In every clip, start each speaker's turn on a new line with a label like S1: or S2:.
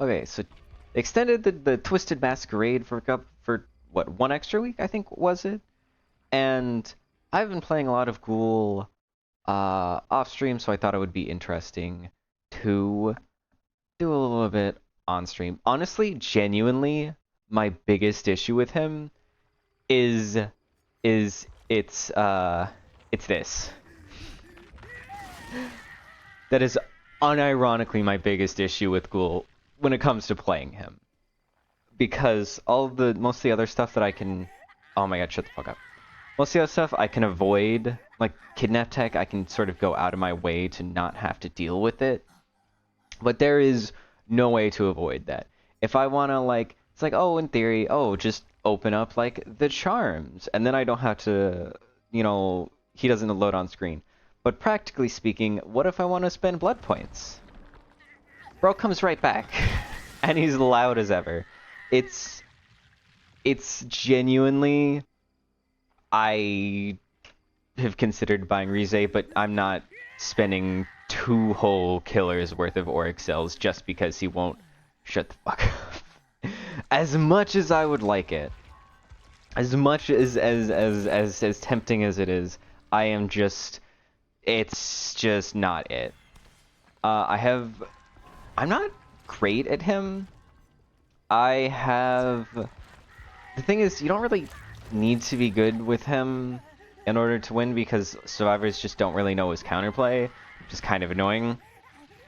S1: Okay, so extended the Twisted Masquerade for what, 1 extra week, I think was it? And I've been playing a lot of Ghoul off stream, so I thought it would be interesting to do a little bit on stream. Honestly, genuinely, my biggest issue with him is is it's this. That is unironically my biggest issue with Ghoul when it comes to playing him. Because most of the other stuff that I can, oh my god, shut the fuck up. Most of the other stuff I can avoid, like kidnap tech, I can sort of go out of my way to not have to deal with it. But there is no way to avoid that. If I want to, like, it's like, oh, in theory, oh, just open up, like, the charms, and then I don't have to, he doesn't load on screen. But practically speaking, what if I want to spend blood points? Bro comes right back, and he's loud as ever. It's genuinely, I have considered buying Rize, but I'm not spending 2 whole killers worth of Auric cells just because he won't shut the fuck up. As much as I would like it, as much as tempting as it is, I am just, it's just not it. I'm not great at him. The thing is, you don't really need to be good with him in order to win because survivors just don't really know his counterplay, which is kind of annoying.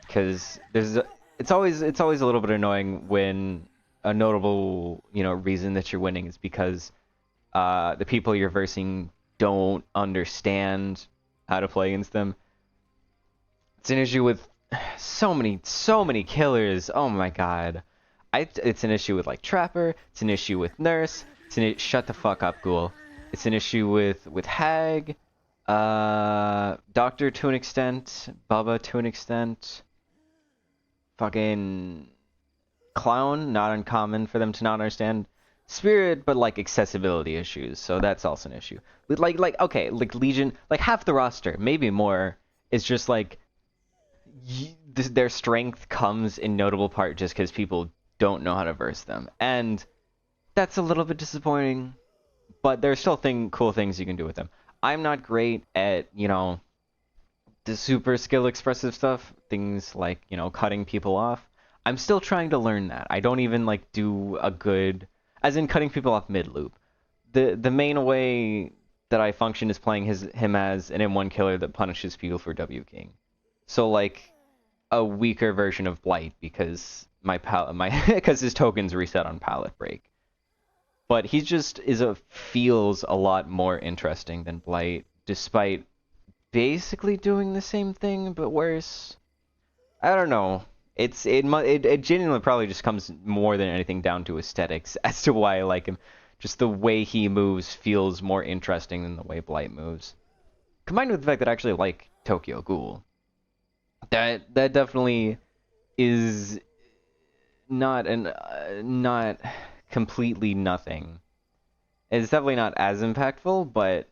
S1: Because it's always a little bit annoying when a notable reason that you're winning is because the people you're versing don't understand how to play against them. It's an issue with so many killers. Oh my god. It's an issue with like Trapper. It's an issue with Nurse. Shut the fuck up, Ghoul. It's an issue with Hag, Doctor to an extent, Bubba to an extent, fucking Clown. Not uncommon for them to not understand Spirit, but like accessibility issues. So that's also an issue. With okay, like Legion, like half the roster, maybe more, is just like their strength comes in notable part just because people don't know how to verse them, and that's a little bit disappointing. But there's still cool things you can do with them. I'm not great at the super skill expressive stuff, things like cutting people off. I'm still trying to learn that. I don't even like do a good, as in cutting people off mid loop. The main way that I function is playing him as an M1 killer that punishes people for W King. So like a weaker version of Blight because because his tokens reset on pallet break. But he just feels a lot more interesting than Blight, despite basically doing the same thing but worse. I don't know. It genuinely probably just comes more than anything down to aesthetics as to why I like him. Just the way he moves feels more interesting than the way Blight moves. Combined with the fact that I actually like Tokyo Ghoul. That definitely is not completely nothing. It's definitely not as impactful, but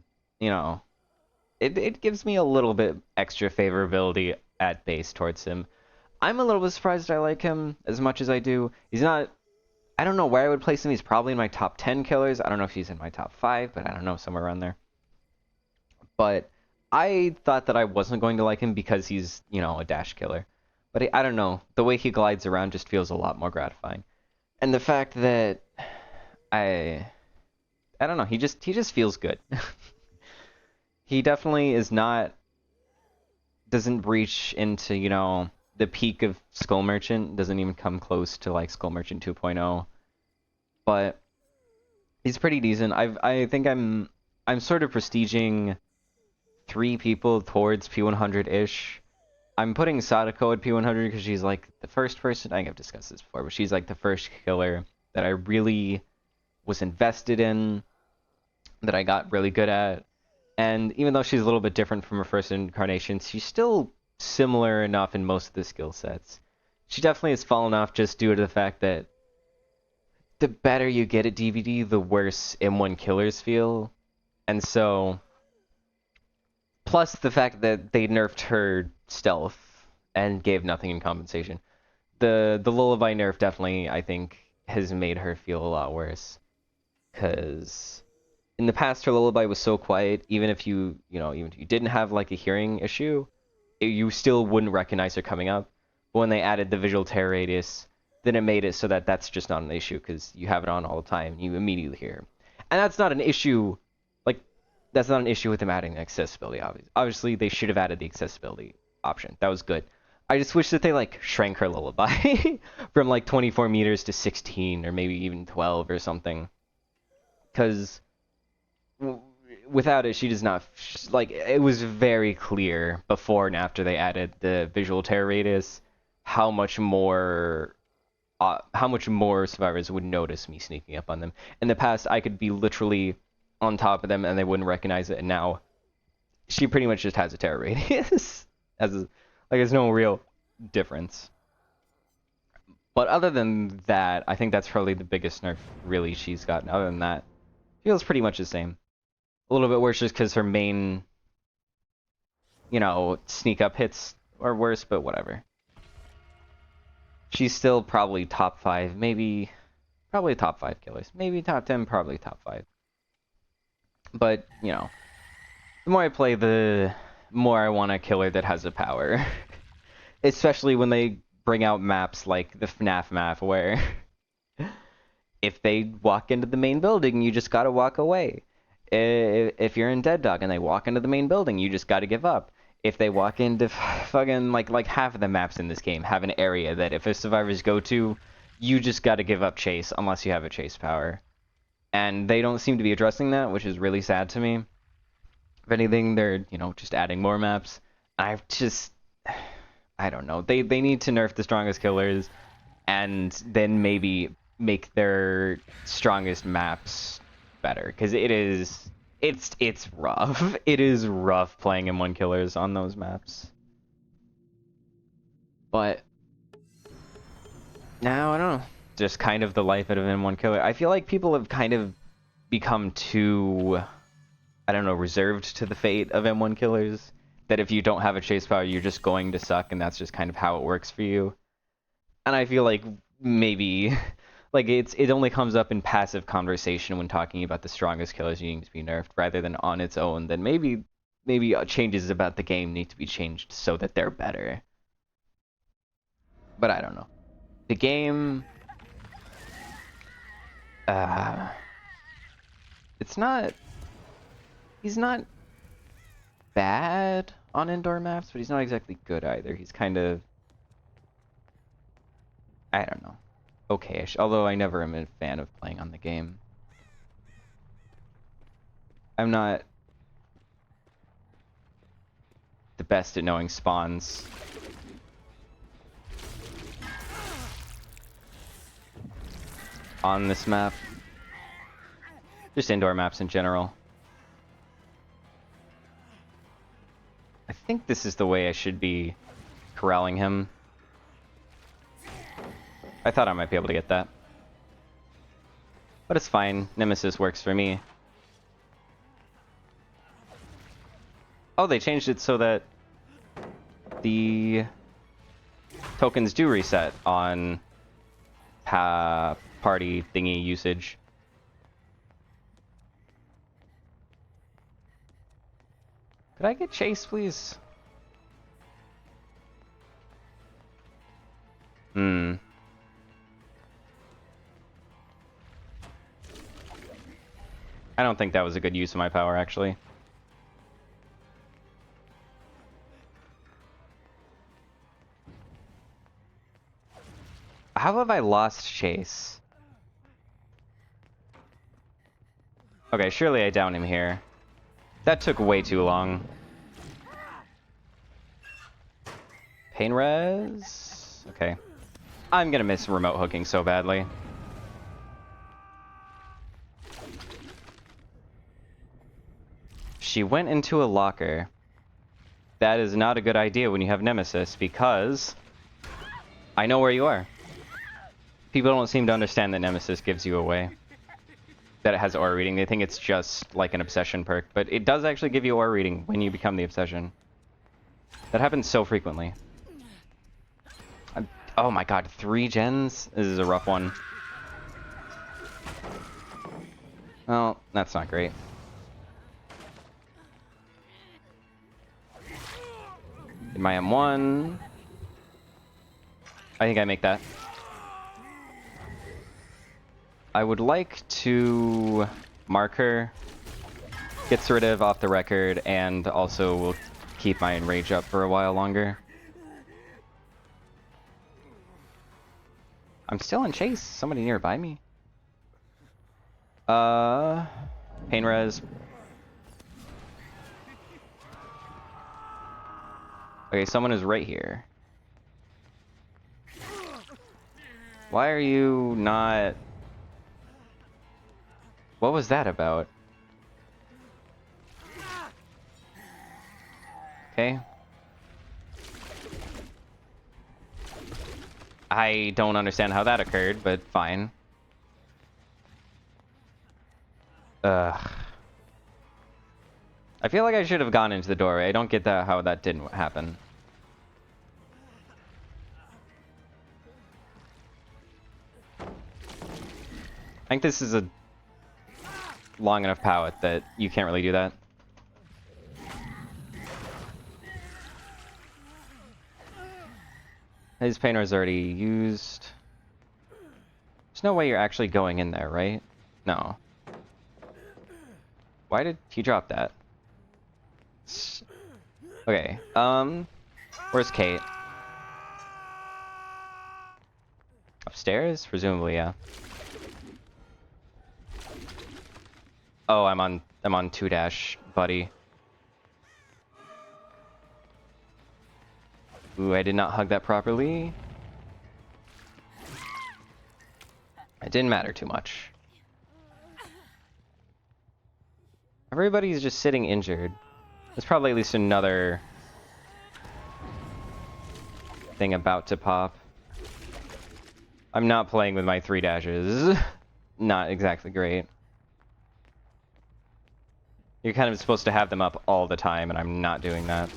S1: it gives me a little bit extra favorability at base towards him. I'm a little bit surprised I like him as much as I do. He's not, I don't know where I would place him. He's probably in my top 10 killers. I don't know if he's in my top 5, but I don't know, somewhere around there. But I thought that I wasn't going to like him because he's, a dash killer. But I don't know. The way he glides around just feels a lot more gratifying. And the fact that I don't know, he just feels good. He definitely doesn't breach into, the peak of Skull Merchant, doesn't even come close to like Skull Merchant 2.0. But he's pretty decent. I think I'm sort of prestiging 3 people towards P100-ish. I'm putting Sadako at P100 because she's like the first person, I think I've discussed this before, but she's like the first killer that I really was invested in, that I got really good at. And even though she's a little bit different from her first incarnation, she's still similar enough in most of the skill sets. She definitely has fallen off just due to the fact that the better you get at DVD, the worse M1 killers feel. And so, plus the fact that they nerfed her stealth and gave nothing in compensation. The lullaby nerf definitely, I think, has made her feel a lot worse. Because in the past, her lullaby was so quiet, even if even if you didn't have like a hearing issue, you still wouldn't recognize her coming up. But when they added the visual terror radius, then it made it so that that's just not an issue because you have it on all the time. And you immediately hear her. And that's not an issue. Like, that's not an issue with them adding the accessibility. Obviously, they should have added the accessibility option. That was good. I just wish that they like shrank her lullaby from like 24 meters to 16 or maybe even 12 or something. Because without it, she does not like. It was very clear before and after they added the visual terror radius how much more survivors would notice me sneaking up on them. In the past, I could be literally on top of them and they wouldn't recognize it, and now she pretty much just has a terror radius. There's no real difference. But other than that, I think that's probably the biggest nerf really she's gotten. Other than that, feels pretty much the same. A little bit worse just because her main, sneak up hits are worse, but whatever. She's still probably top 5, probably top 5 killers. Maybe top 10, probably top 5. But, the more I play, the more I want a killer that has a power. Especially when they bring out maps like the FNAF map where if they walk into the main building, you just gotta walk away. If you're in Dead Dog and they walk into the main building, you just gotta give up. If they walk into fucking like half of the maps in this game have an area that if survivors go to, you just gotta give up chase unless you have a chase power. And they don't seem to be addressing that, which is really sad to me. If anything, they're, just adding more maps. I don't know. They need to nerf the strongest killers and then maybe make their strongest maps better, because it's rough. It is rough playing M1 killers on those maps. But now I don't know. Just kind of the life of an M1 killer. I feel like people have kind of become too, I don't know, reserved to the fate of M1 killers. That if you don't have a chase power, you're just going to suck, and that's just kind of how it works for you. And I feel like maybe like it only comes up in passive conversation when talking about the strongest killers needing to be nerfed rather than on its own. Then maybe changes about the game need to be changed so that they're better. But I don't know. The game, he's not bad on indoor maps, but he's not exactly good either. He's kind of, I don't know, okay-ish, although I never am a fan of playing on the game. I'm not the best at knowing spawns. On this map. Just indoor maps in general. I think this is the way I should be corralling him. I thought I might be able to get that. But it's fine. Nemesis works for me. Oh, they changed it so that the tokens do reset on party thingy usage. Could I get chase, please? I don't think that was a good use of my power, actually. How have I lost chase? Okay, surely I down him here. That took way too long. Pain res? Okay. I'm gonna miss remote hooking so badly. She went into a locker. That is not a good idea when you have Nemesis, because I know where you are. People don't seem to understand that Nemesis gives you away. That it has aura reading. They think it's just like an obsession perk, but it does actually give you aura reading when you become the obsession. That happens so frequently. Oh my god, 3 gens? This is a rough one. Well, that's not great. Did my M1. I think I make that. I would like to mark her, gets rid of off the record, and also will keep my enrage up for a while longer. I'm still in chase. Somebody nearby me. Pain res. Okay, someone is right here. Why are you not... What was that about? Okay. I don't understand how that occurred, but fine. Ugh. I feel like I should have gone into the doorway. I don't get that how that didn't happen. I think this is a long enough pallet that you can't really do that. His painter is already used. There's no way you're actually going in there, right? No. Why did he drop that? Okay, where's Kate? Upstairs? Presumably, yeah. Oh, I'm on 2-, buddy. Ooh, I did not hug that properly. It didn't matter too much. Everybody's just sitting injured. There's probably at least another thing about to pop. I'm not playing with my 3 dashes. Not exactly great. You're kind of supposed to have them up all the time, and I'm not doing that.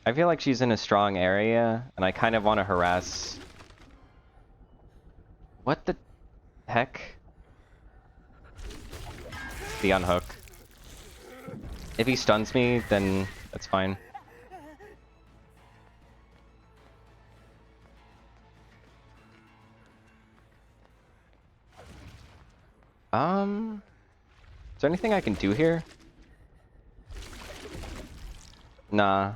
S1: I feel like she's in a strong area, and I kind of want to harass... What the heck? The unhook. If he stuns me, then that's fine. Is there anything I can do here? Nah.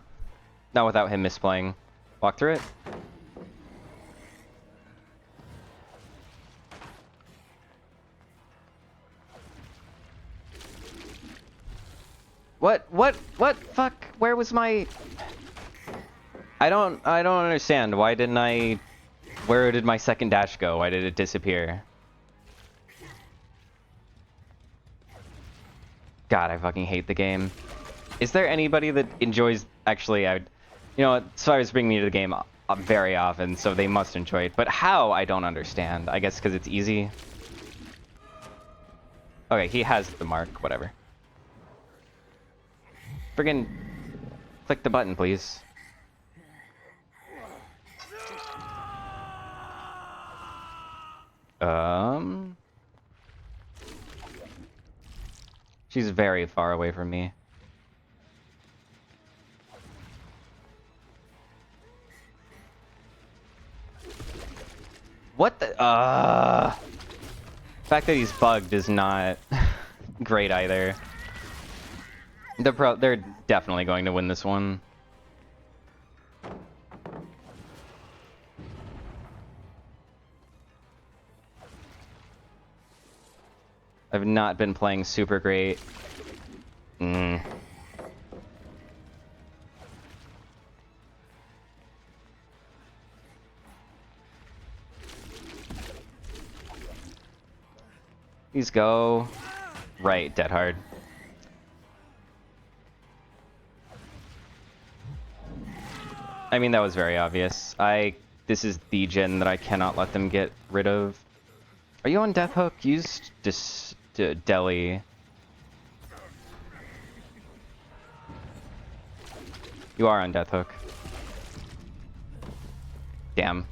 S1: Not without him misplaying. Walk through it. What? Fuck? Where was my... I don't understand. Why didn't I... Where did my second dash go? Why did it disappear? God, I fucking hate the game. Is there anybody that enjoys... Actually, you know, Survivors bring me to the game very often, so they must enjoy it. But how, I don't understand. I guess because it's easy. Okay, he has the mark, whatever. Friggin' click the button, please. She's very far away from me. What the? The fact that he's bugged is not great either. They're definitely going to win this one. I've not been playing super great. Please go. Right, dead hard. I mean, that was very obvious. This is the gen that I cannot let them get rid of. Are you on Death Hook? Use Deli. You are on Death Hook. Damn.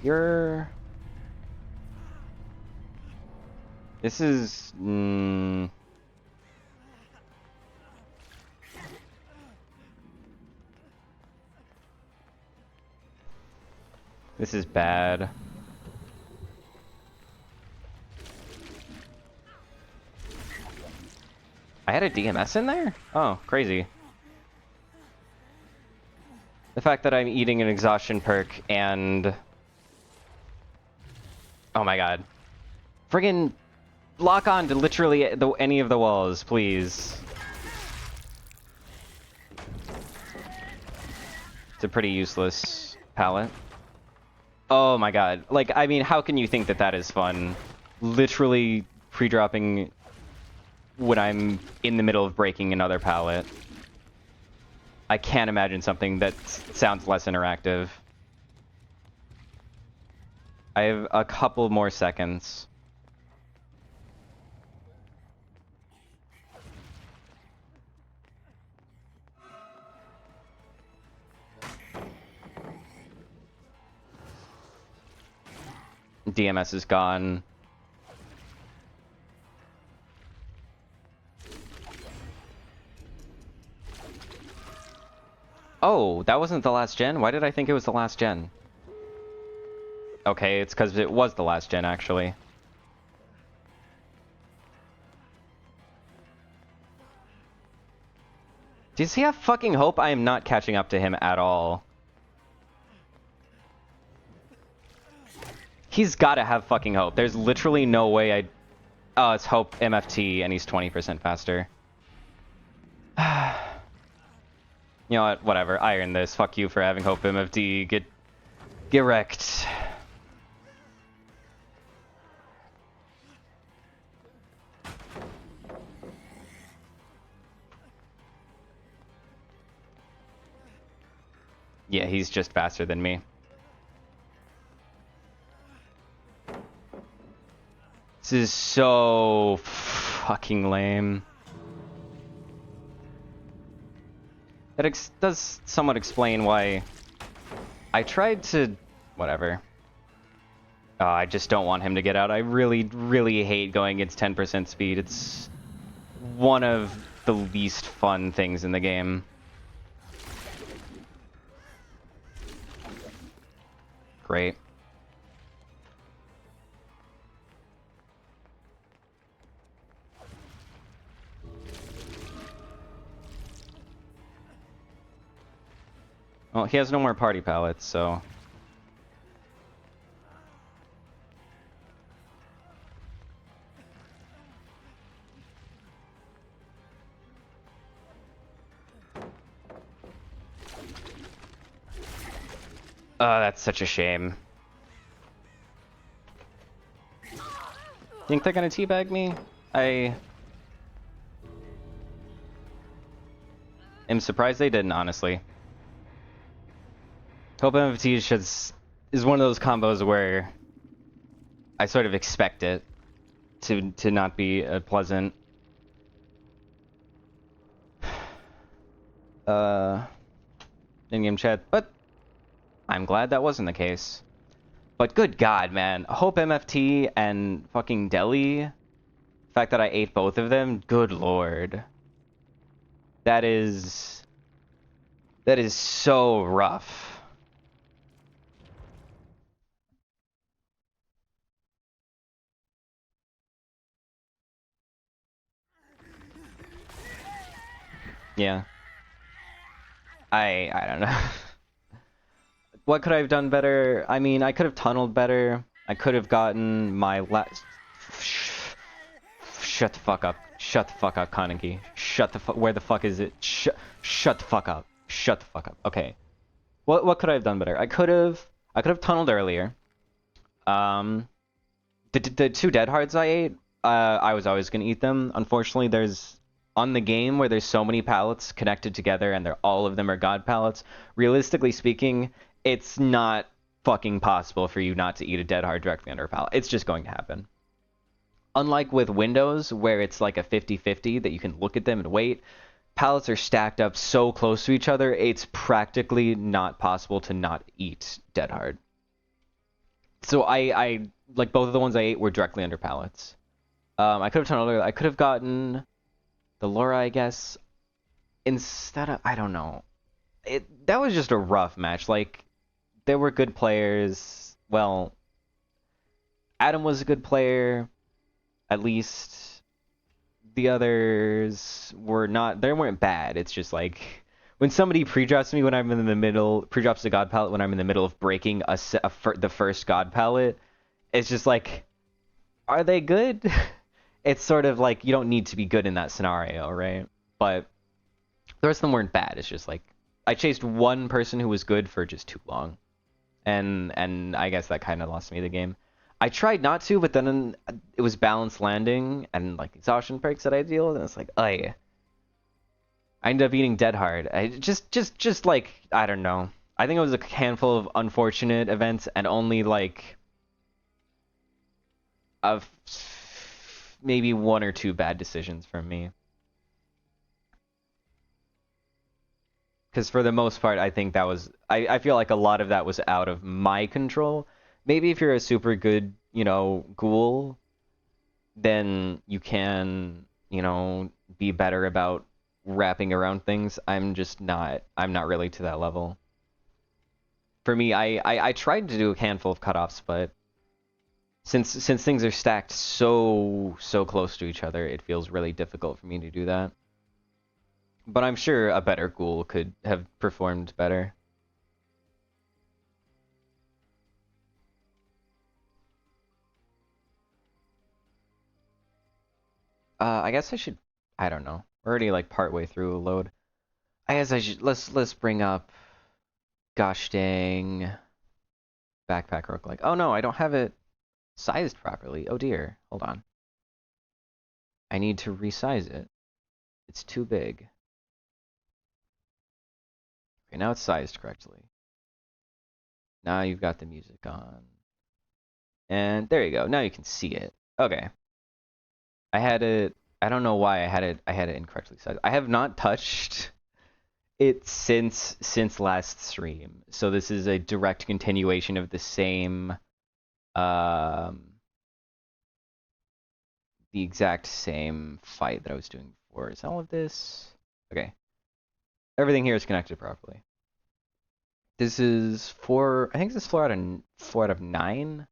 S1: You're... This is... This is bad. I had a DMS in there? Oh, crazy. The fact that I'm eating an exhaustion perk and... Oh my god. Friggin' lock on to literally any of the walls, please. It's a pretty useless palette. Oh my god. Like, I mean, how can you think that that is fun? Literally pre-dropping when I'm in the middle of breaking another palette. I can't imagine something that sounds less interactive. I have a couple more seconds. DMS is gone. Oh, that wasn't the last gen? Why did I think it was the last gen? Okay, it's because it was the last gen, actually. Does he have fucking hope? I am not catching up to him at all. He's gotta have fucking hope. There's literally no way I... Oh, it's hope MFT, and he's 20% faster. You know what? Whatever. I earned this. Fuck you for having hope MFT. Get wrecked. Yeah, he's just faster than me. This is so fucking lame. That does somewhat explain why I tried to... Whatever. I just don't want him to get out. I really, really hate going against 10% speed. It's one of the least fun things in the game. Great. Well, he has no more party palettes, so... Oh, that's such a shame. Think they're gonna teabag me? I am surprised they didn't, honestly. Hope MFT is one of those combos where I sort of expect it to not be pleasant. In-game chat, but I'm glad that wasn't the case. But good god, man. Hope MFT and fucking Deli, the fact that I ate both of them, good lord. That is so rough. Yeah. I don't know. What could I have done better? I mean, I could have tunneled better. I could have gotten my last... Shut the fuck up. Shut the fuck up, Kaneki. Shut the fuck... Where the fuck is it? Shut the fuck up. Shut the fuck up. Okay. What could I have done better? I could have tunneled earlier. The two dead hearts I ate, I was always gonna eat them. Unfortunately, there's... On the game where there's so many pallets connected together and all of them are god pallets, realistically speaking, it's not fucking possible for you not to eat a dead heart directly under a pallet. It's just going to happen. unlike with Windows, where it's like a 50-50 that you can look at them and wait, pallets are stacked up so close to each other, it's practically not possible to not eat dead hard. So I like both of the ones I ate were directly under pallets. I could have done earlier. I could have gotten the Laura, I guess, instead of, I don't know. That was just a rough match. Like, there were good players. Well, Adam was a good player, at least. The others were not. They weren't bad. It's just like when somebody pre-drops me when I'm in the middle, pre-drops the God palette when I'm in the middle of breaking the first God palette. It's just like, are they good? It's sort of like you don't need to be good in that scenario, right? But the rest of them weren't bad. It's just like I chased one person who was good for just too long, and I guess that kind of lost me the game. I tried not to, but then it was balanced landing and like exhaustion perks that I deal with, and it's like, oh yeah. I ended up eating dead hard. I just like I don't know. I think it was a handful of unfortunate events and only like of maybe one or two bad decisions from me. Because for the most part, I think that was I feel like a lot of that was out of my control. Maybe if you're a super good, ghoul, then you can, be better about wrapping around things. I'm not really to that level. For me, I tried to do a handful of cutoffs, but since things are stacked so close to each other, it feels really difficult for me to do that. But I'm sure a better ghoul could have performed better. I guess I should. I don't know. We're already like partway through a load. I guess I should. Let's bring up. Gosh dang. Backpack roguelike. Oh no, I don't have it sized properly. Oh dear. Hold on. I need to resize it. It's too big. Okay, now it's sized correctly. Now you've got the music on. And there you go. Now you can see it. Okay. I had it. I don't know why I had it incorrectly sized. I have not touched it since last stream. So this is a direct continuation of the same the exact same fight that I was doing before. Is all of this? Okay. Everything here is connected properly. This is I think this is 4 out of 9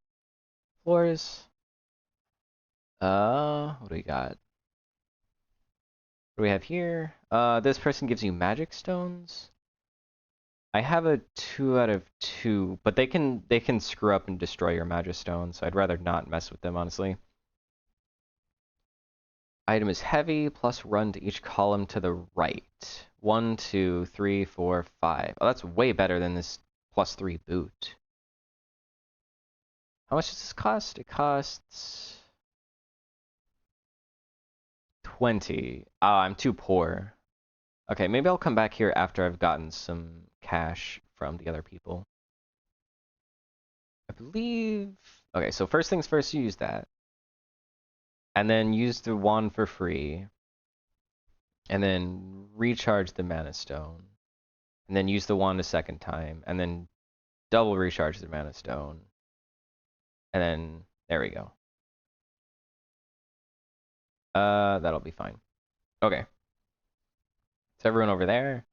S1: floors. What do we got? What do we have here? This person gives you magic stones. I have a 2 out of 2, but they can screw up and destroy your magic stones, so I'd rather not mess with them, honestly. Item is heavy, plus run to each column to the right. 1, 2, 3, 4, 5. Oh, that's way better than this +3 boot. How much does this cost? It costs 20. Oh, I'm too poor. Okay, maybe I'll come back here after I've gotten some cash from the other people. I believe... Okay, so first things first, you use that. And then use the wand for free. And then recharge the mana stone. And then use the wand a second time. And then double recharge the mana stone. And then, there we go. That'll be fine. Okay. Is everyone over there?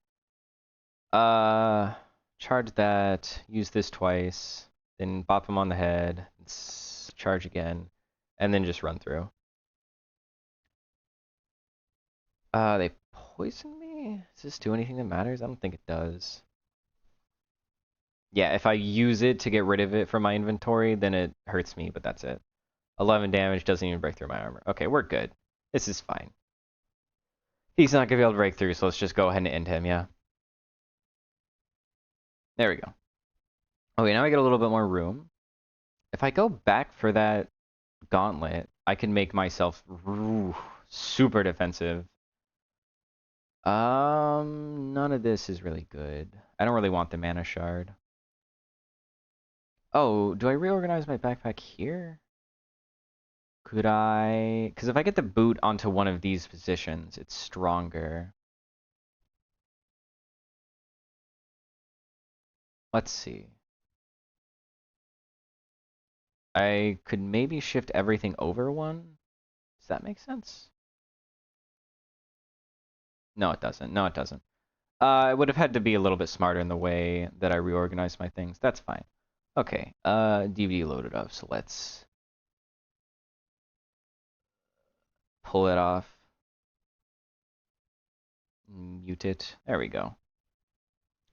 S1: Charge that, use this twice, then bop him on the head, charge again, and then just run through. They poisoned me? Does this do anything that matters? I don't think it does. Yeah, if I use it to get rid of it from my inventory, then it hurts me, but that's it. 11 damage, doesn't even break through my armor. Okay, we're good. This is fine. He's not gonna be able to break through, so let's just go ahead and end him, yeah. There we go. Okay, now I get a little bit more room. If I go back for that gauntlet, I can make myself super defensive. None of this is really good. I don't really want the mana shard. Oh, do I reorganize my backpack here? Could I... Because if I get the boot onto one of these positions, it's stronger. Let's see. I could maybe shift everything over one. Does that make sense? No, it doesn't. No, it doesn't. I would have had to be a little bit smarter in the way that I reorganized my things. That's fine. Okay, DVD loaded up, so let's pull it off. Mute it. There we go.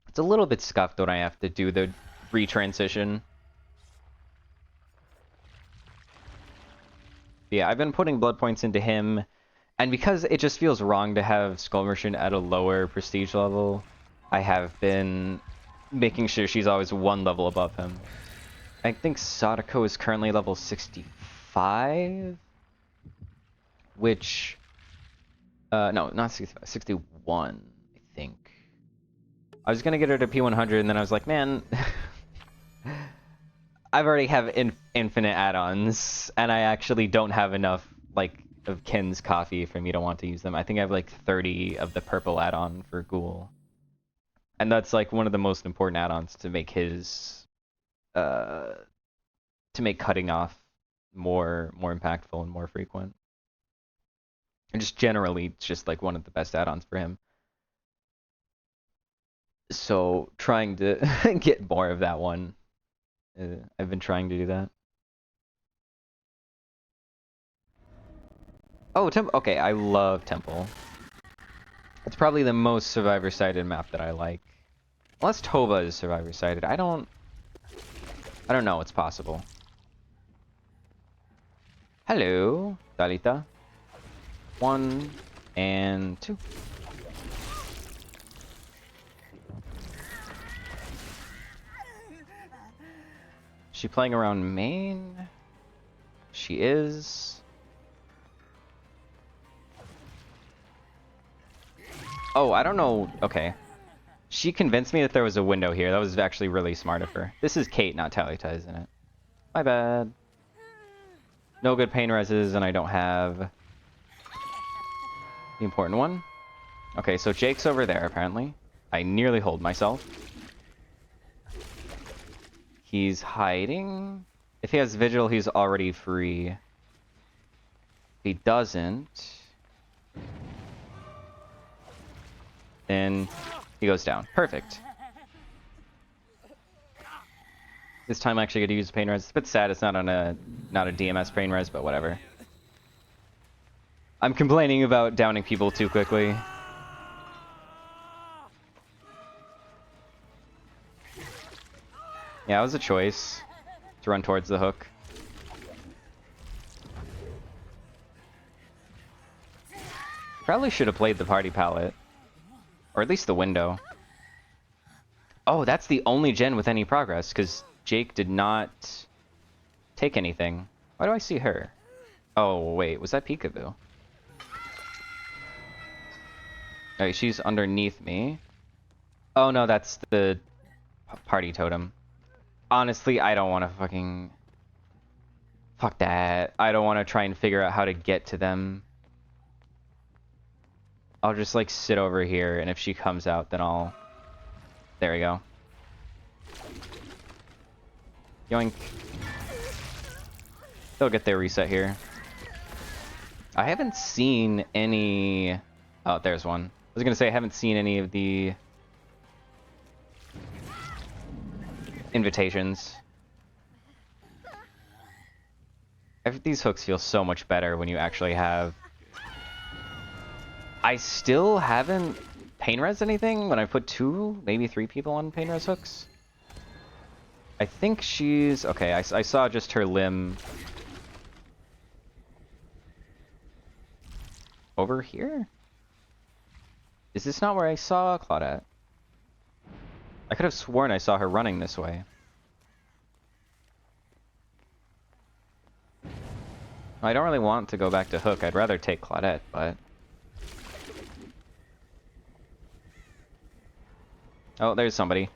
S1: It's a little bit scuffed when I have to do the retransition. Yeah, I've been putting blood points into him, and because it just feels wrong to have Skull Merchant at a lower prestige level, I have been making sure she's always one level above him. I think Sadako is currently level 65, which... no, not 65, 61, I think. I was gonna get her to P100, and then I was like, man... I've already have infinite add-ons, and I actually don't have enough, like, of Ken's coffee for me to want to use them. I think I have, like, 30 of the purple add-on for Ghoul. And that's, like, one of the most important add-ons to make his... to make cutting off more impactful and more frequent. And just generally, it's just, like, one of the best add-ons for him. So, trying to get more of that one. I've been trying to do that. Oh, Temple. Okay, I love Temple. It's probably the most survivor-sided map that I like. Unless Tova is survivor-sided. I don't know. It's possible. Hello, Dalita. 1 and 2. She playing around main? She is. Oh, I don't know. Okay. She convinced me that there was a window here. That was actually really smart of her. This is Kate, not Talita, isn't it? My bad. No good pain reses, and I don't have the important one. Okay, so Jake's over there, apparently. I nearly hold myself. He's hiding. If he has Vigil, he's already free. If he doesn't, then he goes down. Perfect. This time I actually get to use pain res. It's a bit sad it's not on a DMS pain res, but whatever. I'm complaining about downing people too quickly. Yeah, it was a choice to run towards the hook. Probably should have played the party palette. Or at least the window. Oh, that's the only gen with any progress, because Jake did not take anything. Why do I see her? Oh, wait, was that Peekaboo? Okay, she's underneath me. Oh no, that's the party totem. Honestly, I don't want to fucking... Fuck that. I don't want to try and figure out how to get to them. I'll just, like, sit over here, and if she comes out, then I'll... There we go. Yoink. They'll get their reset here. I haven't seen any... Oh, there's one. I was gonna say I haven't seen any of the... invitations. These hooks feel so much better when you actually have... I still haven't pain res anything when I put 2, maybe 3 people on pain res hooks. I think she's... Okay, I saw just her limb. Over here? Is this not where I saw Claudette? I could have sworn I saw her running this way. I don't really want to go back to Hook. I'd rather take Claudette, but... Oh, there's somebody.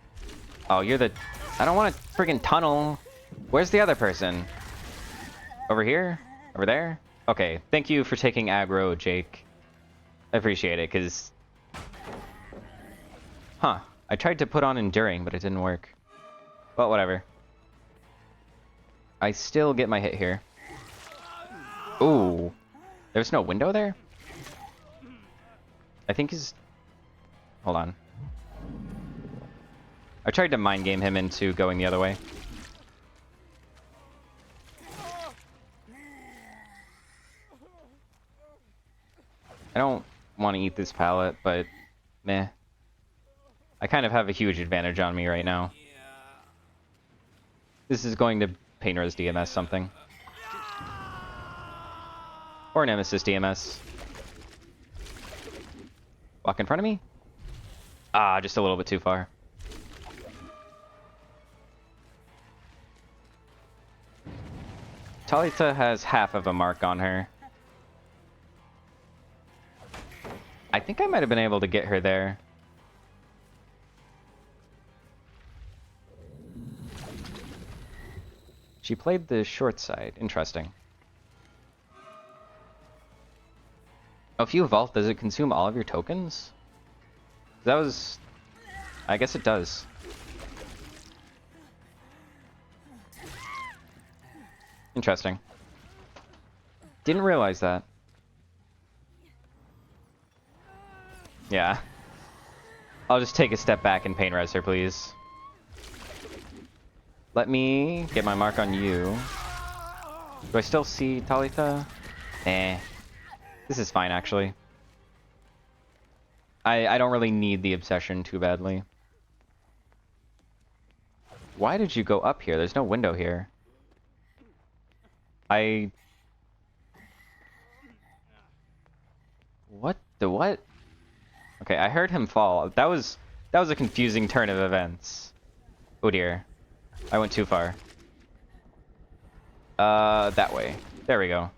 S1: Oh, you're the... I don't want to friggin' tunnel. Where's the other person? Over here? Over there? Okay, thank you for taking aggro, Jake. I appreciate it, because... Huh. I tried to put on Enduring, but it didn't work. But whatever. I still get my hit here. Ooh. There's no window there? I think he's... Hold on. I tried to mind game him into going the other way. I don't want to eat this pallet, but meh. I kind of have a huge advantage on me right now. This is going to Pain Res DMS something. Or Nemesis DMS. Walk in front of me? Ah, just a little bit too far. Talitha has half of a mark on her. I think I might have been able to get her there. She played the short side. Interesting. Oh, if you vault, does it consume all of your tokens? That was... I guess it does. Interesting. Didn't realize that. Yeah. I'll just take a step back and pain res her, please. Let me get my mark on you. Do I still see Talitha? Eh. This is fine, actually. I don't really need the obsession too badly. Why did you go up here? There's no window here. What the what? Okay, I heard him fall. That was a confusing turn of events. Oh dear. I went too far. That way. There we go.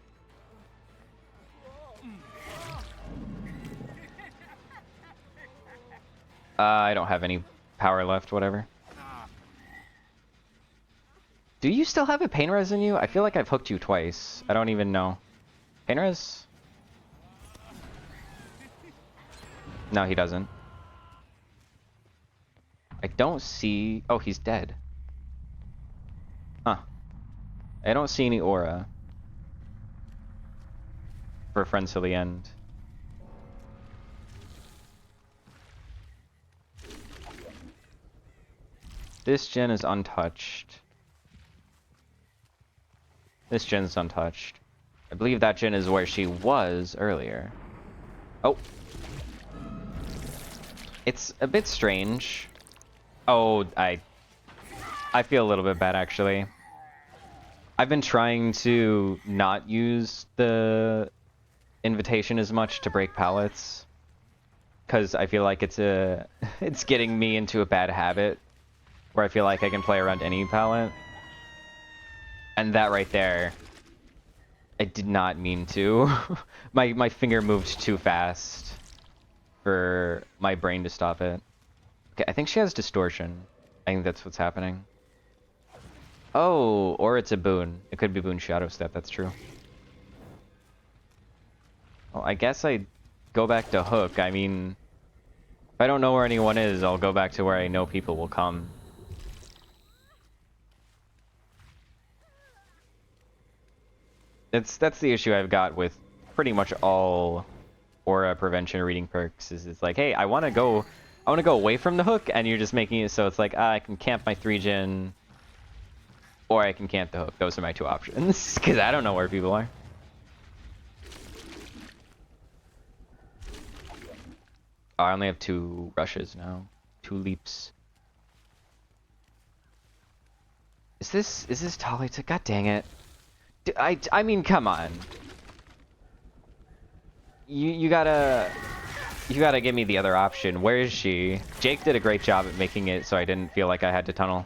S1: I don't have any power left, whatever. Do you still have a pain res in you? I feel like I've hooked you twice. I don't even know. Pain res? No, he doesn't. I don't see... Oh, he's dead. Huh. I don't see any aura. For Friends Till the End. This gen is untouched. This gen's untouched. I believe that gen is where she was earlier. Oh. It's a bit strange. Oh, I feel a little bit bad, actually. I've been trying to not use the invitation as much to break pallets. Because I feel like it's getting me into a bad habit. Where I feel like I can play around any palette. And that right there, I did not mean to. my finger moved too fast for my brain to stop it. Okay, I think she has distortion. I think that's what's happening. Oh, or it's a boon. It could be boon shadow step, that's true. Well, I guess I go back to hook. I mean, if I don't know where anyone is, I'll go back to where I know people will come. That's the issue I've got with pretty much all aura prevention reading perks is it's like, hey, I want to go away from the hook, and you're just making it so it's like, I can camp my 3-gen, or I can camp the hook. Those are my two options, because I don't know where people are. Oh, I only have 2 rushes now. 2 leaps. Is this Talitha? God dang it. I mean, come on. You gotta give me the other option. Where is she? Jake did a great job at making it so I didn't feel like I had to tunnel.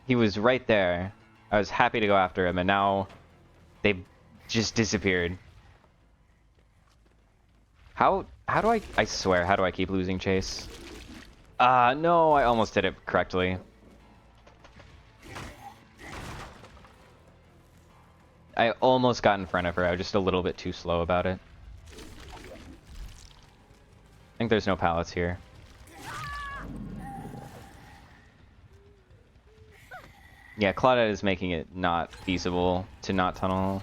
S1: He was right there. I was happy to go after him, and now they just disappeared. How do I swear, how do I keep losing chase? No, I almost did it correctly. I almost got in front of her. I was just a little bit too slow about it. I think there's no pallets here. Yeah, Claudette is making it not feasible to not tunnel.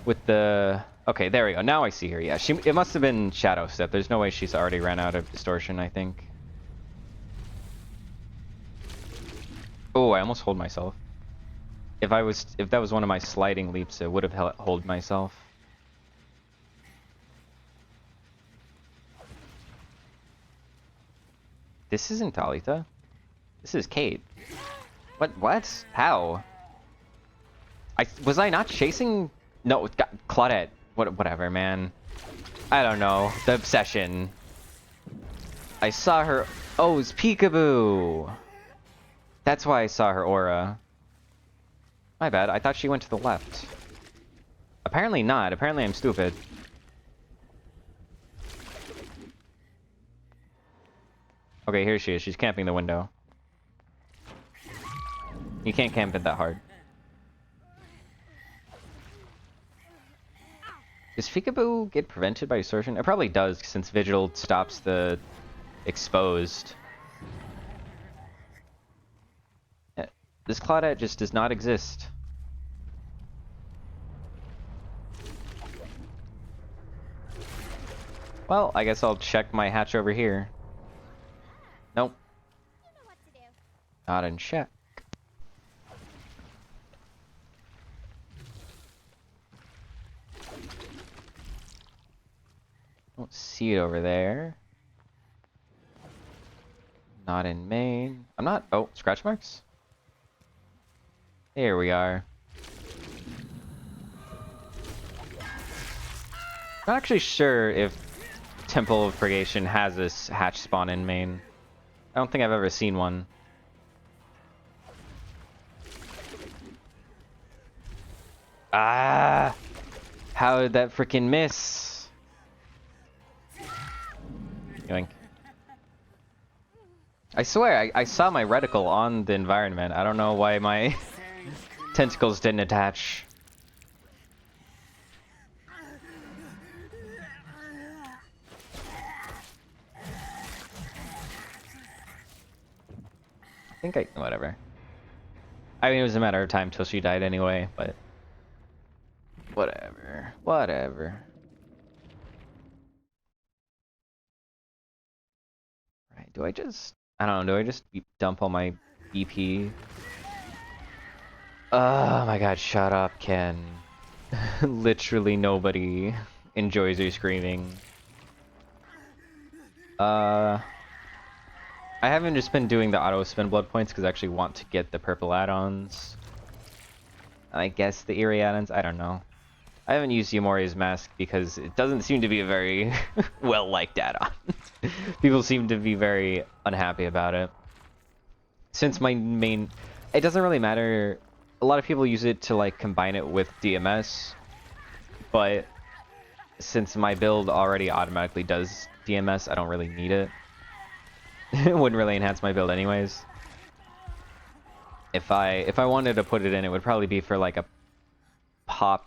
S1: With the... Okay, there we go. Now I see her. Yeah, it must have been Shadow Step. There's no way she's already ran out of distortion, I think. Oh, I almost hold myself. If that was one of my sliding leaps, it would have hold myself. This isn't Talitha. This is Kate. What? How? Was I not chasing? No, Claudette. Whatever, man. I don't know. The obsession. I saw her. Oh, it's Peekaboo. That's why I saw her aura. My bad. I thought she went to the left. Apparently not. Apparently I'm stupid. Okay, here she is. She's camping the window. You can't camp it that hard. Does Peekaboo get prevented by distortion? It probably does, since Vigil stops the exposed. This Claudette just does not exist. Well, I guess I'll check my hatch over here. Nope. Not in check. Don't see it over there. Not in main. I'm not... Oh, scratch marks? Here we are. Not actually sure if Temple of Purgation has this hatch spawn in main. I don't think I've ever seen one. Ah! How did that freaking miss? Yoink. I swear, I saw my reticle on the environment. I don't know why my tentacles didn't attach. I think whatever. I mean, it was a matter of time till she died anyway, but... Whatever. Whatever. Right, do I just... I don't know, do I just dump all my BP? Oh my god, shut up, Ken. Literally nobody enjoys you screaming. I haven't just been doing the auto spin blood points because I actually want to get the purple add-ons. I guess the eerie add-ons, I don't know. I haven't used Yamori's mask because it doesn't seem to be a very well-liked add-on. People seem to be very unhappy about it. Since my main... It doesn't really matter. A lot of people use it to like combine it with DMS. But since my build already automatically does DMS, I don't really need it. It wouldn't really enhance my build anyways. If I wanted to put it in, it would probably be for like a pop...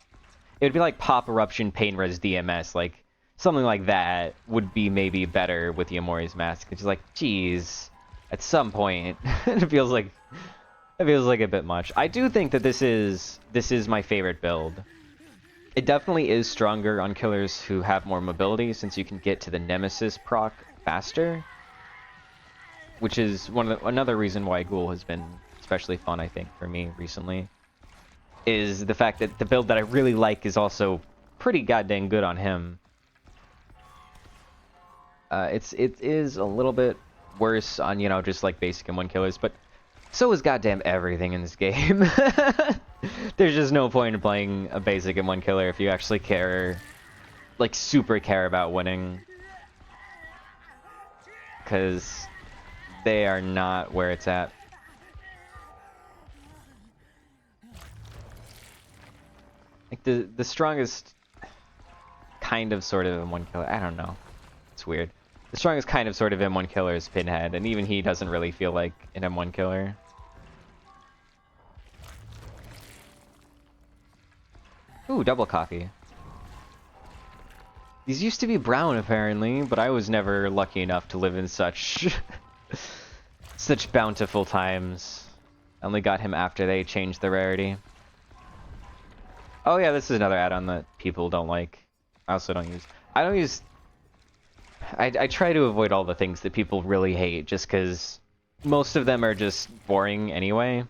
S1: It would be like Pop Eruption Pain Res DMS, like something like that would be maybe better with Yamori's mask. It's just like, geez, at some point it feels like a bit much. I do think that this is my favorite build. It definitely is stronger on killers who have more mobility, since you can get to the Nemesis proc faster, which is another reason why Ghoul has been especially fun, I think, for me recently. Is the fact that the build that I really like is also pretty goddamn good on him. It is a little bit worse on, you know, just like basic M1 killers, but so is goddamn everything in this game. There's just no point in playing a basic M1 killer if you actually care, like super care about winning. Because they are not where it's at. Like the strongest kind of sort of M1 killer, I don't know. It's weird. The strongest kind of sort of M1 killer is Pinhead, and even he doesn't really feel like an M1 killer. Ooh, double coffee. These used to be brown apparently, but I was never lucky enough to live in such such bountiful times. I only got him after they changed the rarity. Oh yeah, this is another add-on that people don't like. I also don't use. I don't use. I try to avoid all the things that people really hate, just because most of them are just boring anyway.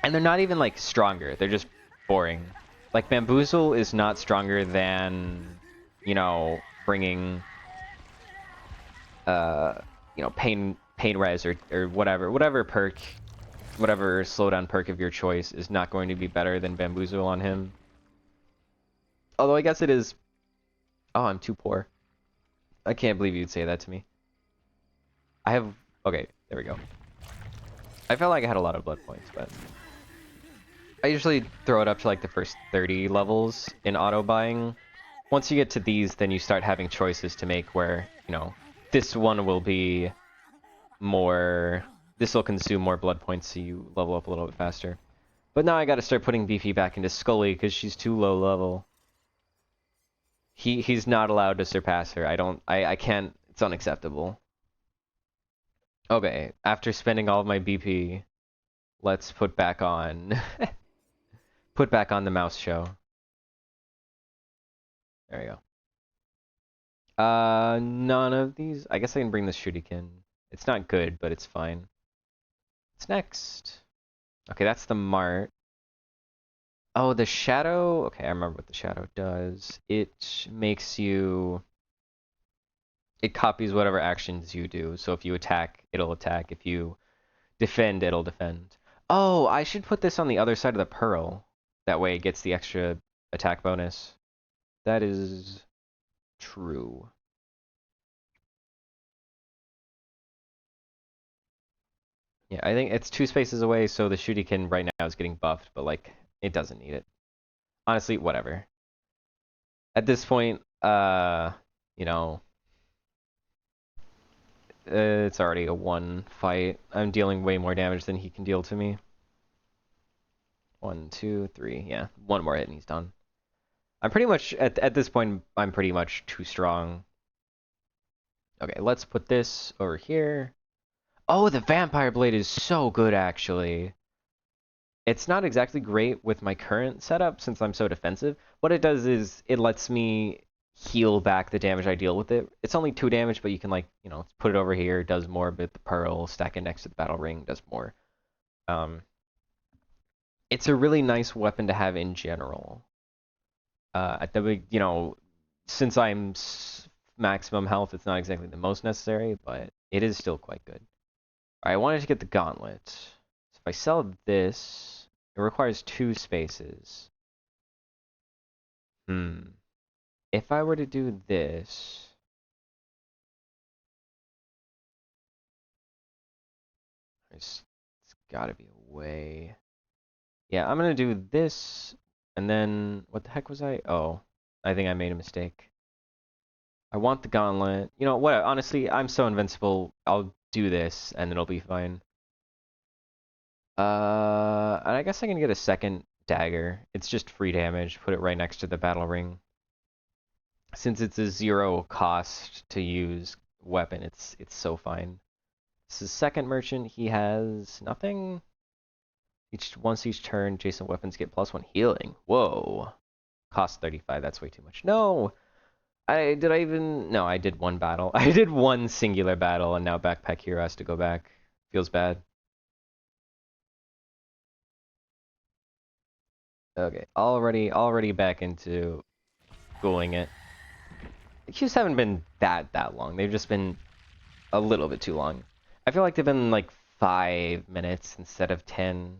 S1: And they're not even like stronger. They're just boring. Like Bamboozle is not stronger than, you know, bringing, you know, pain res or whatever perk, whatever slowdown perk of your choice is not going to be better than Bamboozle on him. Although I guess it is. Oh, I'm too poor. I can't believe you'd say that to me. I have. Okay, there we go. I felt like I had a lot of blood points, but I usually throw it up to like the first 30 levels in auto buying. Once you get to these, then you start having choices to make where, you know, this one will be more... This will consume more blood points so you level up a little bit faster. But now I gotta start putting Beefy back into Scully because she's too low level. He's not allowed to surpass her. I can't... It's unacceptable. Okay, after spending all of my BP, let's put back on... put back on the mouse show. There we go. None of these. I guess I can bring the shuriken. It's not good, but it's fine. What's next? Okay, that's the mart. Oh, the shadow. Okay, I remember what the shadow does. It makes you... It copies whatever actions you do. So if you attack, it'll attack. If you defend, it'll defend. Oh, I should put this on the other side of the pearl. That way it gets the extra attack bonus. That is true. Yeah, I think it's 2 spaces away, so the shuriken right now is getting buffed, but like, it doesn't need it. Honestly, whatever. At this point, you know, it's already a 1 fight. I'm dealing way more damage than he can deal to me. 1, 2, 3, yeah. 1 more hit and he's done. I'm pretty much, at this point, I'm pretty much too strong. Okay, let's put this over here. Oh, the Vampire Blade is so good, actually. It's not exactly great with my current setup since I'm so defensive. What it does is it lets me heal back the damage I deal with it. It's only 2 damage, but you can, like, you know, put it over here, does more, but the pearl, stack it next to the battle ring, does more. It's a really nice weapon to have in general. At the, you know, since I'm maximum health, it's not exactly the most necessary, but it is still quite good. I wanted to get the gauntlet. So if I sell this, it requires 2 spaces. If I were to do this... It's gotta be a way... Yeah, I'm gonna do this, and then... What the heck was I? Oh, I think I made a mistake. I want the gauntlet. You know what? Honestly, I'm so invincible. I'll do this, and it'll be fine. And I guess I can get a second dagger. It's just free damage. Put it right next to the battle ring. Since it's a 0 cost to use weapon, it's so fine. This is second merchant. He has nothing. Once each turn, adjacent weapons get +1 healing. Whoa. Cost 35. That's way too much. No. I did 1 battle. I did 1 singular battle, and now Backpack Hero has to go back. Feels bad. Okay, already back into ghouling it. The queues haven't been that long. They've just been a little bit too long. I feel like they've been like 5 minutes instead of 10,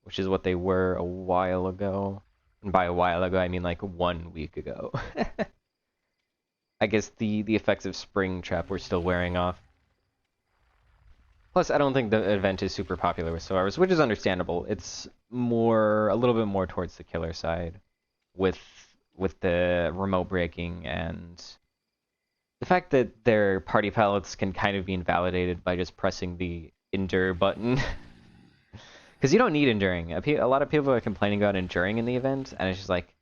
S1: which is what they were a while ago. And by a while ago, I mean like 1 week ago. I guess the effects of Spring Trap were still wearing off. Plus, I don't think the event is super popular with Soares, which is understandable. It's a little bit more towards the killer side, with the remote breaking and the fact that their party palettes can kind of be invalidated by just pressing the endure button. Because you don't need enduring. A lot of people are complaining about enduring in the event, and it's just like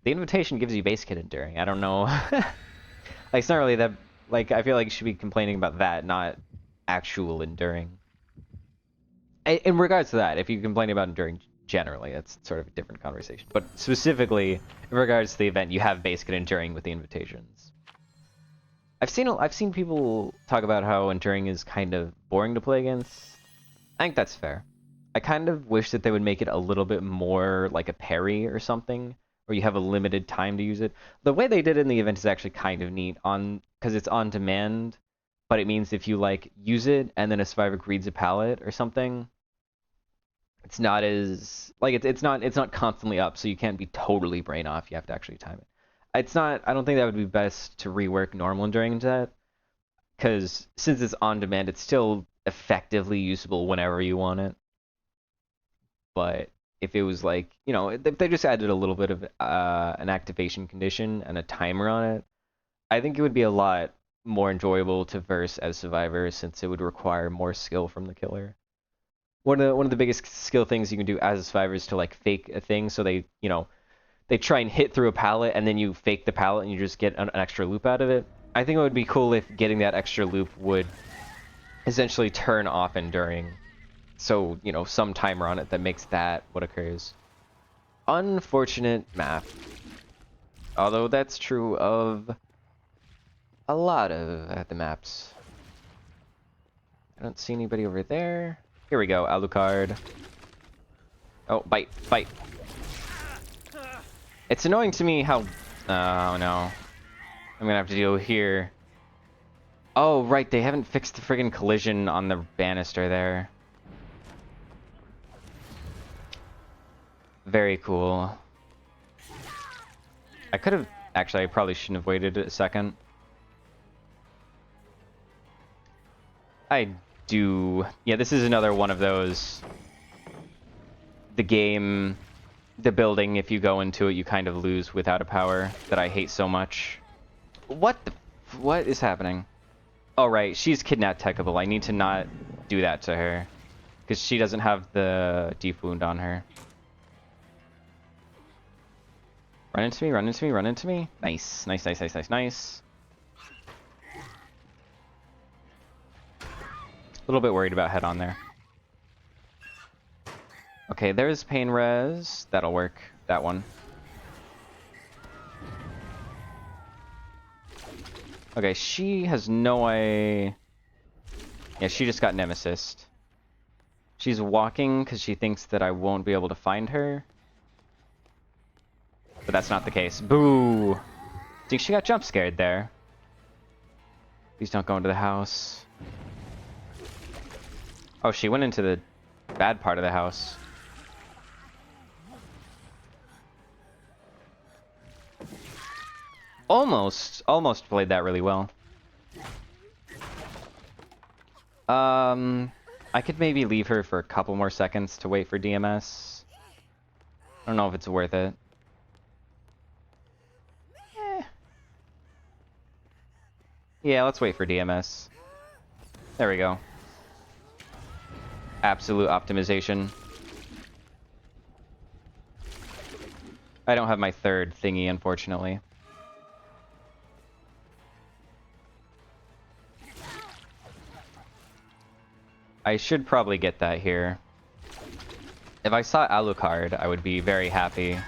S1: the invitation gives you base kit enduring. I don't know. Like it's not really that. Like I feel like you should be complaining about that, not actual enduring. In regards to that, if you complain about enduring generally, that's sort of a different conversation. But specifically in regards to the event, you have base kit enduring with the invitations. I've seen people talk about how enduring is kind of boring to play against. I think that's fair. I kind of wish that they would make it a little bit more like a parry or something, where you have a limited time to use it. The way they did it in the event is actually kind of neat because it's on demand, but it means if you like use it and then a survivor greeds a pallet or something, it's not as like it's not constantly up, so you can't be totally brain off. You have to actually time it. It's not. I don't think that would be best to rework normal enduring into that, because since it's on demand, it's still effectively usable whenever you want it. But if it was like, you know, if they just added a little bit of an activation condition and a timer on it, I think it would be a lot more enjoyable to verse as survivors, since it would require more skill from the killer. One of the biggest skill things you can do as a survivor is to like fake a thing, so they, you know, they try and hit through a pallet and then you fake the pallet and you just get an extra loop out of it. I think it would be cool if getting that extra loop would essentially turn off enduring. So, you know, some timer on it that makes that what occurs. Unfortunate map. Although that's true of a lot of the maps. I don't see anybody over there. Here we go, Alucard. Oh, bite, bite. It's annoying to me how... Oh, no. I'm gonna have to deal here. Oh, right, they haven't fixed the friggin' collision on the banister there. Very cool. I could have... Actually, I probably shouldn't have waited a second. I do... Yeah, this is another one of those... The game... The building, if you go into it, you kind of lose without a power that I hate so much. What the... What is happening? Oh, right, she's kidnap-techable. I need to not do that to her. Because she doesn't have the deep wound on her. Run into me, run into me, run into me. Nice, nice, nice, nice, nice, nice. A little bit worried about head on there. Okay, there's pain res. That'll work. That one. Okay, she has no way... Yeah, she just got Nemesis. She's walking because she thinks that I won't be able to find her. But that's not the case. Boo! I think she got jump scared there. Please don't go into the house. Oh, she went into the bad part of the house. Almost played that really well. I could maybe leave her for a couple more seconds to wait for DMS. I don't know if it's worth it. Yeah, let's wait for DMS. There we go. Absolute optimization. I don't have my third thingy, unfortunately. I should probably get that here. If I saw Alucard, I would be very happy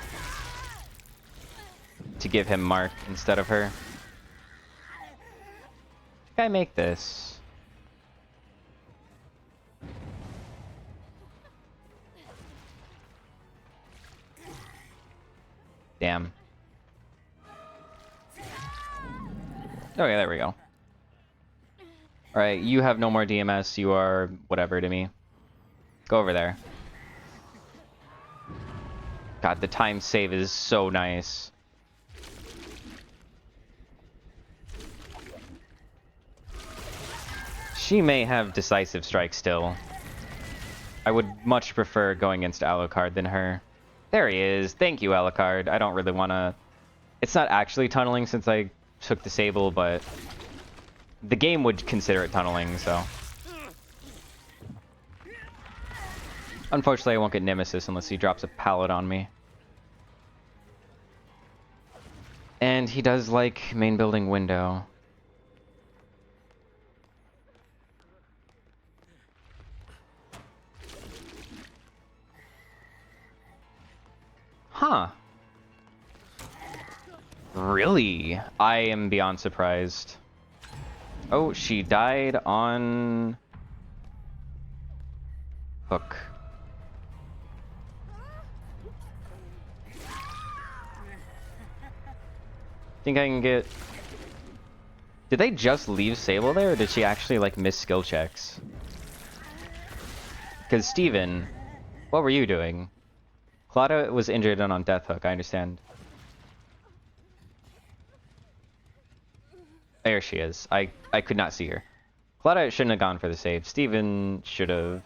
S1: to give him Mark instead of her. Can I make this? Damn. Okay, there we go. Alright, you have no more DMS, you are whatever to me. Go over there. God, the time save is so nice. She may have Decisive Strike still. I would much prefer going against Alucard than her. There he is. Thank you, Alucard. I don't really want to... It's not actually tunneling since I took Disable, but... The game would consider it tunneling, so... Unfortunately, I won't get Nemesis unless he drops a pallet on me. And he does like main building window. Huh. Really? I am beyond surprised. Oh, she died on... Hook. Think I can get... Did they just leave Sable there, or did she actually, like, miss skill checks? Because, Steven, what were you doing? Claudia was injured and on death hook, I understand. There she is. I could not see her. Claudia shouldn't have gone for the save. Steven should have,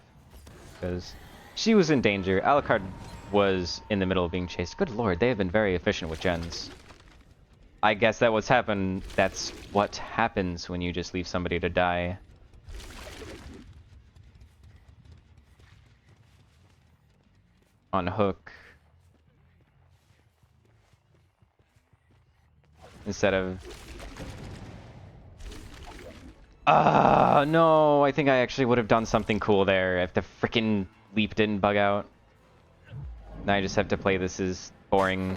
S1: because she was in danger. Alucard was in the middle of being chased. Good lord, they have been very efficient with gens. I guess that's what happens when you just leave somebody to die. On hook. Instead of... no, I think I actually would have done something cool there if the frickin' leap didn't bug out. Now I just have to play this as boring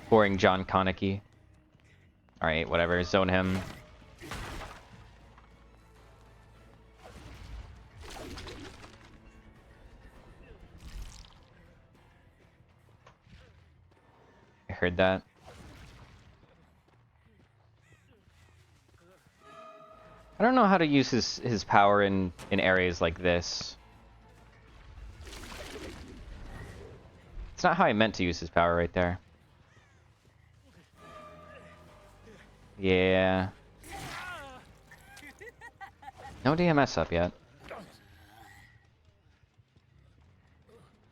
S1: John Konecki. Alright, whatever, zone him. I heard that. I don't know how to use his power in areas like this. It's not how I meant to use his power right there. Yeah. No DMS up yet.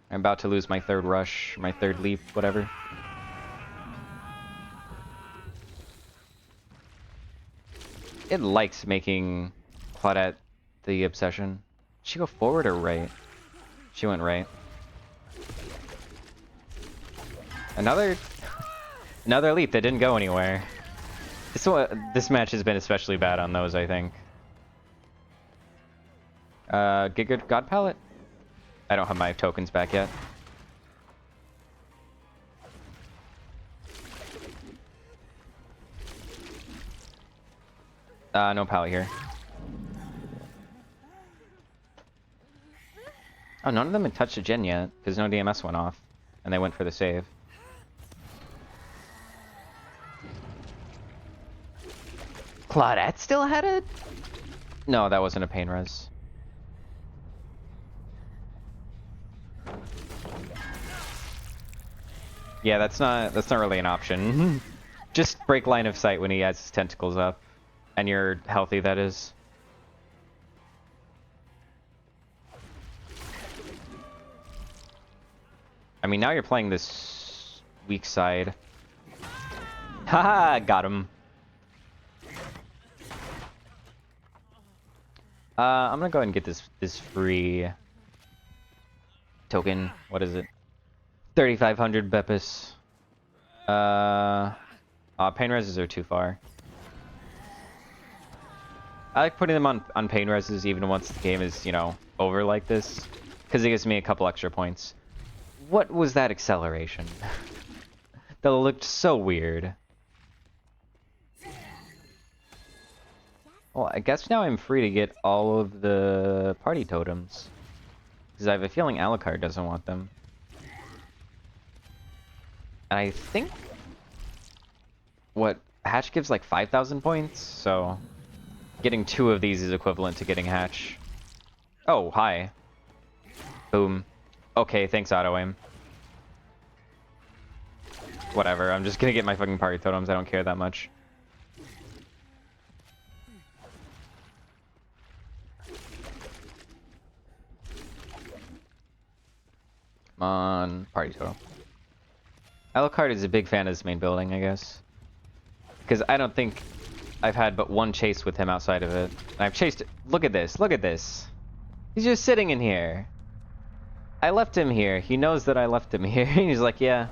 S1: I'm about to lose my third rush, my third leap, whatever. It likes making Claudette the obsession. Did she go forward or right? She went right. Another leap that didn't go anywhere. This match has been especially bad on those, I think. Giga God Palette? I don't have my tokens back yet. No pallet here. Oh, none of them had touched a gen yet, because no DMS went off, and they went for the save. Claudette still had it? No, that wasn't a pain res. Yeah, that's not really an option. Just break line of sight when he has his tentacles up. And you're healthy, that is. I mean, now you're playing this weak side. Haha, got him. I'm gonna go ahead and get this free token. What is it? 3,500 Bepis. Pain reses are too far. I like putting them on pain reses even once the game is, you know, over like this, because it gives me a couple extra points. What was that acceleration? That looked so weird. Well, I guess now I'm free to get all of the party totems, because I have a feeling Alucard doesn't want them. And I think... what? Hatch gives like 5,000 points, so... getting 2 of these is equivalent to getting Hatch. Oh, hi. Boom. Okay, thanks, auto-aim. Whatever, I'm just gonna get my fucking party totems, I don't care that much. Come on, party totem. Alucard is a big fan of this main building, I guess. Because I don't think I've had but one chase with him outside of it. And I've chased it. Look at this, look at this. He's just sitting in here. I left him here. He knows that I left him here. He's like, yeah.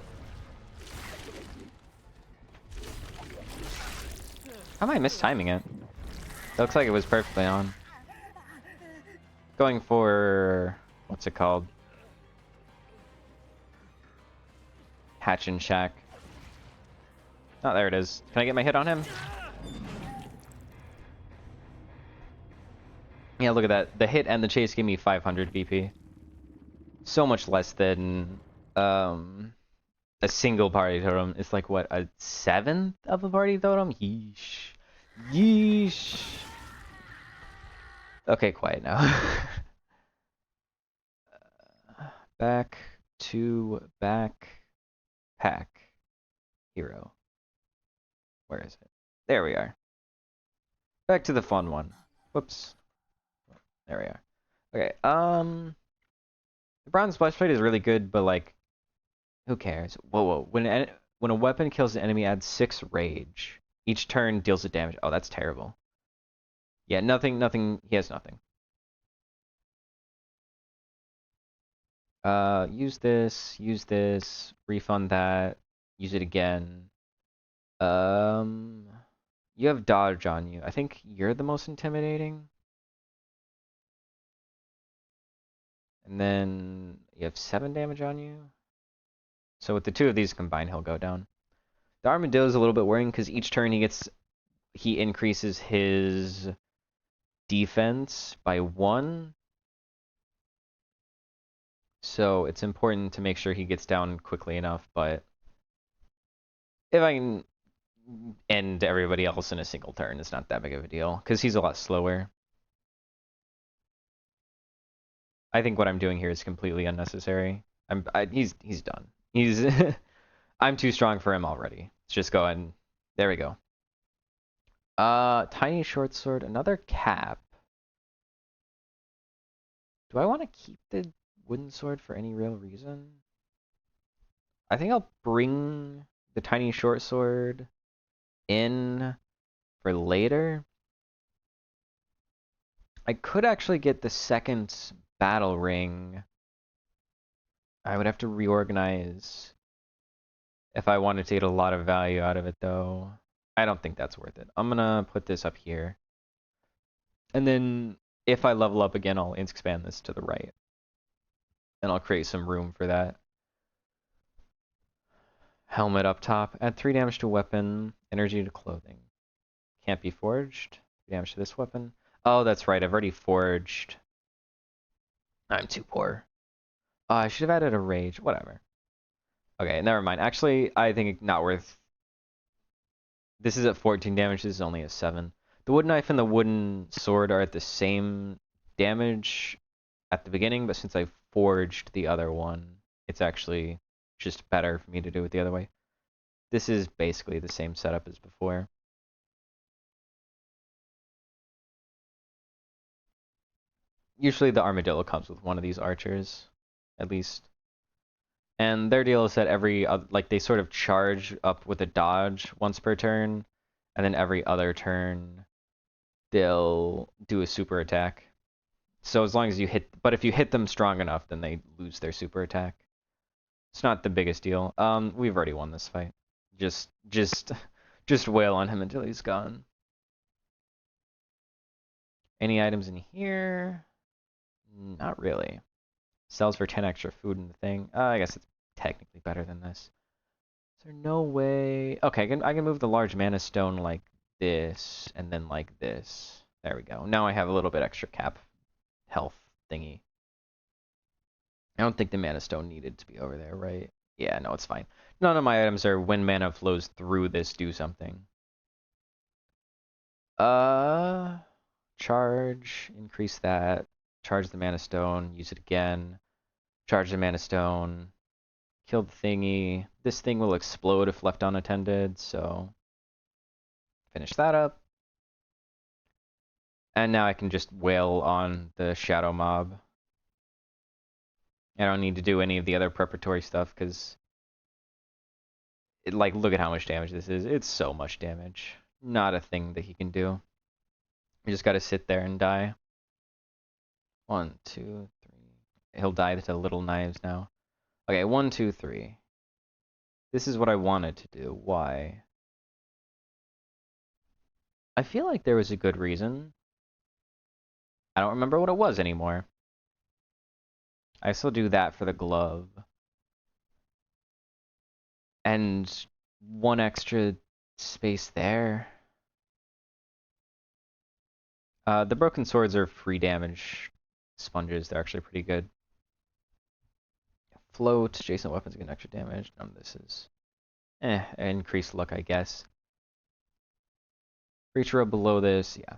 S1: How am I mistiming it? It looks like it was perfectly on. Going for... what's it called? Hatch and Shack. Oh, there it is. Can I get my hit on him? Yeah, look at that. The hit and the chase gave me 500 VP. So much less than a single party totem. It's like, what, a 7th of a party totem? Yeesh. Yeesh. Okay, quiet now. Back to backpack hero. Where is it? There we are. Back to the fun one. Whoops. There we are. Okay, the bronze splash plate is really good, but like, who cares? Whoa, whoa. When a weapon kills an enemy, adds 6 rage. Each turn deals it damage. Oh, that's terrible. Yeah, nothing. He has nothing. Use this, refund that, use it again. You have dodge on you. I think you're the most intimidating. And then you have 7 damage on you. So with the 2 of these combined, he'll go down. The armadillo is a little bit worrying because each turn he increases his defense by 1. So it's important to make sure he gets down quickly enough, but if I can end everybody else in a single turn, it's not that big of a deal, because he's a lot slower. I think what I'm doing here is completely unnecessary. He's done. He's I'm too strong for him already. Let's just go and there we go. Tiny short sword, another cap. Do I want to keep the wooden sword for any real reason? I think I'll bring the tiny short sword in for later. I could actually get the second battle ring. I would have to reorganize if I wanted to get a lot of value out of it, though. I don't think that's worth it. I'm gonna put this up here. And then if I level up again, I'll expand this to the right. And I'll create some room for that. Helmet up top. Add 3 damage to weapon, energy to clothing. Can't be forged. 3 damage to this weapon. Oh, that's right. I've already forged. I'm too poor. I should have added a rage. Whatever. Okay, never mind. Actually, I think not worth. This is at 14 damage. This is only a 7. The wood knife and the wooden sword are at the same damage at the beginning, but since I forged the other one, it's actually just better for me to do it the other way. This is basically the same setup as before. Usually the armadillo comes with one of these archers, at least. And their deal is that like they sort of charge up with a dodge once per turn, and then every other turn they'll do a super attack. So as long as you hit, but if you hit them strong enough, then they lose their super attack. It's not the biggest deal. We've already won this fight. Just wail on him until he's gone. Any items in here? Not really. Sells for 10 extra food in the thing. I guess it's technically better than this. Is there no way? Okay, I can move the large mana stone like this, and then like this. There we go. Now I have a little bit extra cap health thingy. I don't think the mana stone needed to be over there, right? Yeah, no, it's fine. None of my items are when mana flows through this do something. Charge, increase that. Charge the mana stone, use it again. Charge the mana stone. Kill the thingy. This thing will explode if left unattended, so finish that up. And now I can just wail on the shadow mob. I don't need to do any of the other preparatory stuff because like look at how much damage this is. It's so much damage. Not a thing that he can do. You just gotta sit there and die. 1, 2, 3. he'll die to little knives now. Okay, 1, 2, 3. This is what I wanted to do. Why? I feel like there was a good reason. I don't remember what it was anymore. I still do that for the glove. And 1 extra space there. The broken swords are free damage sponges. They're actually pretty good. Float, adjacent weapons get extra damage. None of this is increased luck, I guess. Reach row below this, yeah.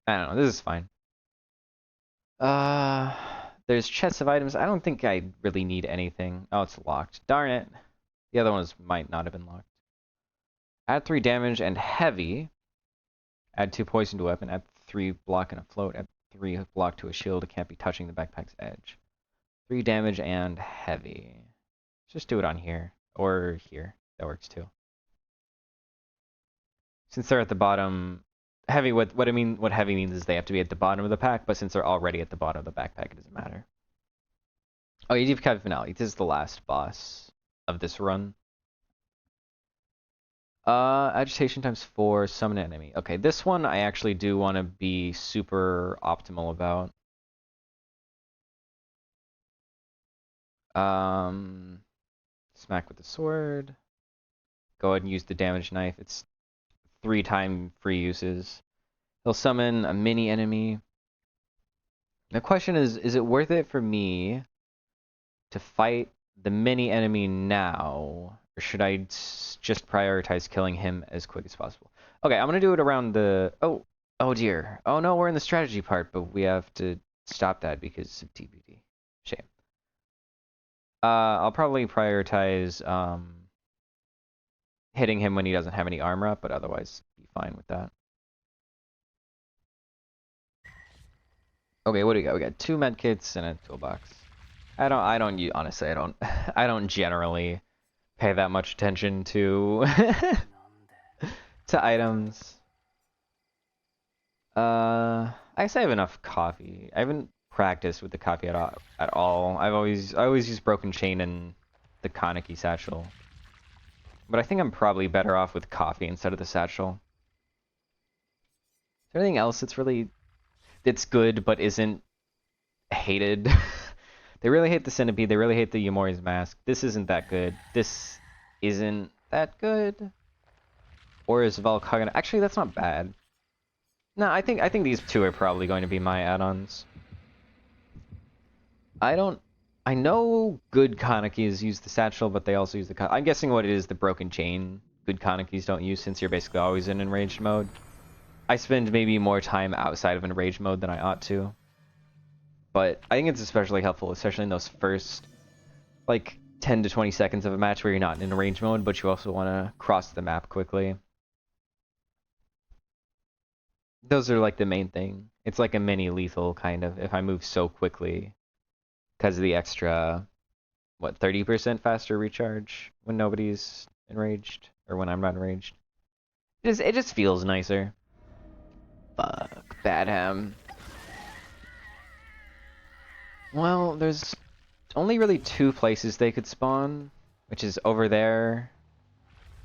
S1: I don't know, this is fine. There's chests of items. I don't think I really need anything. Oh, it's locked. Darn it. The other ones might not have been locked. Add 3 damage and heavy. Add 2 poison to a weapon. Add 3 block and a float. Add 3 block to a shield. It can't be touching the backpack's edge. 3 damage and heavy. Just do it on here. Or here. That works too. Since they're at the bottom, heavy. What heavy means is they have to be at the bottom of the pack. But since they're already at the bottom of the backpack, it doesn't matter. Oh, you do have finale. This is the last boss of this run. Agitation ×4, summon an enemy. Okay, this one I actually do want to be super optimal about. Smack with the sword. Go ahead and use the damage knife. It's 3-time free uses. He'll summon a mini enemy. The question is it worth it for me to fight the mini enemy now? Or should I just prioritize killing him as quick as possible? Okay, I'm gonna do it around the... Oh dear. Oh no, we're in the strategy part, but we have to stop that because of TBD. Shame. I'll probably prioritize hitting him when he doesn't have any armor up, but otherwise be fine with that. Okay, what do we got? We got 2 medkits and a toolbox. Honestly, I don't generally pay that much attention to to items. I guess I have enough coffee. I haven't practiced with the coffee at all. I always use broken chain and the Kaneki satchel. But I think I'm probably better off with coffee instead of the satchel. Is there anything else that's good but isn't hated? They really hate the centipede. They really hate the Yamori's mask. This isn't that good. This isn't that good. Or is Valkagana? Actually, that's not bad. No, I think these 2 are probably going to be my add-ons. I know good Kanekis use the satchel, but they also use the... I'm guessing what it is, the broken chain. Good Kanekis don't use since you're basically always in enraged mode. I spend maybe more time outside of enraged mode than I ought to. But I think it's especially helpful, especially in those first, like, 10 to 20 seconds of a match where you're not in enraged mode, but you also want to cross the map quickly. Those are, like, the main thing. It's like a mini lethal, kind of, if I move so quickly. Because of the extra, 30% faster recharge when nobody's enraged, or when I'm not enraged. It just feels nicer. Fuck, Badham. Well, there's only really 2 places they could spawn, which is over there,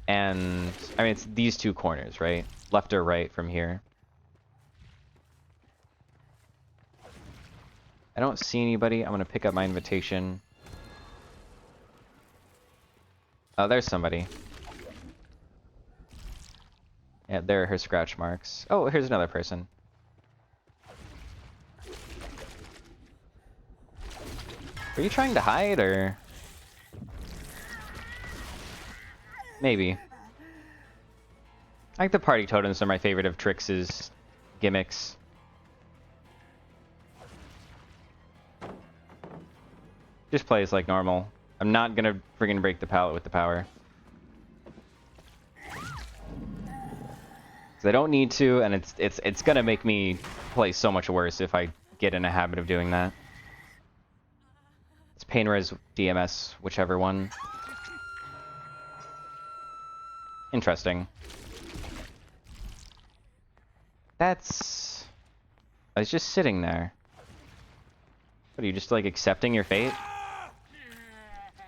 S1: and, I mean, it's these 2 corners, right? Left or right from here. I don't see anybody. I'm gonna pick up my invitation. Oh, there's somebody. Yeah, there are her scratch marks. Oh, here's another person. Are you trying to hide, or...? Maybe. I think the party totems are my favorite of Trix's gimmicks. Just plays like normal. I'm not gonna friggin' break the pallet with the power. I don't need to, and it's gonna make me play so much worse if I get in a habit of doing that. It's pain res, DMS, whichever one. Interesting. I was just sitting there. What are you just like accepting your fate?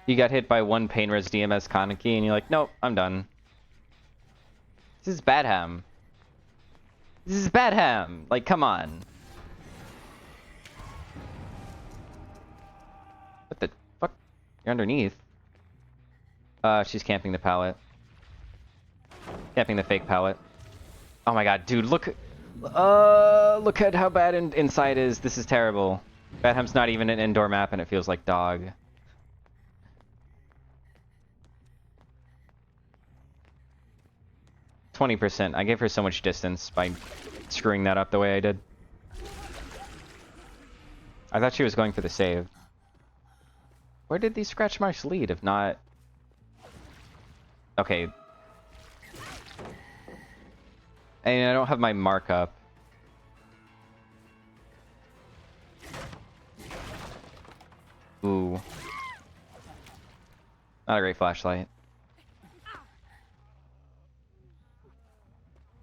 S1: You got hit by one pain res DMS Kaneki and you're like, nope, I'm done. This is Badham. This is Badham! Like, come on. What the fuck? You're underneath. She's camping the pallet. Camping the fake pallet. Oh my god, dude, look at how bad inside is. This is terrible. Badham's not even an indoor map and it feels like dog. %. I gave her so much distance by screwing that up the way I did. I thought she was going for the save. Where did these scratch marks lead, if not... Okay. And I don't have my markup. Ooh. Not a great flashlight.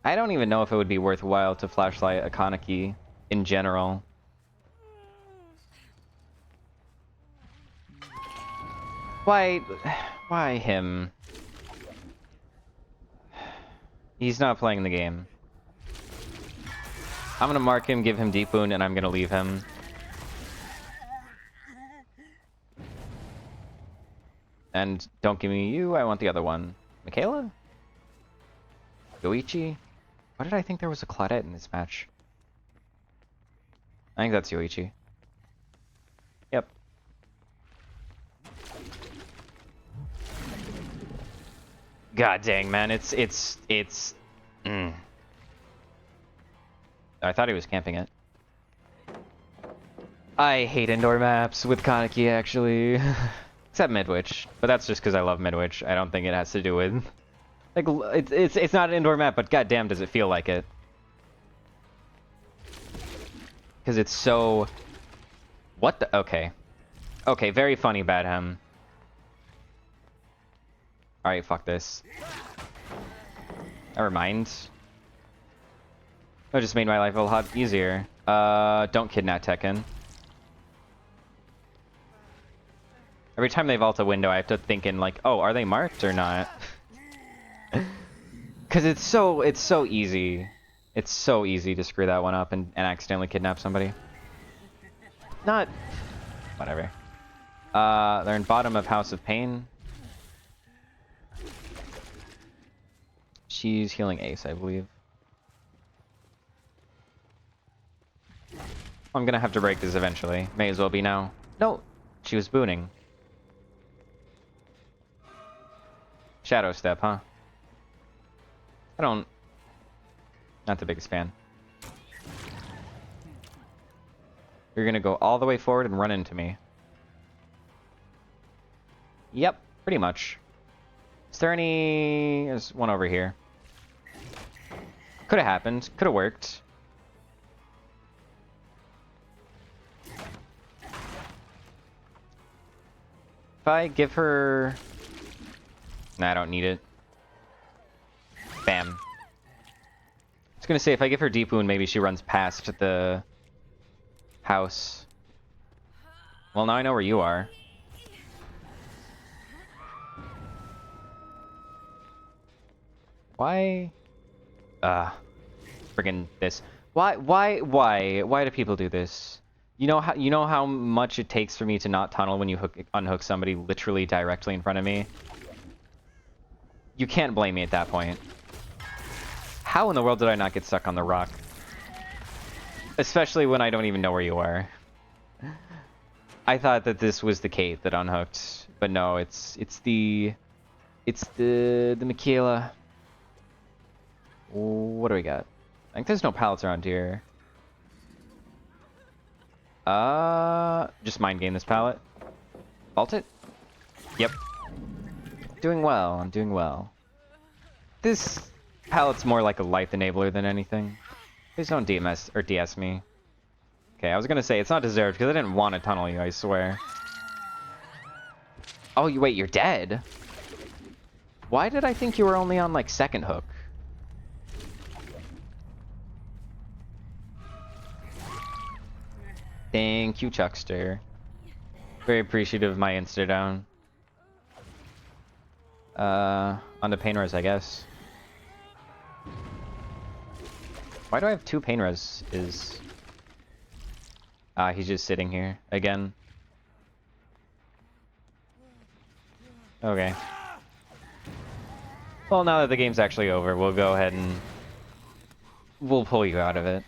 S1: I don't even know if it would be worthwhile to flashlight a Kaneki in general. Why him? He's not playing the game. I'm gonna mark him, give him deep wound, and I'm gonna leave him. And don't give me you, I want the other one. Michaela? Yoichi? Why did I think there was a Claudette in this match? I think that's Yoichi. Yep. God dang, man, it's I thought he was camping it. I hate indoor maps with Kaneki, actually. Except Midwich, but that's just because I love Midwich. I don't think it has to do with... Like, it's not an indoor map, but goddamn does it feel like it. Because it's so... What the... Okay. Okay, very funny, Badham. Alright, fuck this. Never mind. That just made my life a lot easier. Don't kidnap Tekken. Every time they vault a window, I have to think in like, oh, are they marked or not? Because it's so easy. It's so easy to screw that one up and accidentally kidnap somebody. Not... Whatever. They're in bottom of House of Pain. She's healing Ace, I believe. I'm gonna have to break this eventually. May as well be now. No! She was booning. Shadow Step, huh? I don't... Not the biggest fan. You're gonna go all the way forward and run into me. Yep, pretty much. Is there any... There's one over here. Could have happened. Could have worked. If I give her... Nah, I don't need it. Bam. I was gonna say, if I give her Deep Wound, maybe she runs past the house. Well, now I know where you are. Why? Friggin' this. Why do people do this? You know how much it takes for me to not tunnel when you unhook somebody literally directly in front of me? You can't blame me at that point. How in the world did I not get stuck on the rock? Especially when I don't even know where you are. I thought that this was the Kate that unhooked, but no, it's the Michaela. What do we got? I think there's no pallets around here. Just mind game this pallet. Vault it? Yep. Doing well, I'm doing well. This pallet's more like a life enabler than anything. Please don't DMS or DS me. Okay, I was gonna say it's not deserved because I didn't want to tunnel you, I swear. Oh, wait, you're dead? Why did I think you were only on like second hook? Thank you, Chuckster. Very appreciative of my insta down. On the pain res, I guess. Why do I have 2 pain res? He's just sitting here again. Okay. Well, now that the game's actually over, we'll go ahead and we'll pull you out of it.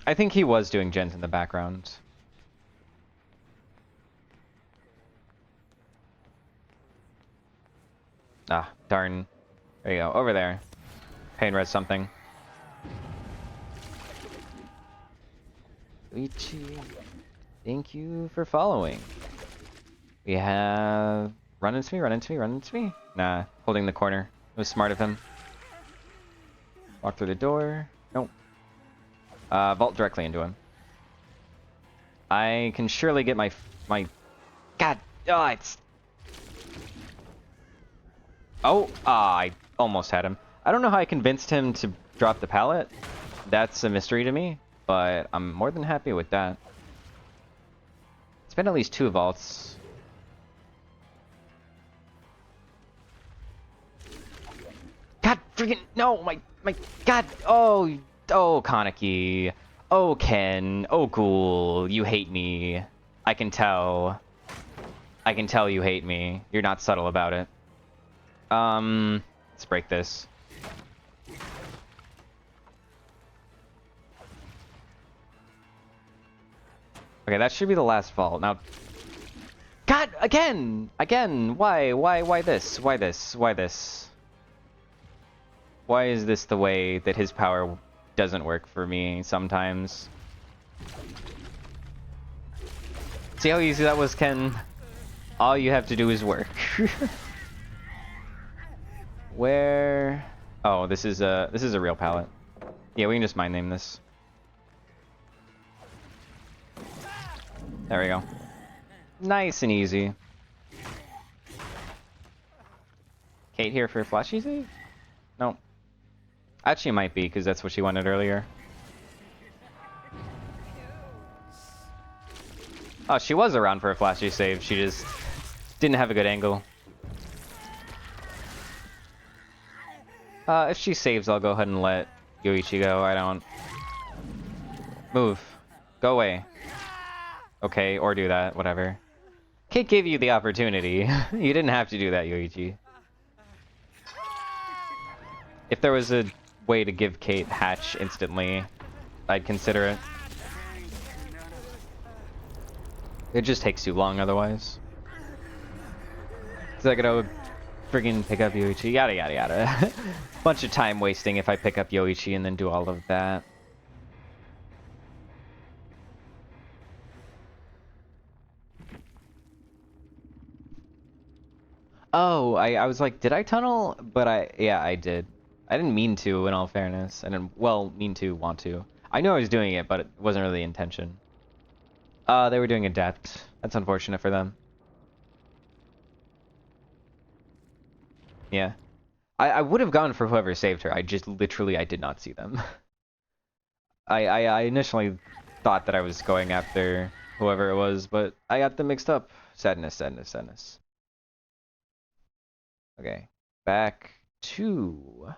S1: I think he was doing gens in the background. Ah, darn. There you go. Over there. Pain res something. Luigi, thank you for following. We have... Run into me, run into me, run into me. Nah, holding the corner. It was smart of him. Walk through the door. Nope. Vault directly into him. I can surely get my... God! Oh, it's... Oh! I almost had him. I don't know how I convinced him to drop the pallet. That's a mystery to me, but I'm more than happy with that. It's been at least 2 vaults. God freaking no! My God! Oh Kaneki. Oh Ken. Oh Ghoul. You hate me. I can tell. I can tell you hate me. You're not subtle about it. Let's break this. Okay, that should be the last vault. Now, God, again, why this? Why this? Why this? Why is this the way that his power doesn't work for me sometimes? See how easy that was, Ken? All you have to do is work. Where? Oh, this is a real pallet. Yeah, we can just mind name this. There we go. Nice and easy. Kate here for flash easy? No. Actually, might be, because that's what she wanted earlier. Oh, she was around for a flashy save. She just didn't have a good angle. If she saves, I'll go ahead and let Yoichi go. I don't... Move. Go away. Okay, or do that. Whatever. Kate gave you the opportunity. You didn't have to do that, Yoichi. If there was a way to give Kate hatch instantly, I'd consider it. It just takes too long otherwise. Cause I gotta friggin' pick up Yoichi, yada yada yada. Bunch of time wasting if I pick up Yoichi and then do all of that. Oh, I was like, did I tunnel? But yeah, I did. I didn't mean to, in all fairness. I didn't, well, mean to, want to. I knew I was doing it, but it wasn't really the intention. They were doing Adept. That's unfortunate for them. Yeah. I would have gone for whoever saved her. I just literally, I did not see them. I initially thought that I was going after whoever it was, but I got them mixed up. Sadness, sadness, sadness. Okay. Back to...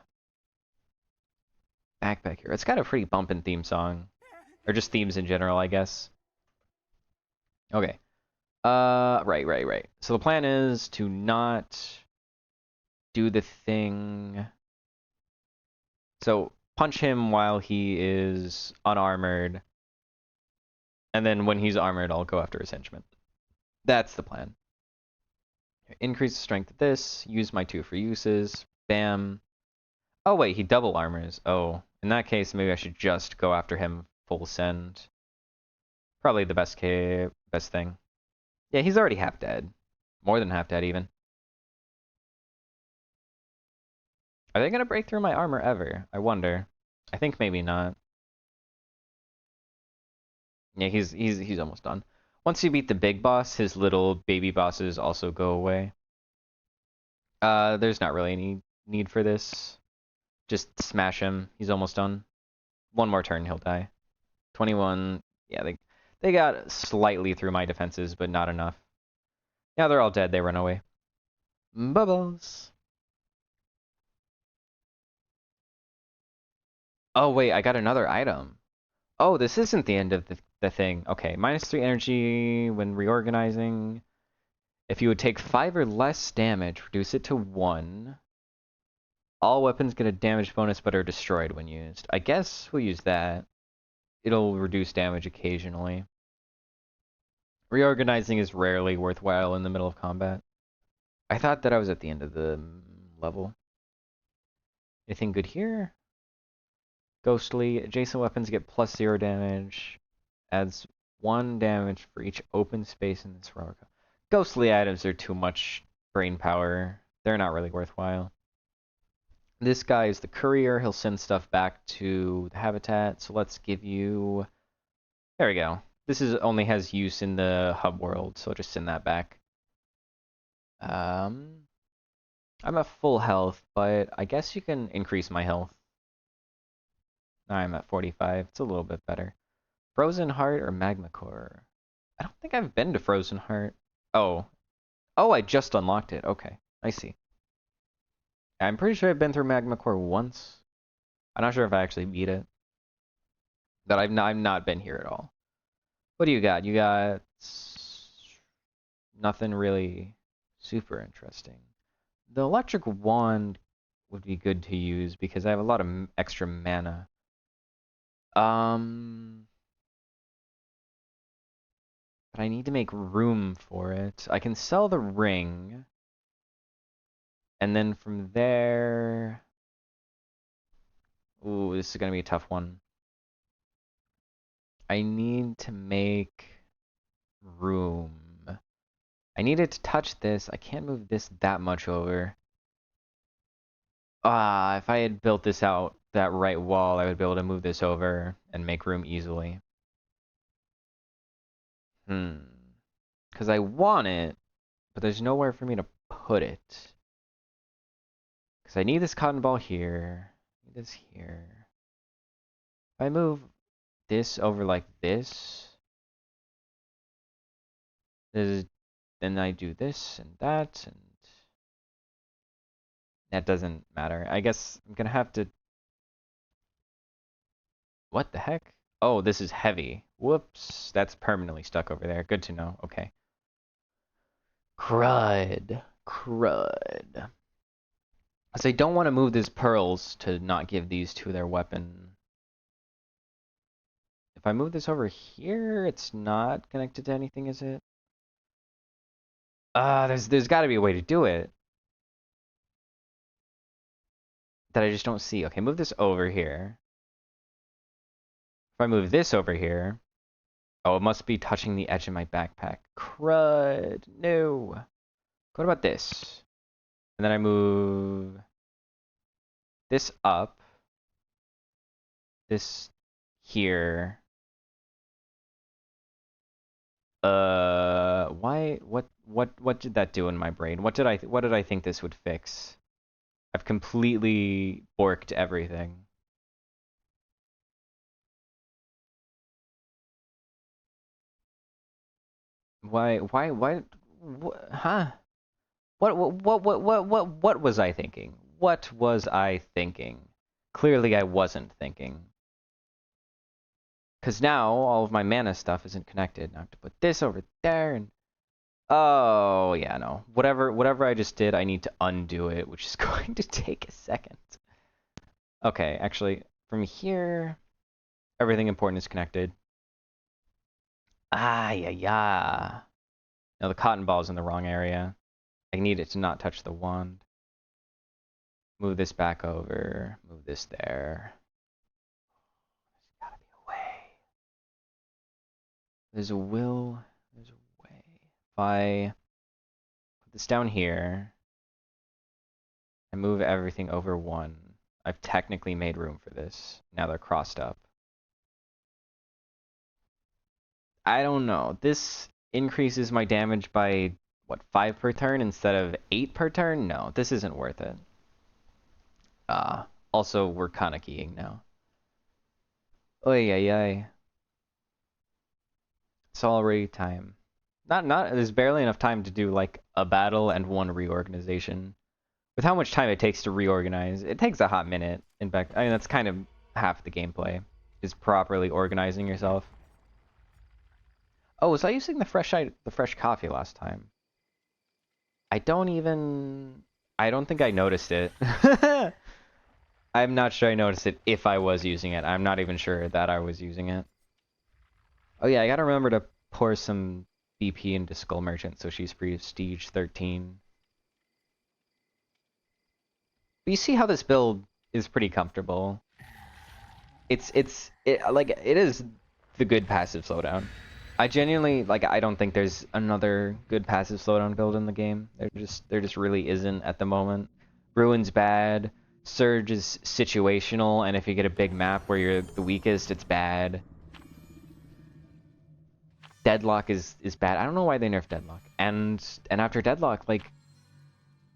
S1: Back here. It's got a pretty bumpin' theme song. Or just themes in general, I guess. Okay. Right. So the plan is to not do the thing. So punch him while he is unarmored. And then when he's armored, I'll go after his henchman. That's the plan. Increase the strength of this. Use my 2 for uses. Bam. Oh wait, he double armors. Oh, in that case, maybe I should just go after him full send. Probably the best thing. Yeah, he's already half dead. More than half dead, even. Are they gonna break through my armor ever? I wonder. I think maybe not. Yeah, he's almost done. Once you beat the big boss, his little baby bosses also go away. There's not really any need for this. Just smash him. He's almost done. One more turn, he'll die. 21. Yeah, they got slightly through my defenses, but not enough. Now they're all dead. They run away. Bubbles. Oh, wait, I got another item. Oh, this isn't the end of the thing. Okay, -3 energy when reorganizing. If you would take 5 or less damage, reduce it to 1. All weapons get a damage bonus but are destroyed when used. I guess we'll use that. It'll reduce damage occasionally. Reorganizing is rarely worthwhile in the middle of combat. I thought that I was at the end of the level. Anything good here? Ghostly. Adjacent weapons get +0 damage. Adds 1 damage for each open space in this row. Ghostly items are too much brain power. They're not really worthwhile. This guy is the courier. He'll send stuff back to the habitat. So let's give you... There we go. This only has use in the hub world, so I'll just send that back. I'm at full health, but I guess you can increase my health. I'm at 45. It's a little bit better. Frozen Heart or Magma Core? I don't think I've been to Frozen Heart. Oh. Oh, I just unlocked it. Okay, I see. I'm pretty sure I've been through Magma Core once. I'm not sure if I actually beat it. But I've not been here at all. What do you got? You got nothing really super interesting. The electric wand would be good to use because I have a lot of extra mana. But I need to make room for it. I can sell the ring. And then from there... Ooh, this is going to be a tough one. I need to make room. I needed to touch this. I can't move this that much over. If I had built this out, that right wall, I would be able to move this over and make room easily. Because I want it, but there's nowhere for me to put it. Because I need this cotton ball here. I need this here. If I move this over like this, then I do this and that, and that doesn't matter. I guess I'm gonna have to... What the heck? Oh, this is heavy. Whoops, that's permanently stuck over there. Good to know. Okay. Crud. Crud. So I don't want to move these pearls to not give these two their weapon. If I move this over here, it's not connected to anything, is it? There's got to be a way to do it that I just don't see. Okay, move this over here. If I move this over here, oh, it must be touching the edge of my backpack. Crud. No. What about this? And then I move this up. This here. Why? What did that do in my brain? What did I think this would fix? I've completely borked everything. Huh? What was I thinking? What was I thinking? Clearly I wasn't thinking. Because now all of my mana stuff isn't connected. Now I have to put this over there and... Oh, yeah, no. Whatever I just did, I need to undo it, which is going to take a second. Okay, actually, from here, everything important is connected. Yeah. No, the cotton ball is in the wrong area. I need it to not touch the wand. Move this back over. Move this there. There's gotta be a way. There's a will. There's a way. If I put this down here and move everything over 1, I've technically made room for this. Now they're crossed up. I don't know. This increases my damage by, what, 5 per turn instead of 8 per turn? No, this isn't worth it. Also, we're kind of keying now. Oy, ay, ay. It's already time. There's barely enough time to do like a battle and one reorganization. With how much time it takes to reorganize, it takes a hot minute. In fact, I mean that's kind of half the gameplay, is properly organizing yourself. Oh, was I using the fresh coffee last time? I don't think I noticed it. I'm not sure I noticed it if I was using it. I'm not even sure that I was using it. Oh yeah, I gotta remember to pour some BP into Skull Merchant so she's prestige 13. But you see how this build is pretty comfortable. It is the good passive slowdown. I genuinely I don't think there's another good passive slowdown build in the game. There just really isn't at the moment. Ruin's bad. Surge is situational, and if you get a big map where you're the weakest, it's bad. Deadlock is bad. I don't know why they nerfed Deadlock. And after Deadlock,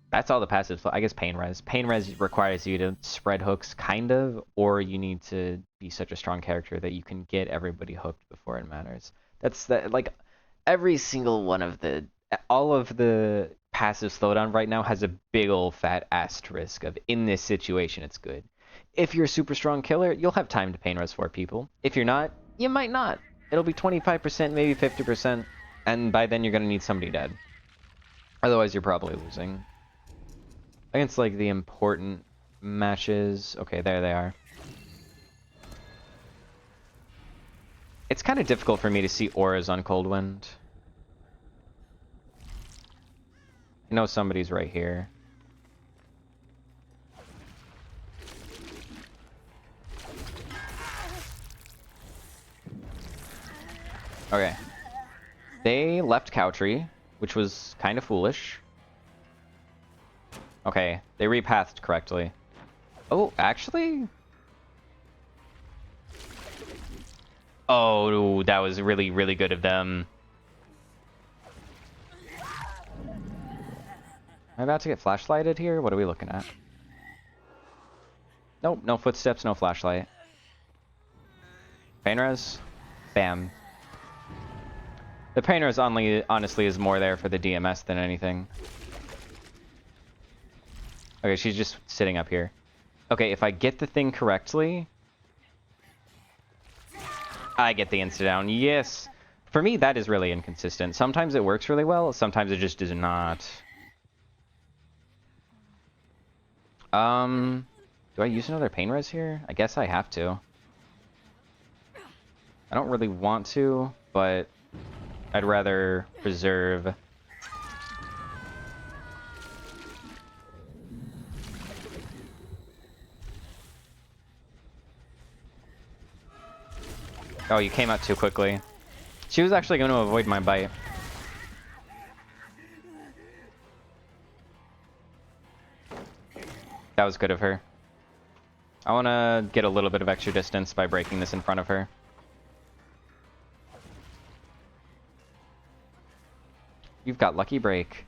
S1: that's all the passive. I guess Pain Res. Pain Res requires you to spread hooks, kind of, or you need to be such a strong character that you can get everybody hooked before it matters. Every single one of all of the passive slowdown right now has a big old fat asterisk of in this situation it's good. If you're a super strong killer, you'll have time to Pain Res 4 people. If you're not, you might not. It'll be 25%, maybe 50%, and by then you're gonna need somebody dead. Otherwise, you're probably losing. Against the important matches. Okay, there they are. It's kind of difficult for me to see auras on Cold Wind. I know somebody's right here. Okay. They left Cowtree, which was kind of foolish. Okay, they repathed correctly. Oh, actually? Oh, that was really, really good of them. Am I about to get flashlighted here? What are we looking at? Nope, no footsteps, no flashlight. Pain Res? Bam. The Pain Res honestly is more there for the DMS than anything. Okay, she's just sitting up here. Okay, if I get the thing correctly... I get the insta-down, yes! For me, that is really inconsistent. Sometimes it works really well, sometimes it just does not. Do I use another Pain Res here? I guess I have to. I don't really want to, but I'd rather preserve... Oh, you came out too quickly. She was actually going to avoid my bite. That was good of her. I want to get a little bit of extra distance by breaking this in front of her. You've got Lucky Break.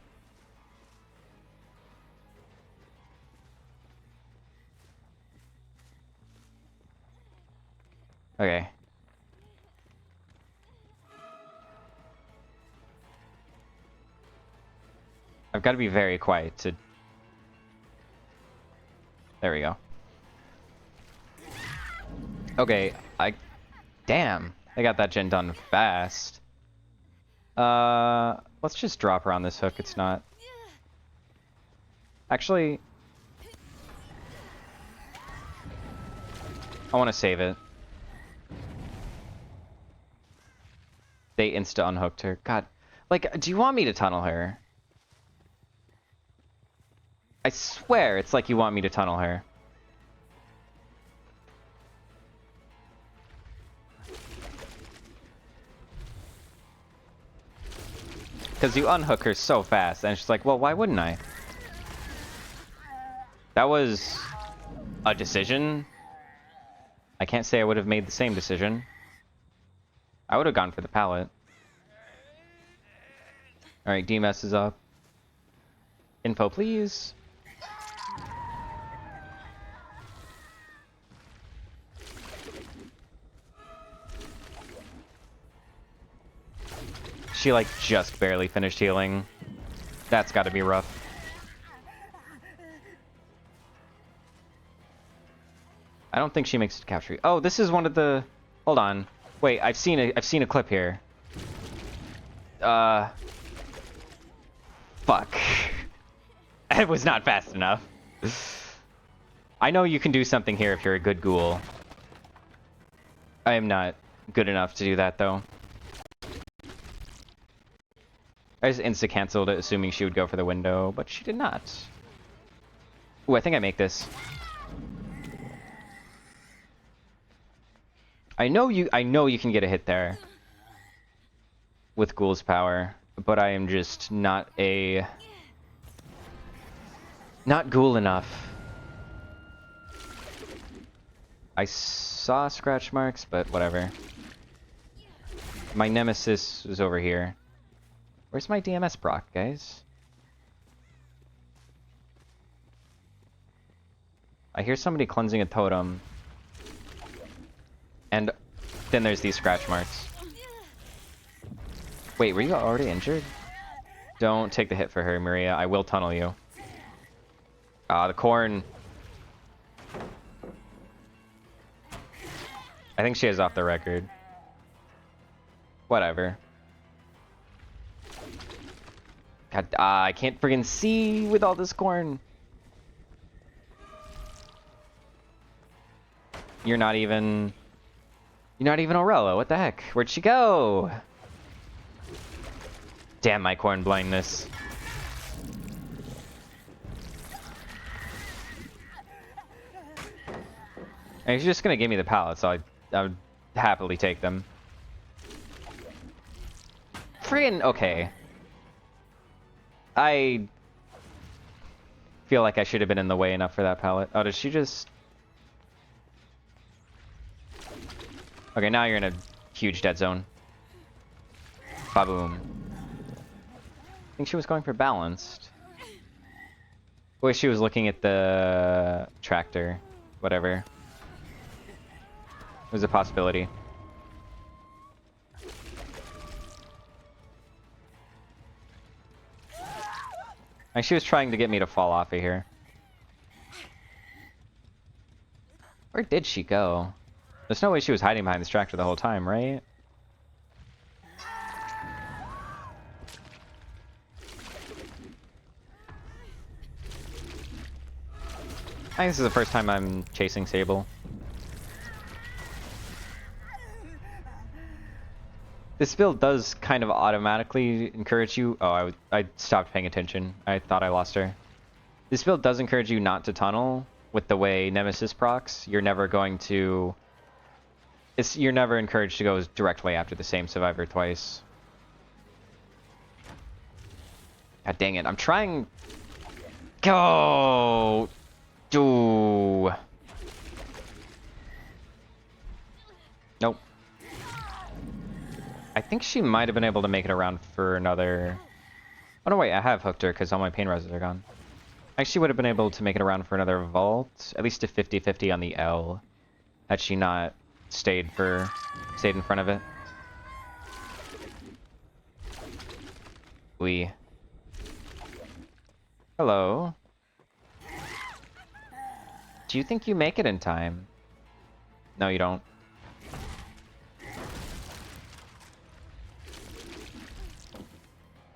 S1: Okay. I've got to be very quiet to... There we go. Okay, Damn, I got that gen done fast. Let's just drop her on this hook, it's not... Actually... I want to save it. They insta-unhooked her. God. Do you want me to tunnel her? I swear it's like you want me to tunnel her. Because you unhook her so fast, and she's like, well, why wouldn't I? That was a decision. I can't say I would have made the same decision. I would have gone for the pallet. Alright, DMS is up. Info, please. She, like, just barely finished healing. That's gotta be rough. I don't think she makes it to capture. Oh, this is one of the... Hold on. Wait, I've seen a clip here. Fuck. It was not fast enough. I know you can do something here if you're a good ghoul. I am not good enough to do that, though. I just insta-cancelled it, assuming she would go for the window, but she did not. Ooh, I think I make this. I know you can get a hit there with Ghoul's power, but I am just not Ghoul enough. I saw scratch marks, but whatever. My nemesis is over here. Where's my DMS proc, guys? I hear somebody cleansing a totem. And then there's these scratch marks. Wait, were you already injured? Don't take the hit for her, Maria. I will tunnel you. Ah, the corn. I think she is off the record. Whatever. God, I can't friggin' see with all this corn. You're not even Aurella. What the heck? Where'd she go? Damn my corn blindness. And he's just gonna give me the pallets, so I would happily take them. Friggin' okay. I feel like I should have been in the way enough for that pallet. Oh, did she just... Okay, now you're in a huge dead zone. Ba-boom. I think she was going for balanced. Wish she was looking at the tractor. Whatever. It was a possibility. And she was trying to get me to fall off of here. Where did she go? There's no way she was hiding behind this tractor the whole time, right? I think this is the first time I'm chasing Sable. This build does kind of automatically encourage you... Oh, I stopped paying attention. I thought I lost her. This build does encourage you not to tunnel with the way Nemesis procs. You're never going to... You're never encouraged to go directly after the same survivor twice. God dang it, I'm trying... Go! Do. Nope. I think she might have been able to make it around for another... Oh no, wait, I have hooked her because all my pain reses are gone. I actually would have been able to make it around for another vault, at least a 50-50 on the L, had she not stayed in front of it. Hello. Do you think you make it in time? No, you don't.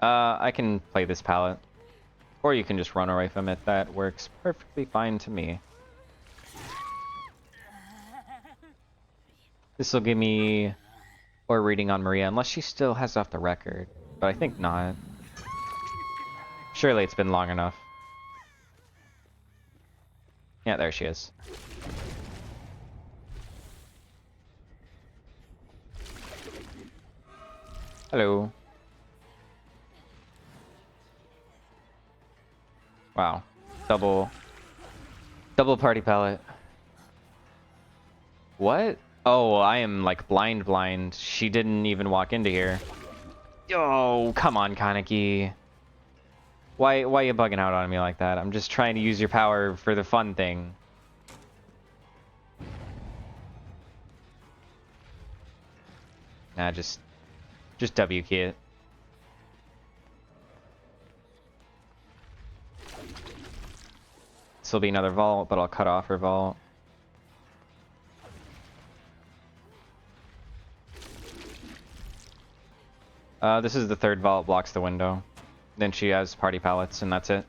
S1: I can play this pallet. Or you can just run away from it. That works perfectly fine to me. This will give me... Or reading on Maria, unless she still has off the record. But I think not. Surely it's been long enough. Yeah, there she is. Hello. Wow. Double party palette. What? Oh, I am like blind. She didn't even walk into here. Oh, come on, Kaneki. Why are you bugging out on me like that? I'm just trying to use your power for the fun thing. Nah, just W key it. This will be another vault, but I'll cut off her vault. This is the third vault, blocks the window. Then she has party pallets, and that's it.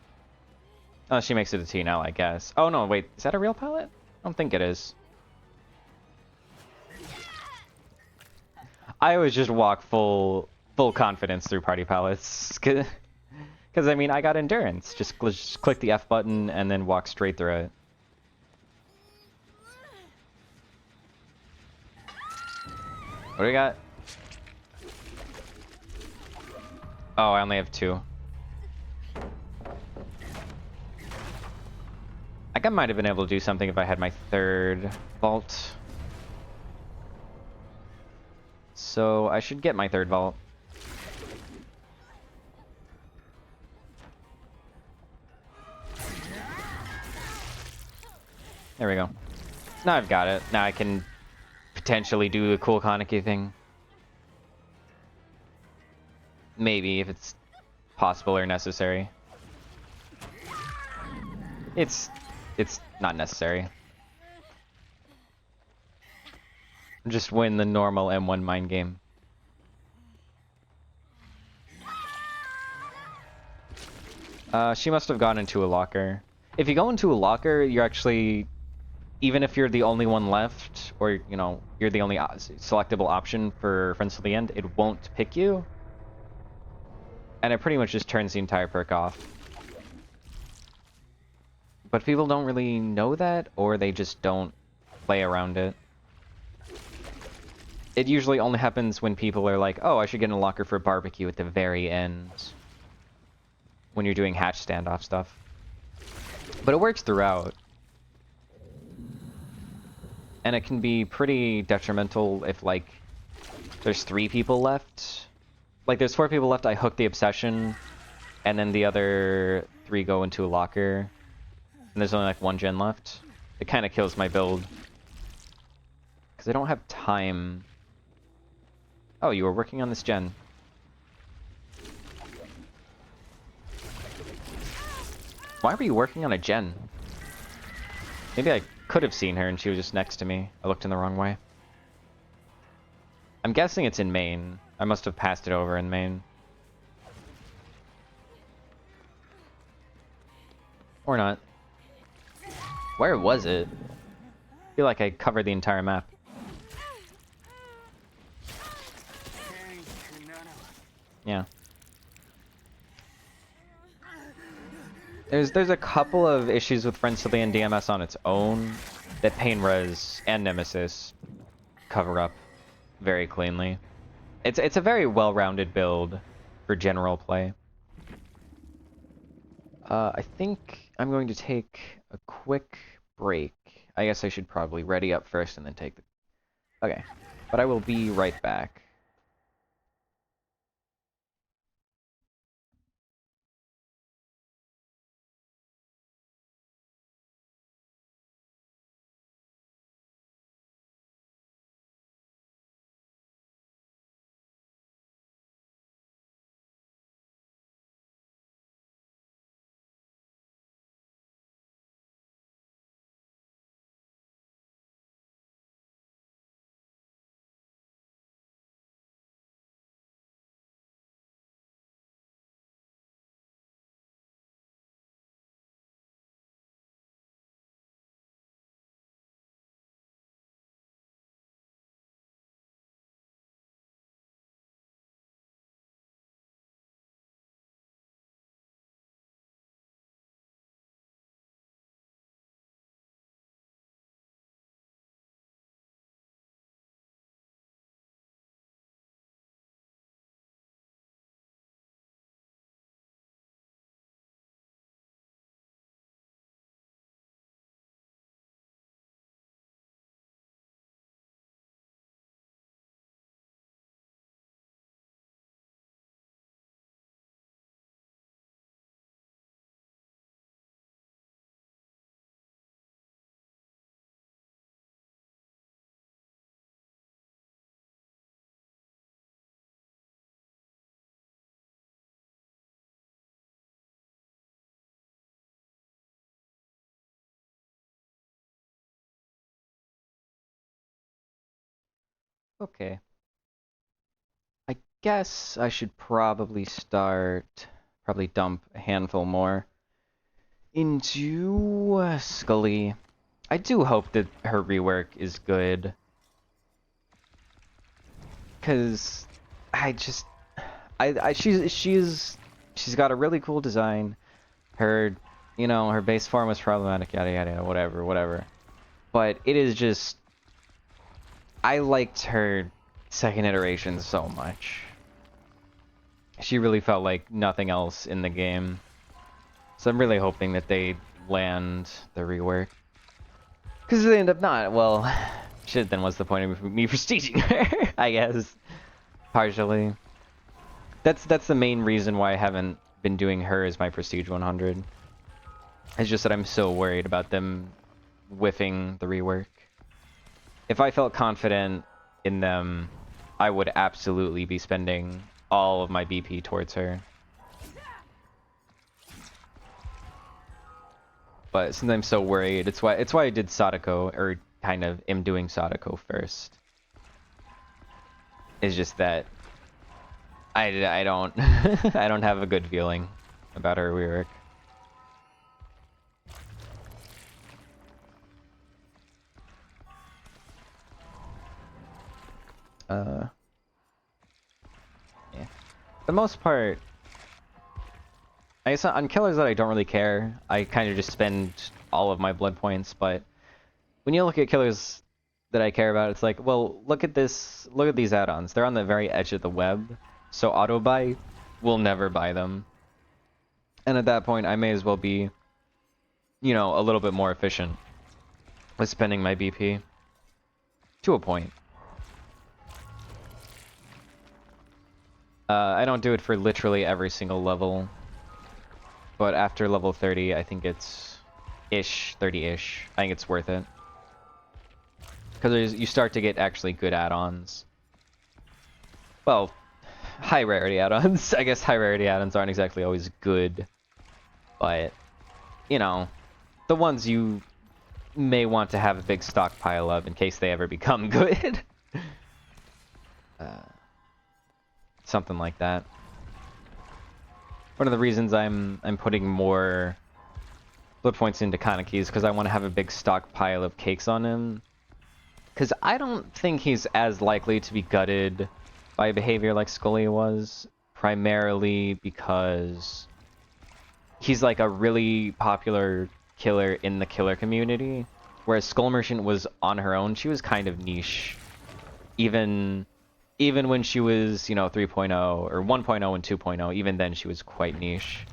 S1: Oh, she makes it a T now, I guess. Oh no, wait, is that a real pallet? I don't think it is. I always just walk full confidence through party pallets. Because, I mean, I got endurance. Just click the F button and then walk straight through it. What do we got? Oh, I only have 2. I think I might have been able to do something if I had my 3rd vault. So I should get my 3rd vault. There we go. Now I've got it. Now I can potentially do the cool Kaneki thing. Maybe, if it's possible or necessary. It's not necessary. Just win the normal M1 mind game. She must have gone into a locker. If you go into a locker, you're actually... Even if you're the only one left, or, you know, you're the only selectable option for Friends to the End, it won't pick you. And it pretty much just turns the entire perk off. But people don't really know that, or they just don't play around it. It usually only happens when people are like, oh, I should get in a locker for a barbecue at the very end. When you're doing hatch standoff stuff. But it works throughout. And it can be pretty detrimental if, like, there's 3 people left. Like, there's 4 people left, I hook the obsession, and then the other 3 go into a locker. And there's only, like, 1 gen left. It kind of kills my build. Because I don't have time. Oh, you were working on this gen. Why were you working on a gen? Maybe I could have seen her and she was just next to me. I looked in the wrong way. I'm guessing it's in main. I must have passed it over in main. Or not. Where was it? I feel like I covered the entire map. Yeah. There's a couple of issues with Friends to the End DMS on its own that Pain Res and Nemesis cover up very cleanly. It's a very well-rounded build for general play. I think I'm going to take a quick break. I guess I should probably ready up first and then take the... Okay. But I will be right back. Okay. I guess I should probably dump a handful more into Scully. I do hope that her rework is good, cause I just, she's got a really cool design. Her, her base form was problematic, yada yada, yada, whatever, whatever. But it is just, I liked her second iteration so much. She really felt like nothing else in the game. So I'm really hoping that they land the rework. Because if they end up not, well, shit, then what's the point of me prestiging her? I guess. Partially. That's the main reason why I haven't been doing her as my Prestige 100. It's just that I'm so worried about them whiffing the rework. If I felt confident in them, I would absolutely be spending all of my BP towards her. But since I'm so worried, it's why I did Sadako, or kind of am doing Sadako first. It's just that I don't I don't have a good feeling about her rework. Yeah. For the most part, I guess on killers that I don't really care, I kind of just spend all of my blood points, but when you look at killers that I care about, it's like, well, look at this, look at these add-ons. They're on the very edge of the web, so auto-buy will never buy them. And at that point, I may as well be, a little bit more efficient with spending my BP. To a point. I don't do it for literally every single level. But after level 30, I think it's 30-ish. I think it's worth it. Because you start to get actually good add-ons. Well, high rarity add-ons. I guess high rarity add-ons aren't exactly always good. But, the ones you may want to have a big stockpile of in case they ever become good. Something like that. One of the reasons I'm putting more blood points into Kaneki is because I want to have a big stockpile of cakes on him. Because I don't think he's as likely to be gutted by behavior like Scully was, primarily because he's like a really popular killer in the killer community, whereas Skull Merchant was on her own. She was kind of niche, even when she was, 3.0 or 1.0 and 2.0, even then she was quite niche.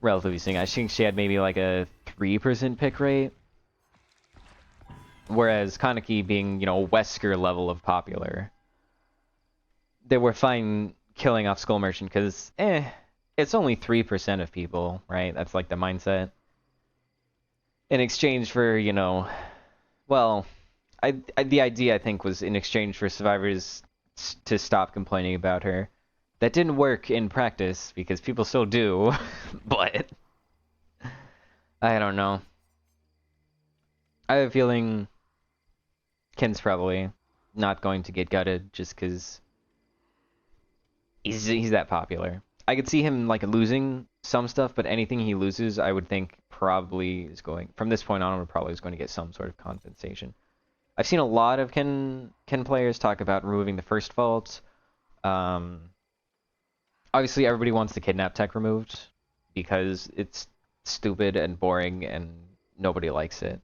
S1: Relatively speaking, I think she had maybe like a 3% pick rate. Whereas Kaneki being, Wesker level of popular, they were fine killing off Skull Merchant because, it's only 3% of people, right? That's like the mindset. In exchange for, well, the idea I think was in exchange for survivors to stop complaining about her. That didn't work in practice because people still do, but I don't know. I have a feeling Ken's probably not going to get gutted just because he's that popular. I could see him like losing some stuff, but anything he loses, I would think probably is going from this point on. Probably is going to get some sort of compensation. I've seen a lot of Ken players talk about removing the first vault. Obviously, everybody wants the kidnap tech removed because it's stupid and boring and nobody likes it.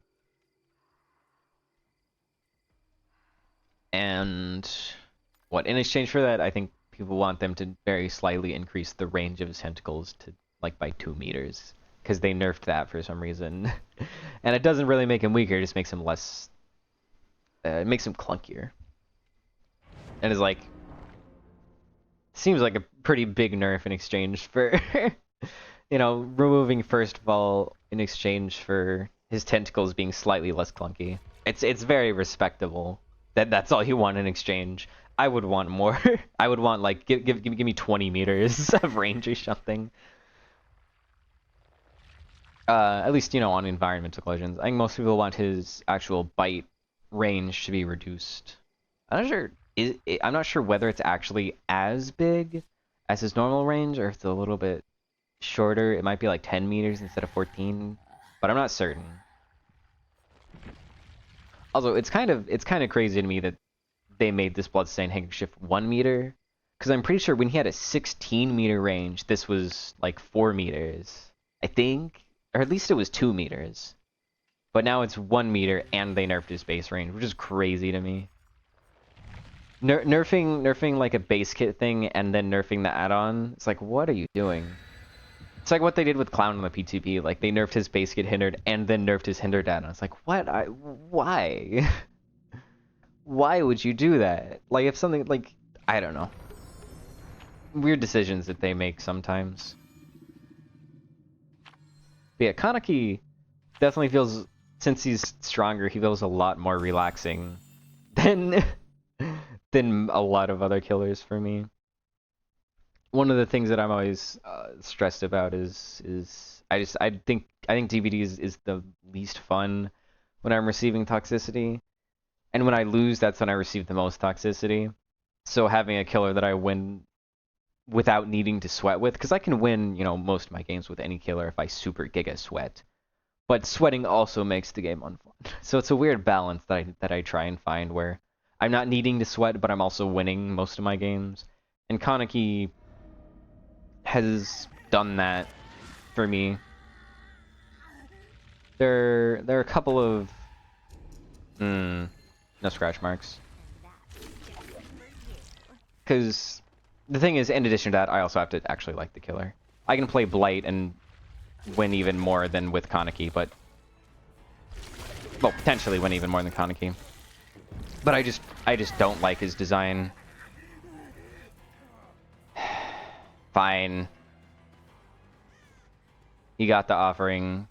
S1: And in exchange for that, I think people want them to very slightly increase the range of his tentacles to like by 2 meters because they nerfed that for some reason. And it doesn't really make him weaker, it just makes him less. It makes him clunkier. And is like. Seems like a pretty big nerf in exchange for, removing first vault in exchange for his tentacles being slightly less clunky. It's very respectable. That's all you want in exchange. I would want more. I would want like give me 20 meters of range or something. At least on environmental collisions. I think most people want his actual bite range to be reduced. I'm not sure. I'm not sure whether it's actually as big as his normal range, or if it's a little bit shorter. It might be like 10 meters instead of 14, but I'm not certain. Also, it's kind of crazy to me that they made this Bloodstained Handkerchief 1 meter, because I'm pretty sure when he had a 16-meter range, this was like 4 meters, I think, or at least it was 2 meters. But now it's 1 meter, and they nerfed his base range, which is crazy to me. Nerfing like a base kit thing and then nerfing the add-on. It's like, what are you doing? It's like what they did with Clown on the P2P. Like they nerfed his base kit hindered and then nerfed his hindered add-on. It's like, what? Why? Why would you do that? Like if something like, I don't know. Weird decisions that they make sometimes. But yeah, Kaneki definitely feels, since he's stronger, he feels a lot more relaxing than than a lot of other killers for me. One of the things that I'm always stressed about is I think DBD is the least fun when I'm receiving toxicity, and when I lose, that's when I receive the most toxicity. So having a killer that I win without needing to sweat with, because I can win, you know, most of my games with any killer if I super giga sweat, but sweating also makes the game unfun. So it's a weird balance that I try and find where I'm not needing to sweat, but I'm also winning most of my games. And Kaneki has done that for me. There are a couple of no scratch marks. Because the thing is, in addition to that, I also have to actually like the killer. I can play Blight and win even more than with Kaneki, but well, potentially win even more than Kaneki. But I just don't like his design. Fine. He got the offering.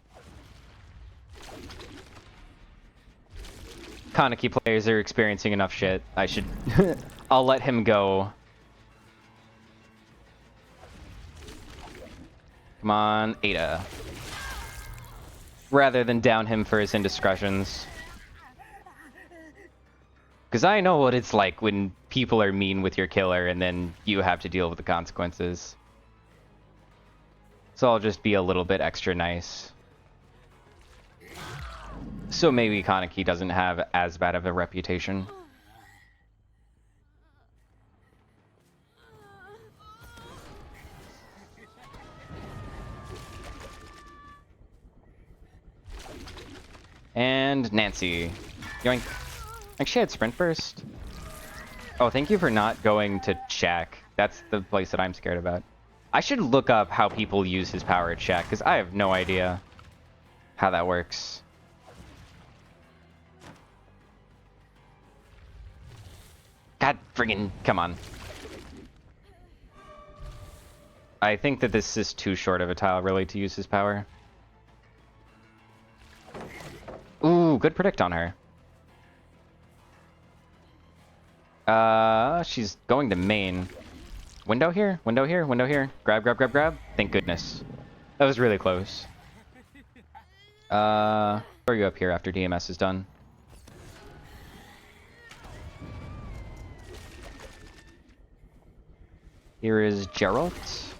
S1: Kaneki players are experiencing enough shit. I should... I'll let him go. Come on, Ada. Rather than down him for his indiscretions. Because I know what it's like when people are mean with your killer and then you have to deal with the consequences. So I'll just be a little bit extra nice. So maybe Kaneki doesn't have as bad of a reputation. And Nancy. Yoink. Actually, I had sprint first. Oh, thank you for not going to Shack. That's the place that I'm scared about. I should look up how people use his power at Shack, because I have no idea how that works. God friggin' come on. I think that this is too short of a tile, really, to use his power. Ooh, good predict on her. She's going to main. Window here, window here, window here. Grab, grab, grab, grab. Thank goodness. That was really close. Throw you up here after DMS is done. Here is Geralt.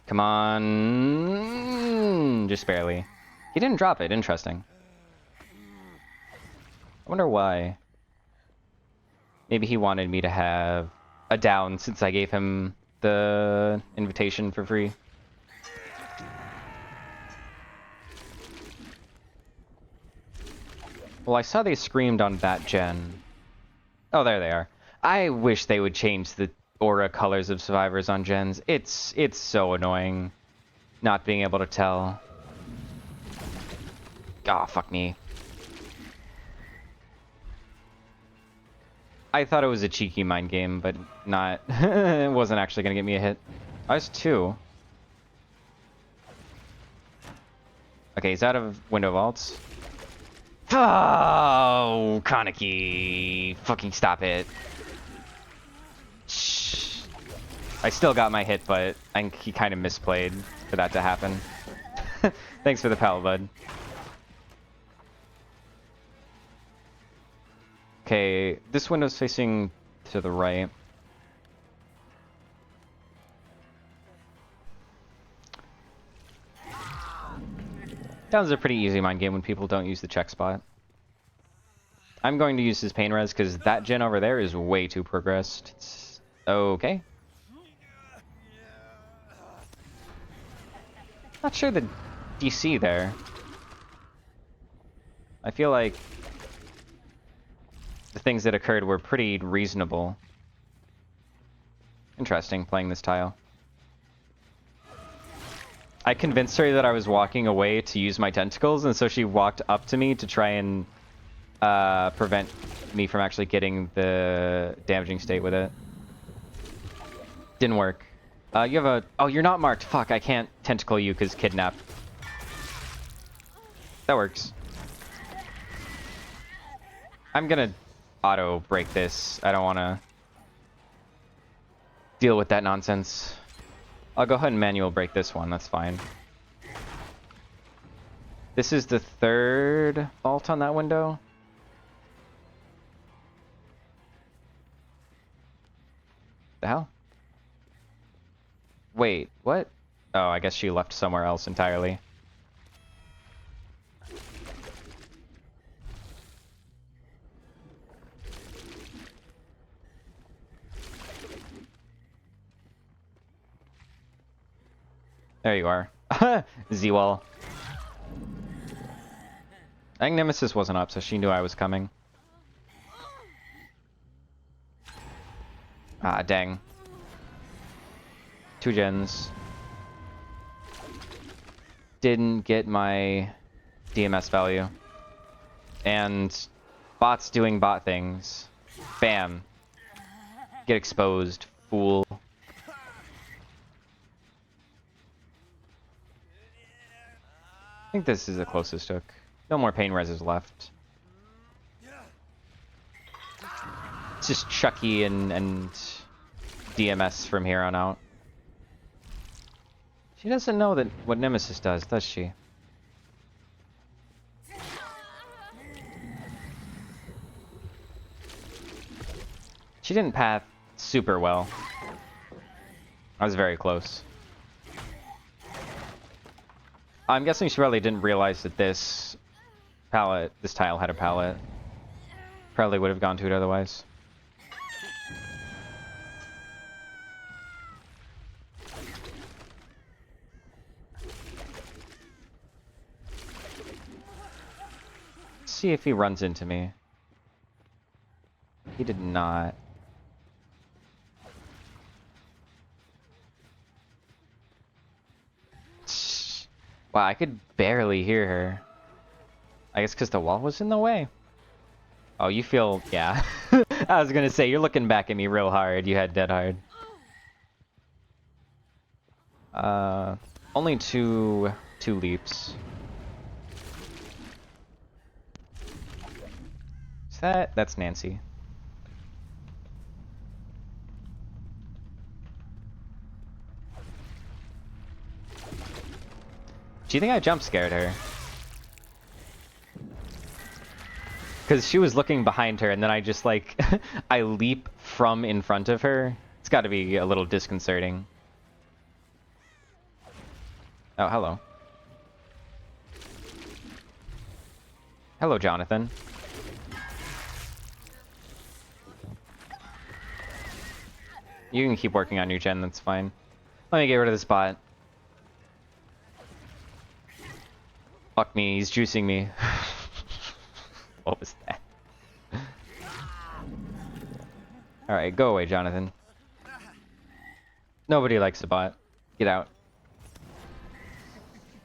S1: Come on. Just barely. He didn't drop it. Interesting. I wonder why. Maybe he wanted me to have a down since I gave him the invitation for free. Well, I saw they screamed on that gen. Oh, there they are. I wish they would change the aura colors of survivors on gens. It's so annoying not being able to tell. Ah, fuck me. I thought it was a cheeky mind game, but not. It wasn't actually gonna get me a hit. I was 2. Okay, he's out of window vaults. Oh, Kaneki! Fucking stop it. Shh. I still got my hit, but I think he kind of misplayed for that to happen. Thanks for the pal, bud. Okay, this window's facing to the right. That was a pretty easy mind game when people don't use the check spot. I'm going to use his pain res because that gen over there is way too progressed. It's... Okay. Not sure the DC there. I feel like the things that occurred were pretty reasonable. Interesting, playing this tile. I convinced her that I was walking away to use my tentacles, and so she walked up to me to try and prevent me from actually getting the damaging state with it. Didn't work. You have a... Oh, you're not marked. Fuck, I can't tentacle you because kidnap. That works. I'm gonna auto break this. I don't want to deal with that nonsense. I'll go ahead and manual break this one. That's fine. This is the third vault on that window. The hell? Wait, what? Oh, I guess she left somewhere else entirely. There you are. Z-Wall. I think Nemesis wasn't up, so she knew I was coming. Ah, dang. 2 gens. Didn't get my DMS value. And bots doing bot things. Bam. Get exposed, fool. I think this is the closest hook. No more pain reses left. It's just Chucky and DMS from here on out. She doesn't know that what Nemesis does she? She didn't path super well. I was very close. I'm guessing she probably didn't realize that this tile had a pallet. Probably would have gone to it otherwise. Let's see if he runs into me. He did not. Wow, I could barely hear her. I guess because the wall was in the way. Oh, you feel... Yeah. I was gonna say, you're looking back at me real hard. You had dead hard. Only two leaps. Is that... That's Nancy. Do you think I jump scared her? Because she was looking behind her and then I just like, I leap from in front of her. It's got to be a little disconcerting. Oh, hello. Hello, Jonathan. You can keep working on your gen, that's fine. Let me get rid of this bot. Fuck me, he's juicing me. What was that? Alright, go away, Jonathan. Nobody likes a bot. Get out.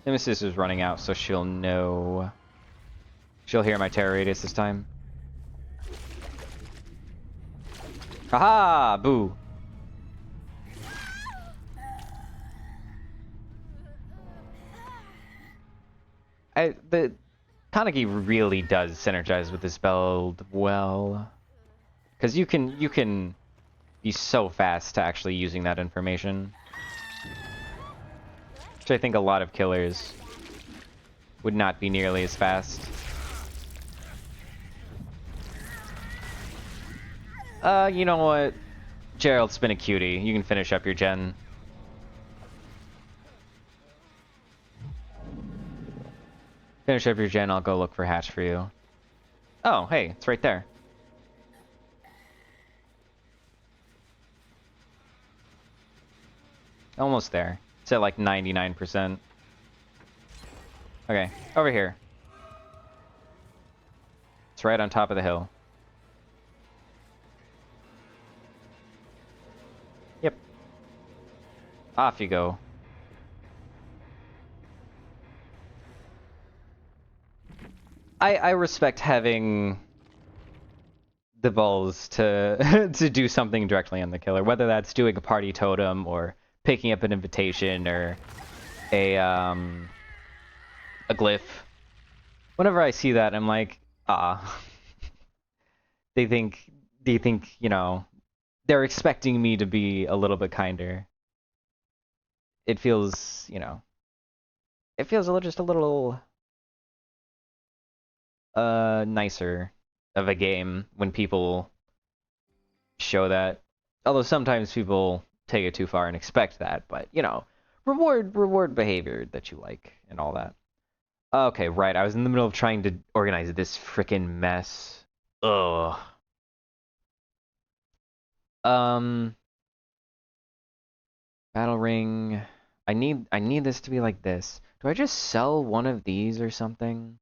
S1: Nemesis is running out, so she'll know. She'll hear my terror radius this time. Haha! Boo! The Kaneki really does synergize with this build well, because you can be so fast to actually using that information, which I think a lot of killers would not be nearly as fast. You know what? Gerald's been a cutie. You can finish up your gen. Finish up your gen, I'll go look for hatch for you. Oh, hey, it's right there. Almost there. It's at like 99%. Okay, over here. It's right on top of the hill. Yep. Off you go. I respect having the balls to to do something directly on the killer, whether that's doing a party totem or picking up an invitation or a glyph. Whenever I see that, I'm like, ah. they think they think, you know, they're expecting me to be a little bit kinder. It feels, you know, it feels just a little nicer of a game when people show that. Although sometimes people take it too far and expect that, but you know, reward behavior that you like and all that. Okay, right. I was in the middle of trying to organize this frickin' mess. Ugh. Um, Battle ring. I need this to be like this. Do I just sell one of these or something?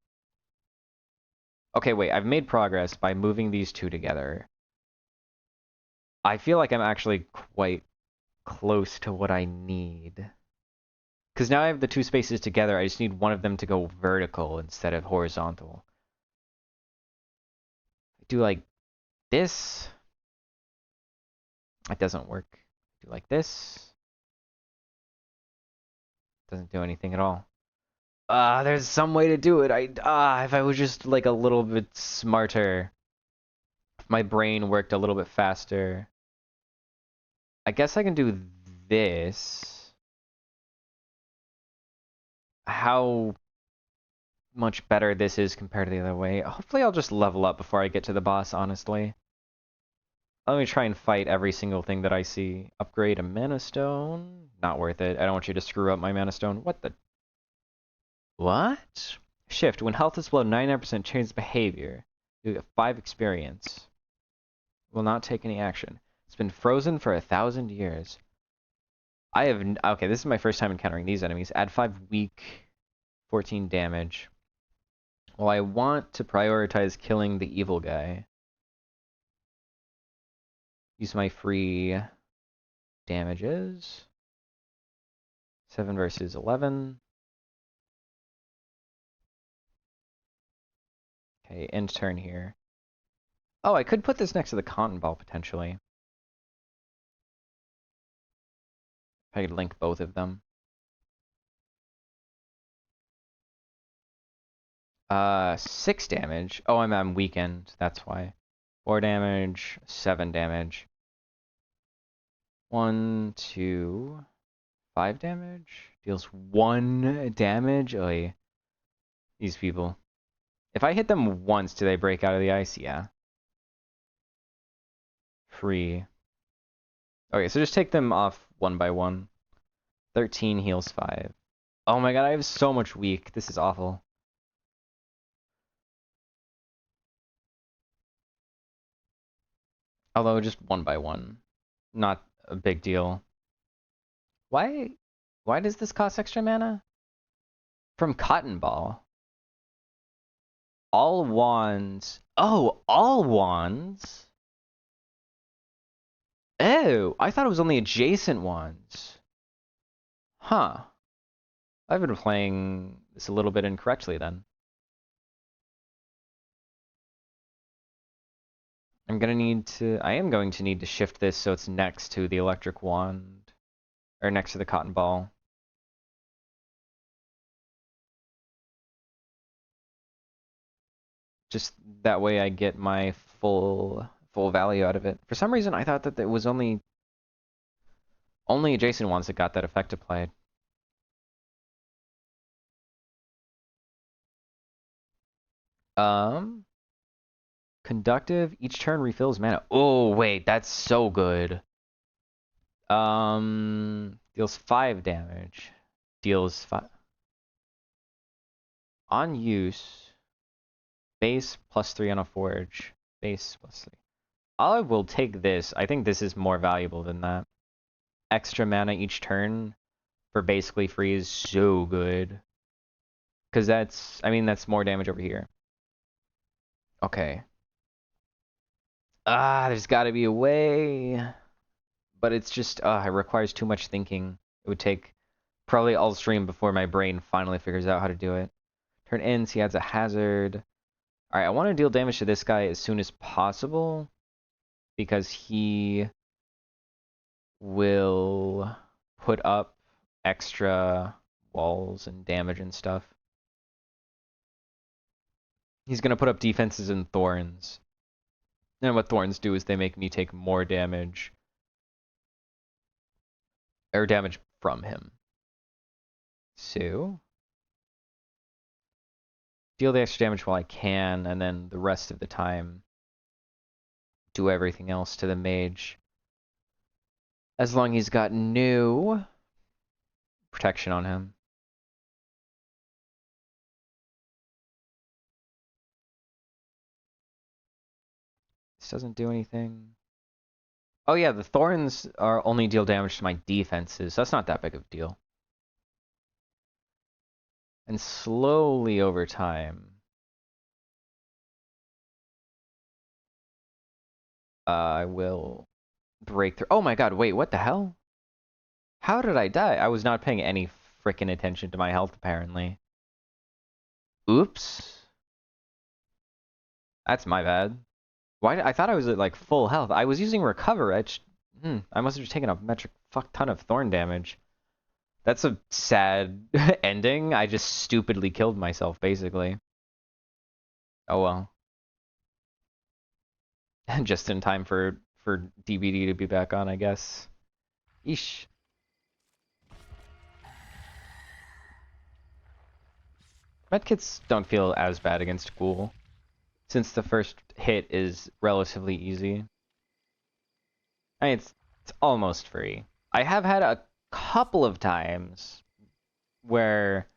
S1: Okay, wait. I've made progress by moving these two together. I feel like I'm actually quite close to what I need. Because now I have the two spaces together, I just need one of them to go vertical instead of horizontal. Do like this. It doesn't work. Do like this. Doesn't do anything at all. There's some way to do it. If I was just like a little bit smarter. If my brain worked a little bit faster. I guess I can do this. How much better this is compared to the other way. Hopefully I'll just level up before I get to the boss, honestly. Let me try and fight every single thing that I see. Upgrade a mana stone. Not worth it. I don't want you to screw up my mana stone. What the? What? Shift. When health is below 99%, change behavior. You get 5 experience. Will not take any action. It's been frozen for 1,000 years. I have... Okay, this is my first time encountering these enemies. Add 5 weak, 14 damage. Well, I want to prioritize killing the evil guy. Use my free damages. 7 versus 11. Okay, end turn here. Oh, I could put this next to the cotton ball, potentially. If I could link both of them. 6 damage. Oh, I'm weakened, that's why. 4 damage, 7 damage. 1, 2, 5 damage? Deals 1 damage? Oy. These people. If I hit them once, do they break out of the ice? Yeah. Free. Okay, so just take them off one by one. 13 heals 5. Oh my god, I have so much weak. This is awful. Although just one by one. Not a big deal. Why does this cost extra mana? From Cotton Ball. All wands. Oh, all wands? Oh, I thought it was only adjacent wands. Huh. I've been playing this a little bit incorrectly then. I am going to need to shift this so it's next to the electric wand. Or next to the cotton ball. Just that way I get my full value out of it. For some reason I thought that it was only adjacent ones that got that effect applied. Um Conductive, each turn refills mana. Oh, wait, that's so good. Deals 5 damage. Deals 5. On use, base +3 on a forge. Base +3. I will take this. I think this is more valuable than that. Extra mana each turn for basically free is so good. Because that's, I mean, that's more damage over here. Okay. There's got to be a way. But it's just, it requires too much thinking. It would take probably all stream before my brain finally figures out how to do it. Turn ends, he adds a hazard. Alright, I want to deal damage to this guy as soon as possible. Because he will put up extra walls and damage and stuff. He's going to put up defenses and thorns. And what thorns do is they make me take more damage. Or damage from him. So, deal the extra damage while I can, and then the rest of the time do everything else to the mage. As long as he's got no protection on him. This doesn't do anything. Oh yeah, the thorns are only deal damage to my defenses. That's not that big of a deal. And slowly over time, I will break through. Oh my god, wait, what the hell? How did I die? I was not paying any frickin' attention to my health, apparently. Oops. That's my bad. Why? I thought I was at, like, full health. I was using Recover. I must have just taken a metric fuck ton of thorn damage. That's a sad ending. I just stupidly killed myself, basically. Oh well. Just in time for DBD to be back on, I guess. Eesh. Medkits don't feel as bad against Ghoul, since the first hit is relatively easy. I mean, it's almost free. I have had a couple of times where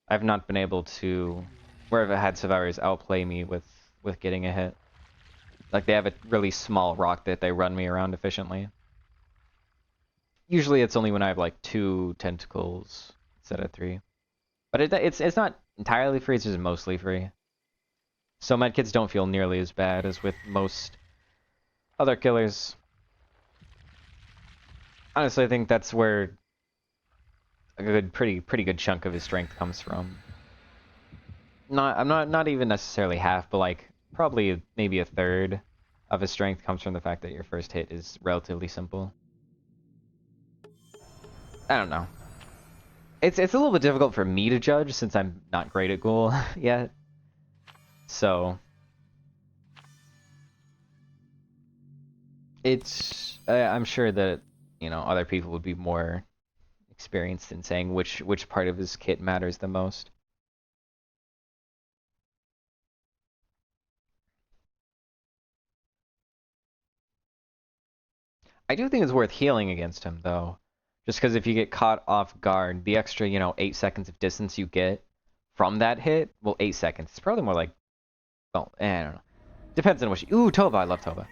S1: I've not been able to, where I've had survivors outplay me with getting a hit. Like, they have a really small rock that they run me around efficiently. Usually it's only when I have, like, 2 tentacles instead of 3. But it's not entirely free, it's just mostly free. So medkits don't feel nearly as bad as with most other killers. Honestly, I think that's where a pretty good chunk of his strength comes from. I'm not even necessarily half, but like probably maybe a third of his strength comes from the fact that your first hit is relatively simple. I don't know. It's a little bit difficult for me to judge since I'm not great at Ghoul yet. So it's I'm sure that, you know, other people would be more experienced in saying which part of his kit matters the most. I do think it's worth healing against him, though. Just because if you get caught off guard, the extra, 8 seconds of distance you get from that hit, well, 8 seconds. It's probably more like, well, I don't know. Depends on what you... Ooh, Toba, I love Toba.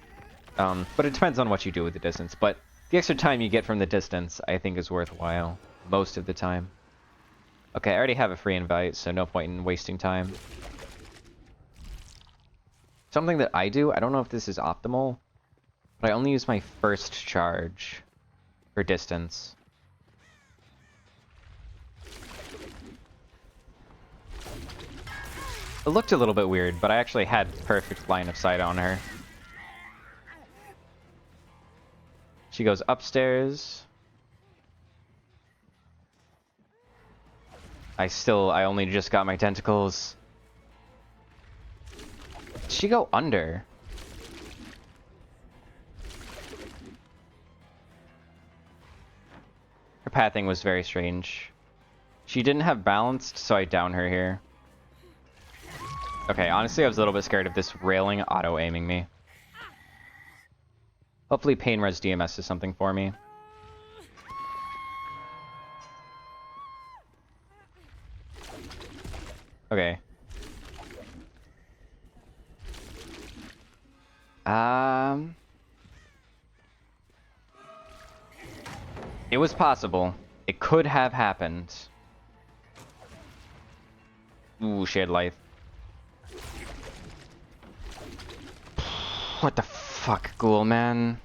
S1: But it depends on what you do with the distance. But the extra time you get from the distance, I think is worthwhile. Most of the time. Okay, I already have a free invite, so no point in wasting time. Something that I do, I don't know if this is optimal, but I only use my first charge for distance. It looked a little bit weird, but I actually had perfect line of sight on her. She goes upstairs. I only just got my tentacles. Did she go under? Her pathing was very strange. She didn't have balanced, so I down her here. Okay, honestly, I was a little bit scared of this railing auto-aiming me. Hopefully Pain Res DMS is something for me. Okay. It was possible. It could have happened. Ooh, shared life. What the fuck, Ghoul, man?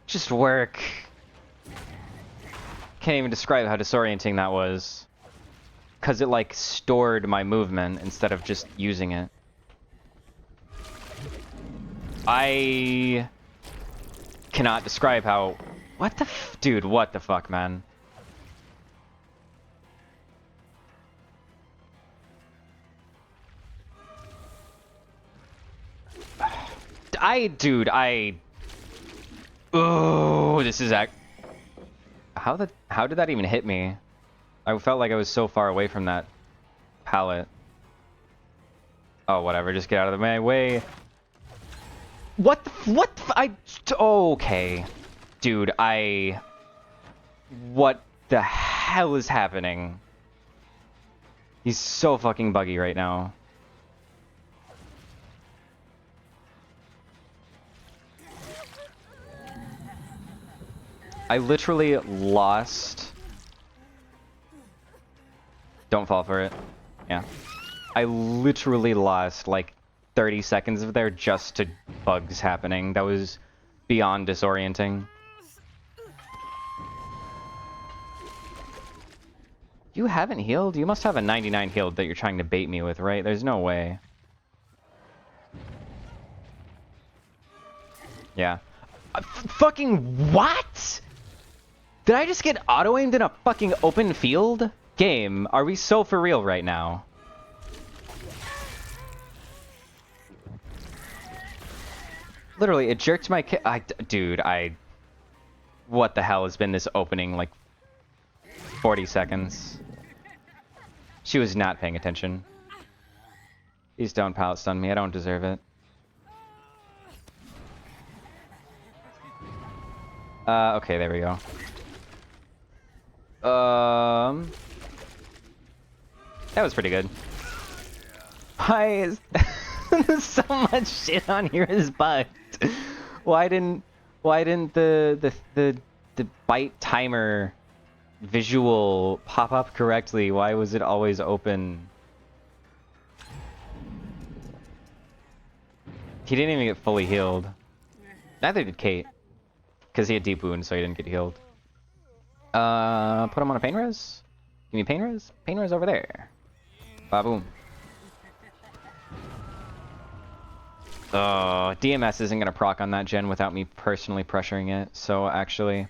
S1: Just work. Can't even describe how disorienting that was. Because it, like, stored my movement instead of just using it. I cannot describe how... What the dude, what the fuck, man? Dude, oh, this is how did that even hit me? I felt like I was so far away from that pallet. Oh, whatever, just get out of my way. What okay. Dude, what the hell is happening? He's so fucking buggy right now. I literally lost... Don't fall for it. Yeah. I literally lost like 30 seconds of there just to bugs happening. That was beyond disorienting. You haven't healed? You must have a 99 healed that you're trying to bait me with, right? There's no way. Yeah. Fucking what? Did I just get auto-aimed in a fucking open field? Game, are we so for real right now? Literally, it jerked my dude, what the hell has been this opening, like, 40 seconds? She was not paying attention. Please don't pallet stun me, I don't deserve it. Okay, there we go. That was pretty good. Why is so much shit on here is bugged? Why didn't the bite timer visual pop up correctly? Why was it always open? He didn't even get fully healed. Neither did Kate. Because he had deep wounds, so he didn't get healed. Put him on a pain res? Give me pain res? Pain res over there. Ba-boom. DMS isn't gonna proc on that gen without me personally pressuring it, so actually...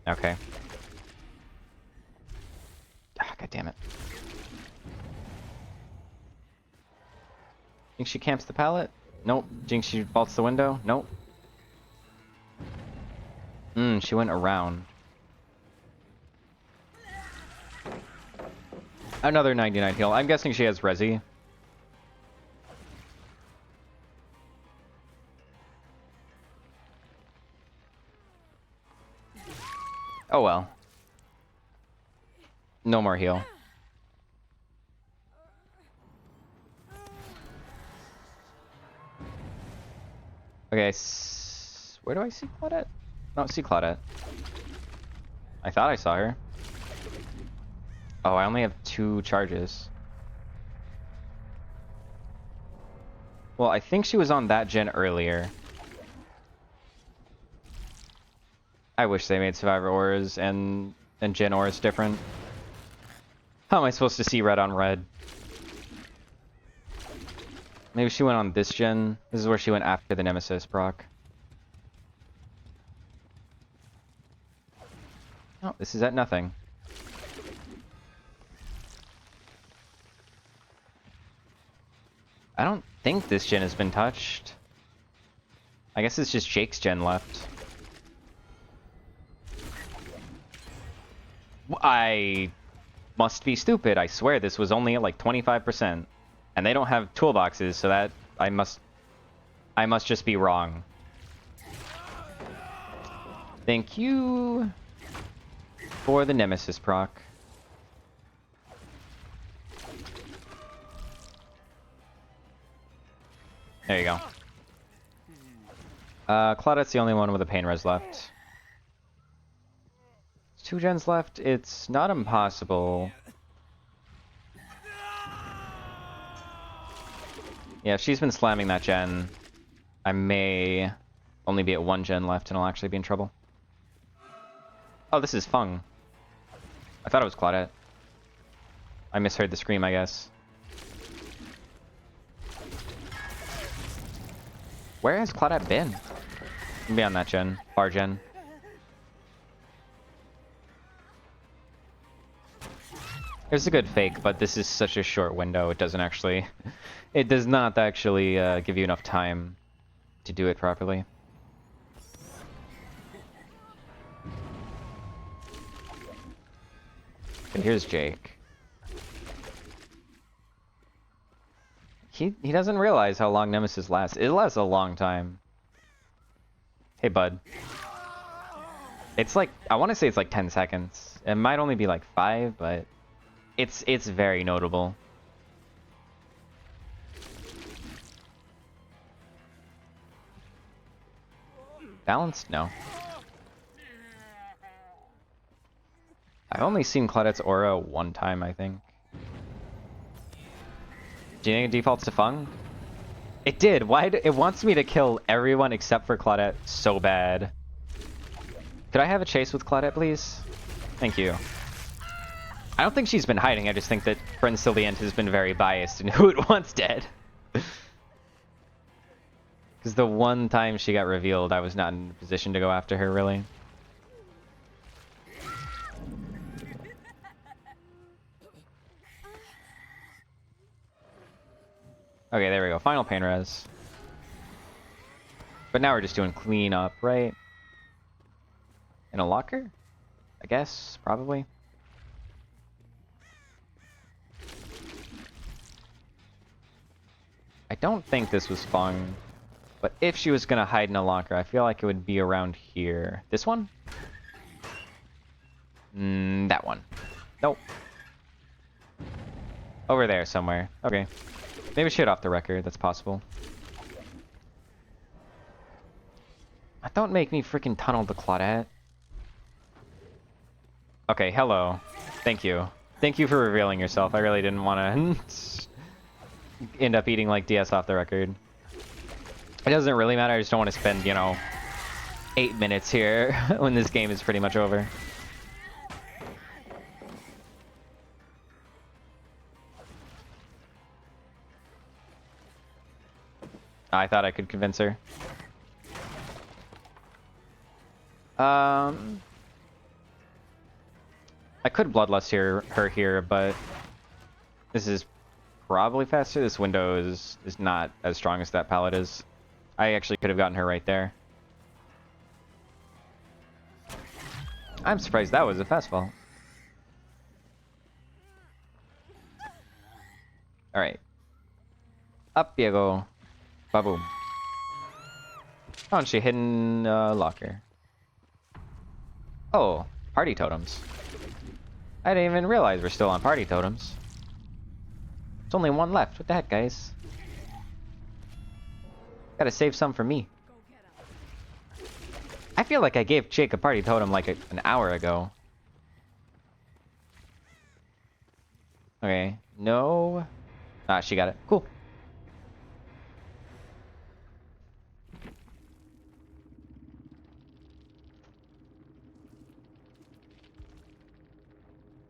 S1: Okay. Ah, God damn it. Think she camps the pallet? Nope. Jinx, she vaults the window? Nope. She went around. Another 99 heal. I'm guessing she has Resi. Oh well. No more heal. Okay, where do I see Claudette? I don't see Claudette. I thought I saw her. Oh, I only have 2 charges. Well, I think she was on that gen earlier. I wish they made Survivor auras and gen auras different. How am I supposed to see red on red? Maybe she went on this gen. This is where she went after the Nemesis proc. No, this is at nothing. I don't think this gen has been touched. I guess it's just Jake's gen left. I must be stupid. I swear this was only at like 25%. And they don't have toolboxes, so that I must just be wrong. Thank you for the Nemesis proc. There you go. Claudette's the only one with a pain res left. 2 gens left. It's not impossible. Yeah, she's been slamming that gen. I may only be at 1 gen left and I'll actually be in trouble. Oh, this is Feng. I thought it was Claudette. I misheard the scream, I guess. Where has Claudette been? Be on that gen. Bar gen. There's a good fake, but this is such a short window, it doesn't actually... It does not actually give you enough time to do it properly. And here's Jake. He doesn't realize how long Nemesis lasts. It lasts a long time. Hey, bud. It's like, I want to say it's like 10 seconds. It might only be like 5, but it's very notable. Balanced? No. I've only seen Claudette's aura 1 time, I think. Do you think it defaults to Feng? It did. Why? It wants me to kill everyone except for Claudette so bad. Could I have a chase with Claudette, please? Thank you. I don't think she's been hiding. I just think that Friend Sylviant has been very biased in who it wants dead. Because the one time she got revealed, I was not in a position to go after her, really. Okay, there we go. Final pain res. But now we're just doing cleanup, right? In a locker? I guess, probably. I don't think this was Feng. But if she was gonna hide in a locker, I feel like it would be around here. This one? That one. Nope. Over there somewhere. Okay. Maybe shit off the record, that's possible. Don't make me freaking tunnel the Claudette. Okay, hello. Thank you. Thank you for revealing yourself. I really didn't want to end up eating like DS off the record. It doesn't really matter, I just don't want to spend, you know, 8 minutes here when this game is pretty much over. I thought I could convince her. I could Bloodlust her here, but this is probably faster. This window is not as strong as that pallet is. I actually could have gotten her right there. I'm surprised that was a fastball. Alright. Up you go. Ba-boom. Oh, and she hidden locker. Oh, party totems. I didn't even realize we're still on party totems. There's only 1 left. What the heck, guys? Gotta save some for me. I feel like I gave Jake a party totem like an hour ago. Okay, no. Ah, she got it. Cool.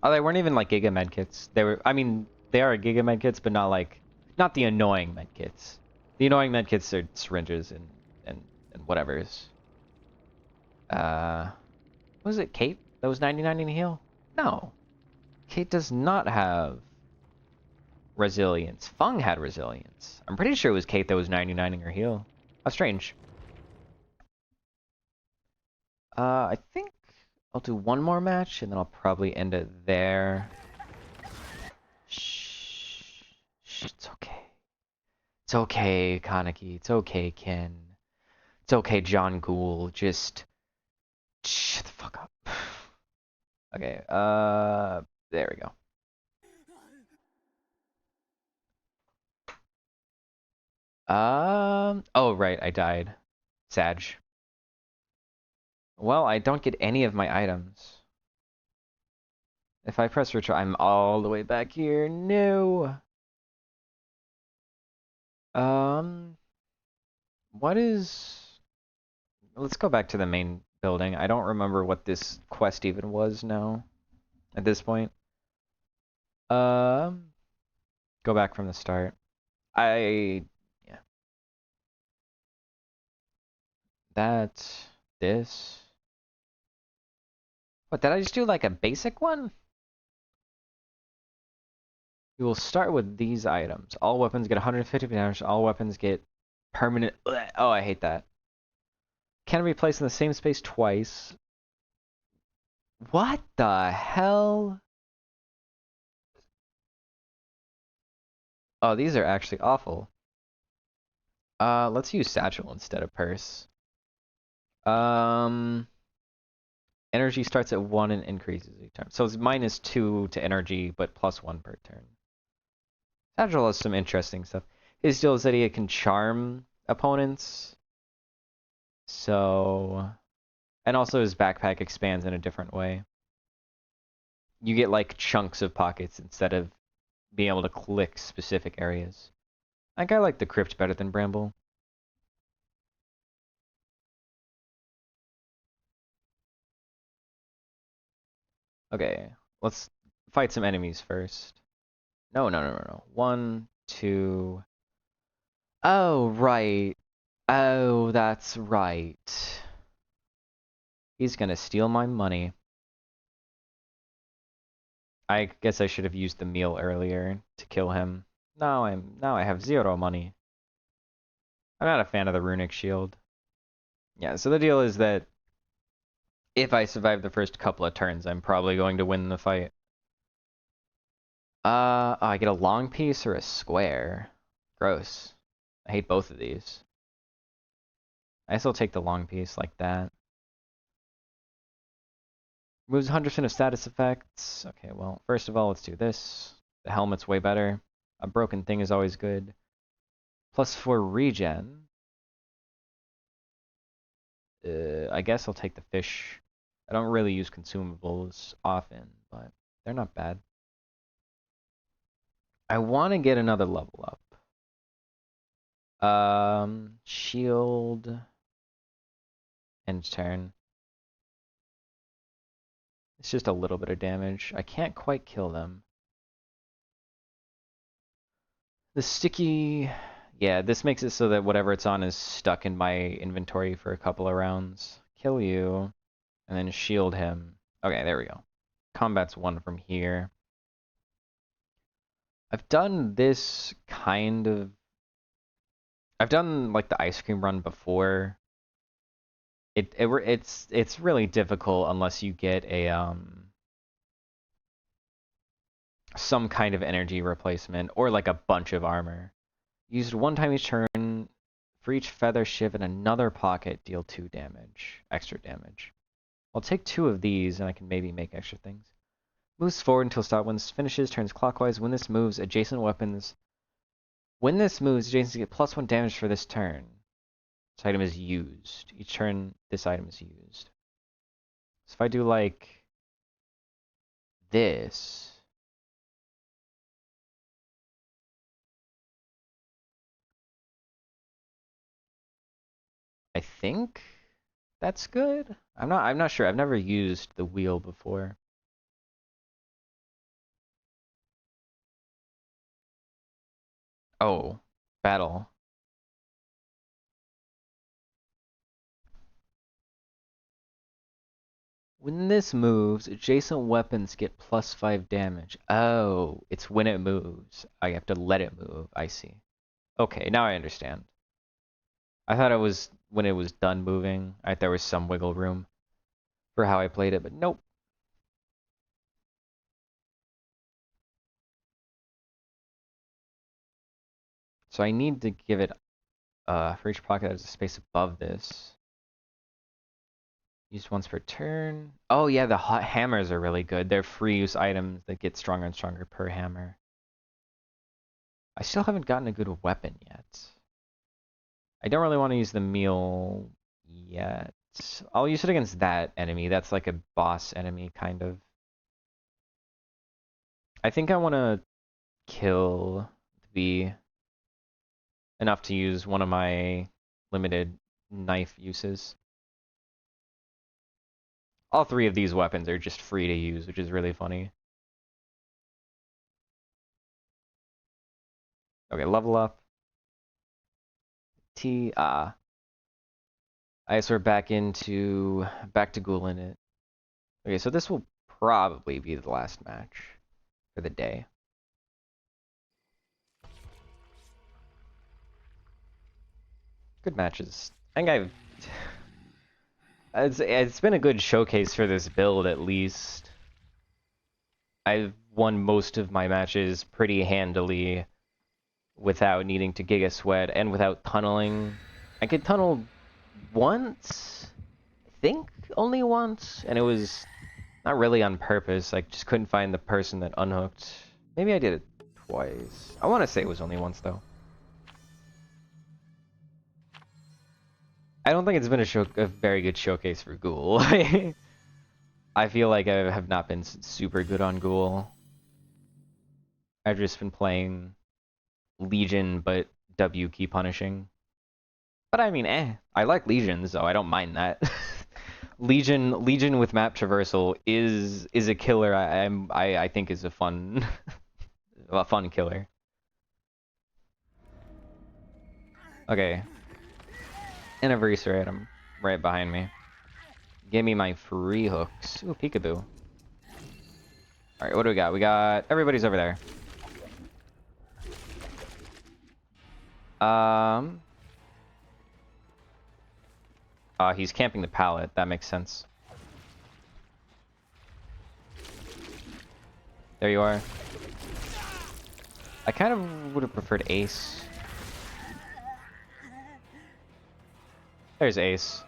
S1: Oh, they weren't even like Giga medkits. They were, I mean, they are Giga medkits, but not like, not the annoying medkits. The annoying medkits are syringes and whatevers. Was it Kate that was 99 in heal? No. Kate does not have resilience. Feng had resilience. I'm pretty sure it was Kate that was 99 in her heal. How strange. I think I'll do one more match, and then I'll probably end it there. Shh. Shh, it's okay. It's okay, Kaneki. It's okay, Ken. It's okay, John Ghoul. Just shut the fuck up. Okay, there we go. Oh right, I died. Sag. Well, I don't get any of my items. If I press retry, I'm all the way back here. No. Um, what is... Let's go back to the main building. I don't remember what this quest even was now, at this point. Um, go back from the start. Yeah. That's this. What, did I just do like a basic one? We will start with these items. All weapons get 150 damage. All weapons get permanent... Oh, I hate that. Can be placed in the same space twice. What the hell? Oh, these are actually awful. Let's use satchel instead of purse. Um, energy starts at 1 and increases each turn. So it's -2 to energy, but +1 per turn. Satchel has some interesting stuff. His deal is that he can charm opponents. So, and also his backpack expands in a different way. You get like chunks of pockets instead of being able to click specific areas. I think I like the crypt better than Bramble. Okay, let's fight some enemies first. No. 1, 2. Oh, right. Oh, that's right. He's gonna steal my money. I guess I should have used the meal earlier to kill him. Now I have 0 money. I'm not a fan of the runic shield. Yeah, so the deal is that if I survive the first couple of turns, I'm probably going to win the fight. Oh, I get a long piece or a square. Gross. I hate both of these. I still take the long piece like that. Moves 100% of status effects. Okay, well, first of all, let's do this. The helmet's way better. A broken thing is always good. +4 regen. I guess I'll take the fish. I don't really use consumables often, but they're not bad. I want to get another level up. Shield. End turn. It's just a little bit of damage. I can't quite kill them. The sticky... Yeah, this makes it so that whatever it's on is stuck in my inventory for a couple of rounds. Kill you, and then shield him. Okay, there we go. Combat's 1 from here. I've done this kind of... I've done, like, the ice cream run before. It's really difficult unless you get a, some kind of energy replacement, or, like, a bunch of armor. Used 1 time each turn. For each feather shiv in another pocket, deal 2 damage. Extra damage. I'll take 2 of these, and I can maybe make extra things. Moves forward until stop. When this finishes, turns clockwise. When this moves, adjacent weapons... When this moves, adjacent get +1 damage for this turn. This item is used. Each turn, this item is used. So if I do, like... this... I think that's good. I'm not sure. I've never used the wheel before. Oh, battle. When this moves, adjacent weapons get +5 damage. Oh, it's when it moves. I have to let it move. I see. Okay, now I understand. I thought it was when it was done moving. There was some wiggle room. for how I played it, but nope. So I need to give it for each pocket there's a space above this. Used once per turn. Oh yeah, the hot hammers are really good. They're free use items that get stronger and stronger per hammer. I still haven't gotten a good weapon yet. I don't really want to use the meal yet. I'll use it against that enemy. That's like a boss enemy, kind of. I think I want to kill the bee enough to use one of my limited knife uses. All three of these weapons are just free to use, which is really funny. Okay, level up. I guess we're back to Ghoulin it. Okay, so this will probably be the last match for the day. Good matches. I think it's been a good showcase for this build at least. I've won most of my matches pretty handily without needing to Giga Sweat and without tunneling. I could tunnel once, I think only once, and it was not really on purpose. I just couldn't find the person that unhooked. Maybe I did it twice. I want to say it was only once though. I don't think it's been a very good showcase for Ghoul. I feel like I have not been super good on Ghoul. I've just been playing Legion, but W key punishing. But I mean, I like Legion, so I don't mind that. Legion with map traversal is a killer. I think is a fun killer. Okay. Anniversary item right behind me. Give me my free hooks. Ooh, peekaboo. Alright, what do we got? We got everybody's over there. He's camping the pallet. That makes sense. There you are. I kind of would have preferred Ace. There's Ace.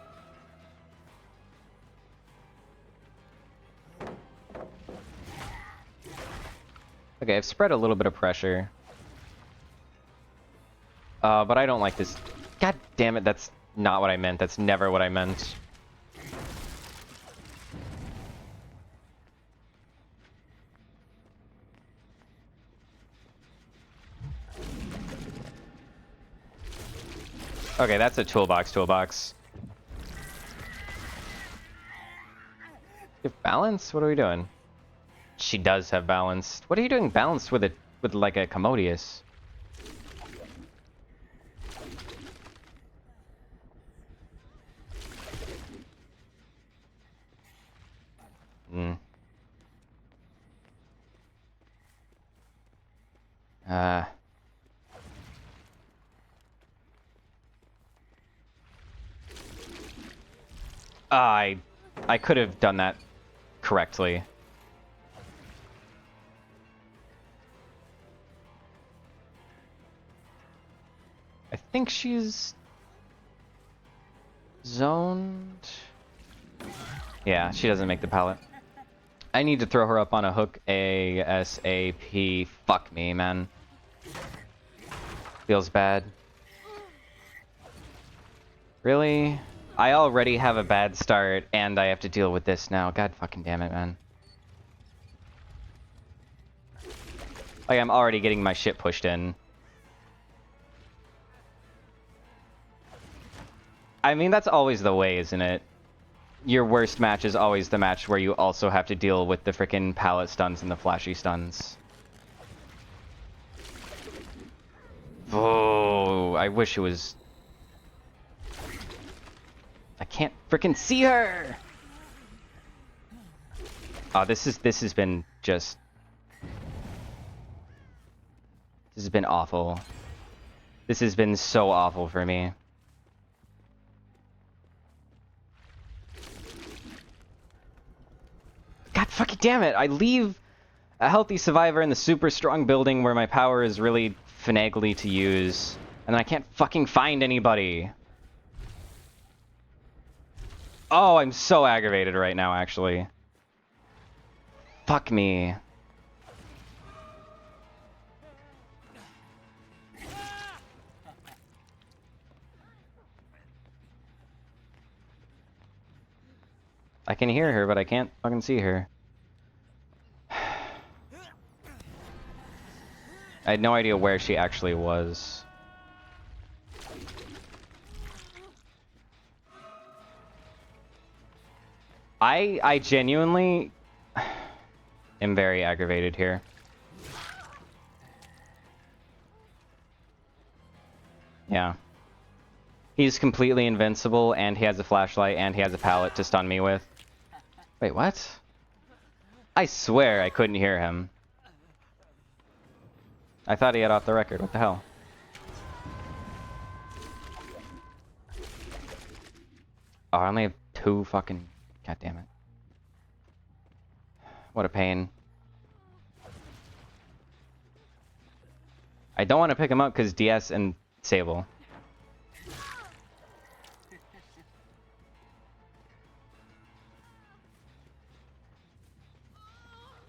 S1: Okay, I've spread a little bit of pressure. But I don't like this. God damn it, that's not what I meant. That's never what I meant. Okay, that's a toolbox. You have balance? What are we doing? She does have balance. What are you doing balanced with like a Commodious? Hmm. I could have done that correctly. I think she's zoned. Yeah, she doesn't make the pallet. I need to throw her up on a hook ASAP. Fuck me, man. Feels bad. Really? I already have a bad start, and I have to deal with this now. God fucking damn it, man. Like, I'm already getting my shit pushed in. I mean, that's always the way, isn't it? Your worst match is always the match where you also have to deal with the frickin' pallet stuns and the flashy stuns. Oh, I wish it was... I can't frickin' see her! Oh, this has been just... This has been awful. This has been so awful for me. God fucking damn it! I leave a healthy survivor in the super strong building where my power is really finagly to use, and then I can't fucking find anybody. Oh, I'm so aggravated right now, actually. Fuck me. I can hear her, but I can't fucking see her. I had no idea where she actually was. I genuinely am very aggravated here. Yeah. He's completely invincible, and he has a flashlight, and he has a pallet to stun me with. Wait, what? I swear I couldn't hear him. I thought he had off the record. What the hell? Oh, I only have 2 fucking... God damn it. What a pain. I don't want to pick him up because DS and Sable.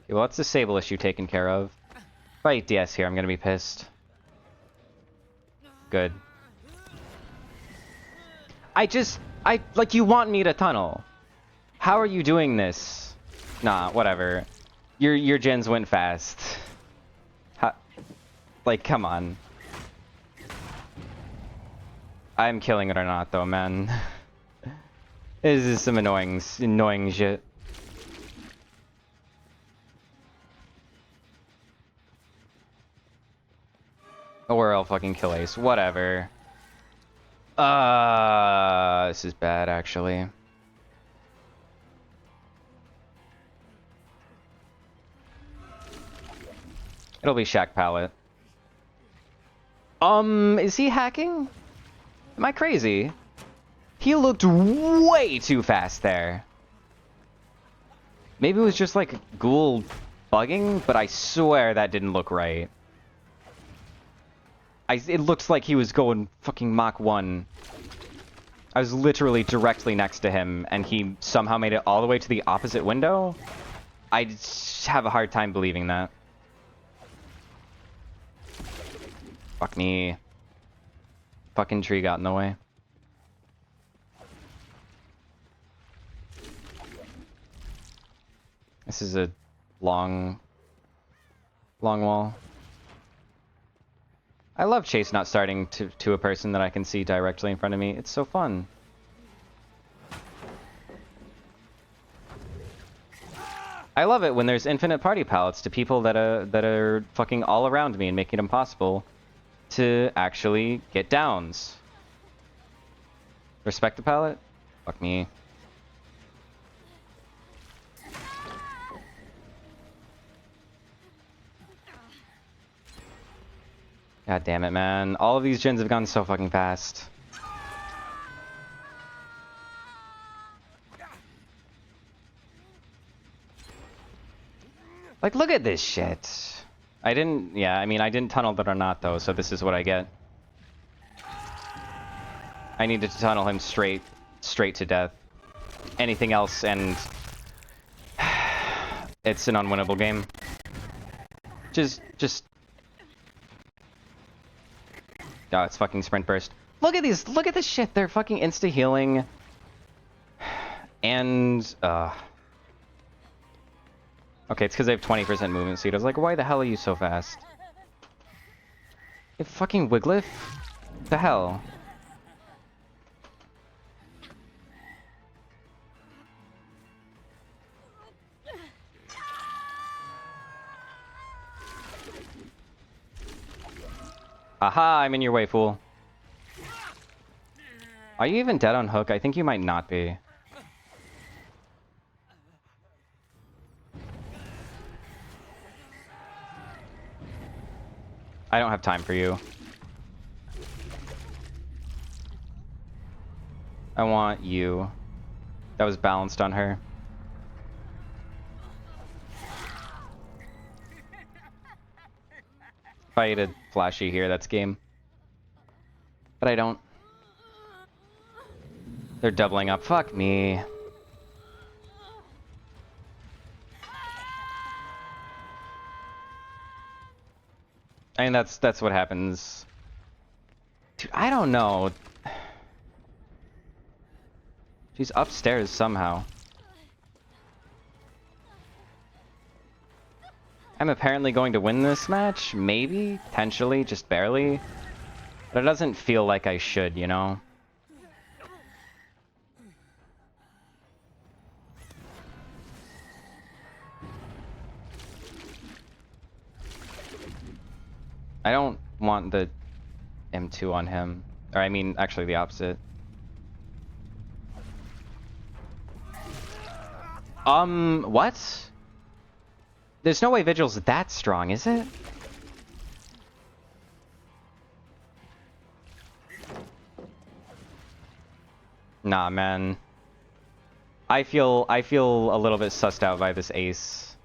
S1: Okay, well, that's the Sable issue taken care of. If I eat DS here, I'm gonna be pissed. Good. Like, you want me to tunnel. How are you doing this? Nah, whatever. Your gens went fast. Like, come on. I'm killing it or not, though, man. This is some annoying shit. Or I'll fucking kill Ace. Whatever. This is bad, actually. It'll be Shack Pallet. Is he hacking? Am I crazy? He looked way too fast there. Maybe it was just like Ghoul bugging, but I swear that didn't look right. It looks like he was going fucking Mach 1. I was literally directly next to him, and he somehow made it all the way to the opposite window? I just have a hard time believing that. Fuck me. Fucking tree got in the way. This is a long wall. I love chase not starting to a person that I can see directly in front of me. It's so fun. I love it when there's infinite party pallets to people that are fucking all around me and making it impossible to actually get downs. Respect the pallet? Fuck me. God damn it, man. All of these gens have gone so fucking fast. Like, look at this shit. I didn't tunnel that or not, though, so this is what I get. I needed to tunnel him straight to death. Anything else, and it's an unwinnable game. Just... Oh, it's fucking sprint burst. Look at these, look at this shit. They're fucking insta-healing. And, okay, it's because they have 20% movement speed. I was like, why the hell are you so fast? You fucking Wiglif? The hell? Aha, I'm in your way, fool. Are you even dead on hook? I think you might not be. I don't have time for you. I want you. That was balanced on her. If I had a flashy here, that's game. But I don't. They're doubling up. Fuck me. I mean, that's what happens. Dude, I don't know. She's upstairs somehow. I'm apparently going to win this match. Maybe. Potentially. Just barely. But it doesn't feel like I should, you know? I don't want the M2 on him. Or I mean, actually the opposite. What? There's no way Vigil's that strong, is it? Nah, man. I feel a little bit sussed out by this ace.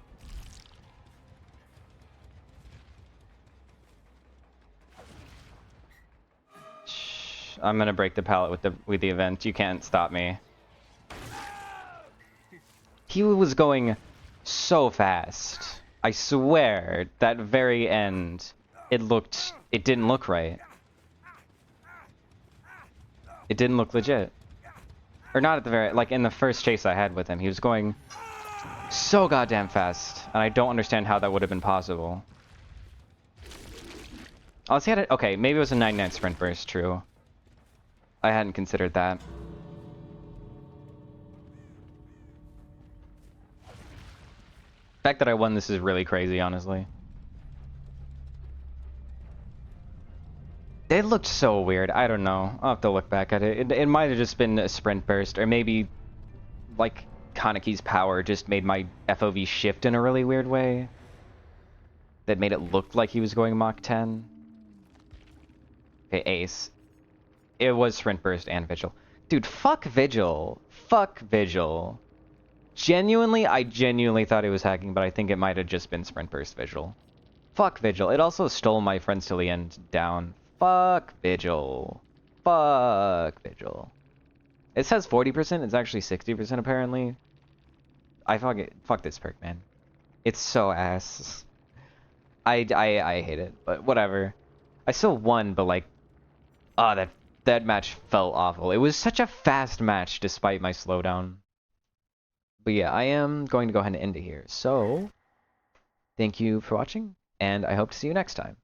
S1: I'm gonna break the pallet with the event. You can't stop me. He was going so fast. I swear, that very end, it didn't look right. It didn't look legit. Or not at the very, like in the first chase I had with him, he was going so goddamn fast, and I don't understand how that would have been possible. Oh, he had it. Okay, maybe it was a 99 sprint burst, true. I hadn't considered that. The fact that I won this is really crazy, honestly. It looked so weird. I don't know. I'll have to look back at it. It might have just been a sprint burst, or maybe, like, Kaneki's power just made my FOV shift in a really weird way. That made it look like he was going Mach 10. Okay, ace. It was sprint burst and Vigil. Dude, fuck Vigil. Fuck Vigil. I genuinely thought he was hacking, but I think it might have just been sprint burst Vigil. Fuck Vigil. It also stole my friends till the end down. Fuck Vigil. Fuck Vigil. It says 40%, it's actually 60% apparently. Fuck this perk, man. It's so ass. I hate it, but whatever. I still won, but like, that match felt awful. It was such a fast match despite my slowdown. But yeah, I am going to go ahead and end it here. So, thank you for watching, and I hope to see you next time.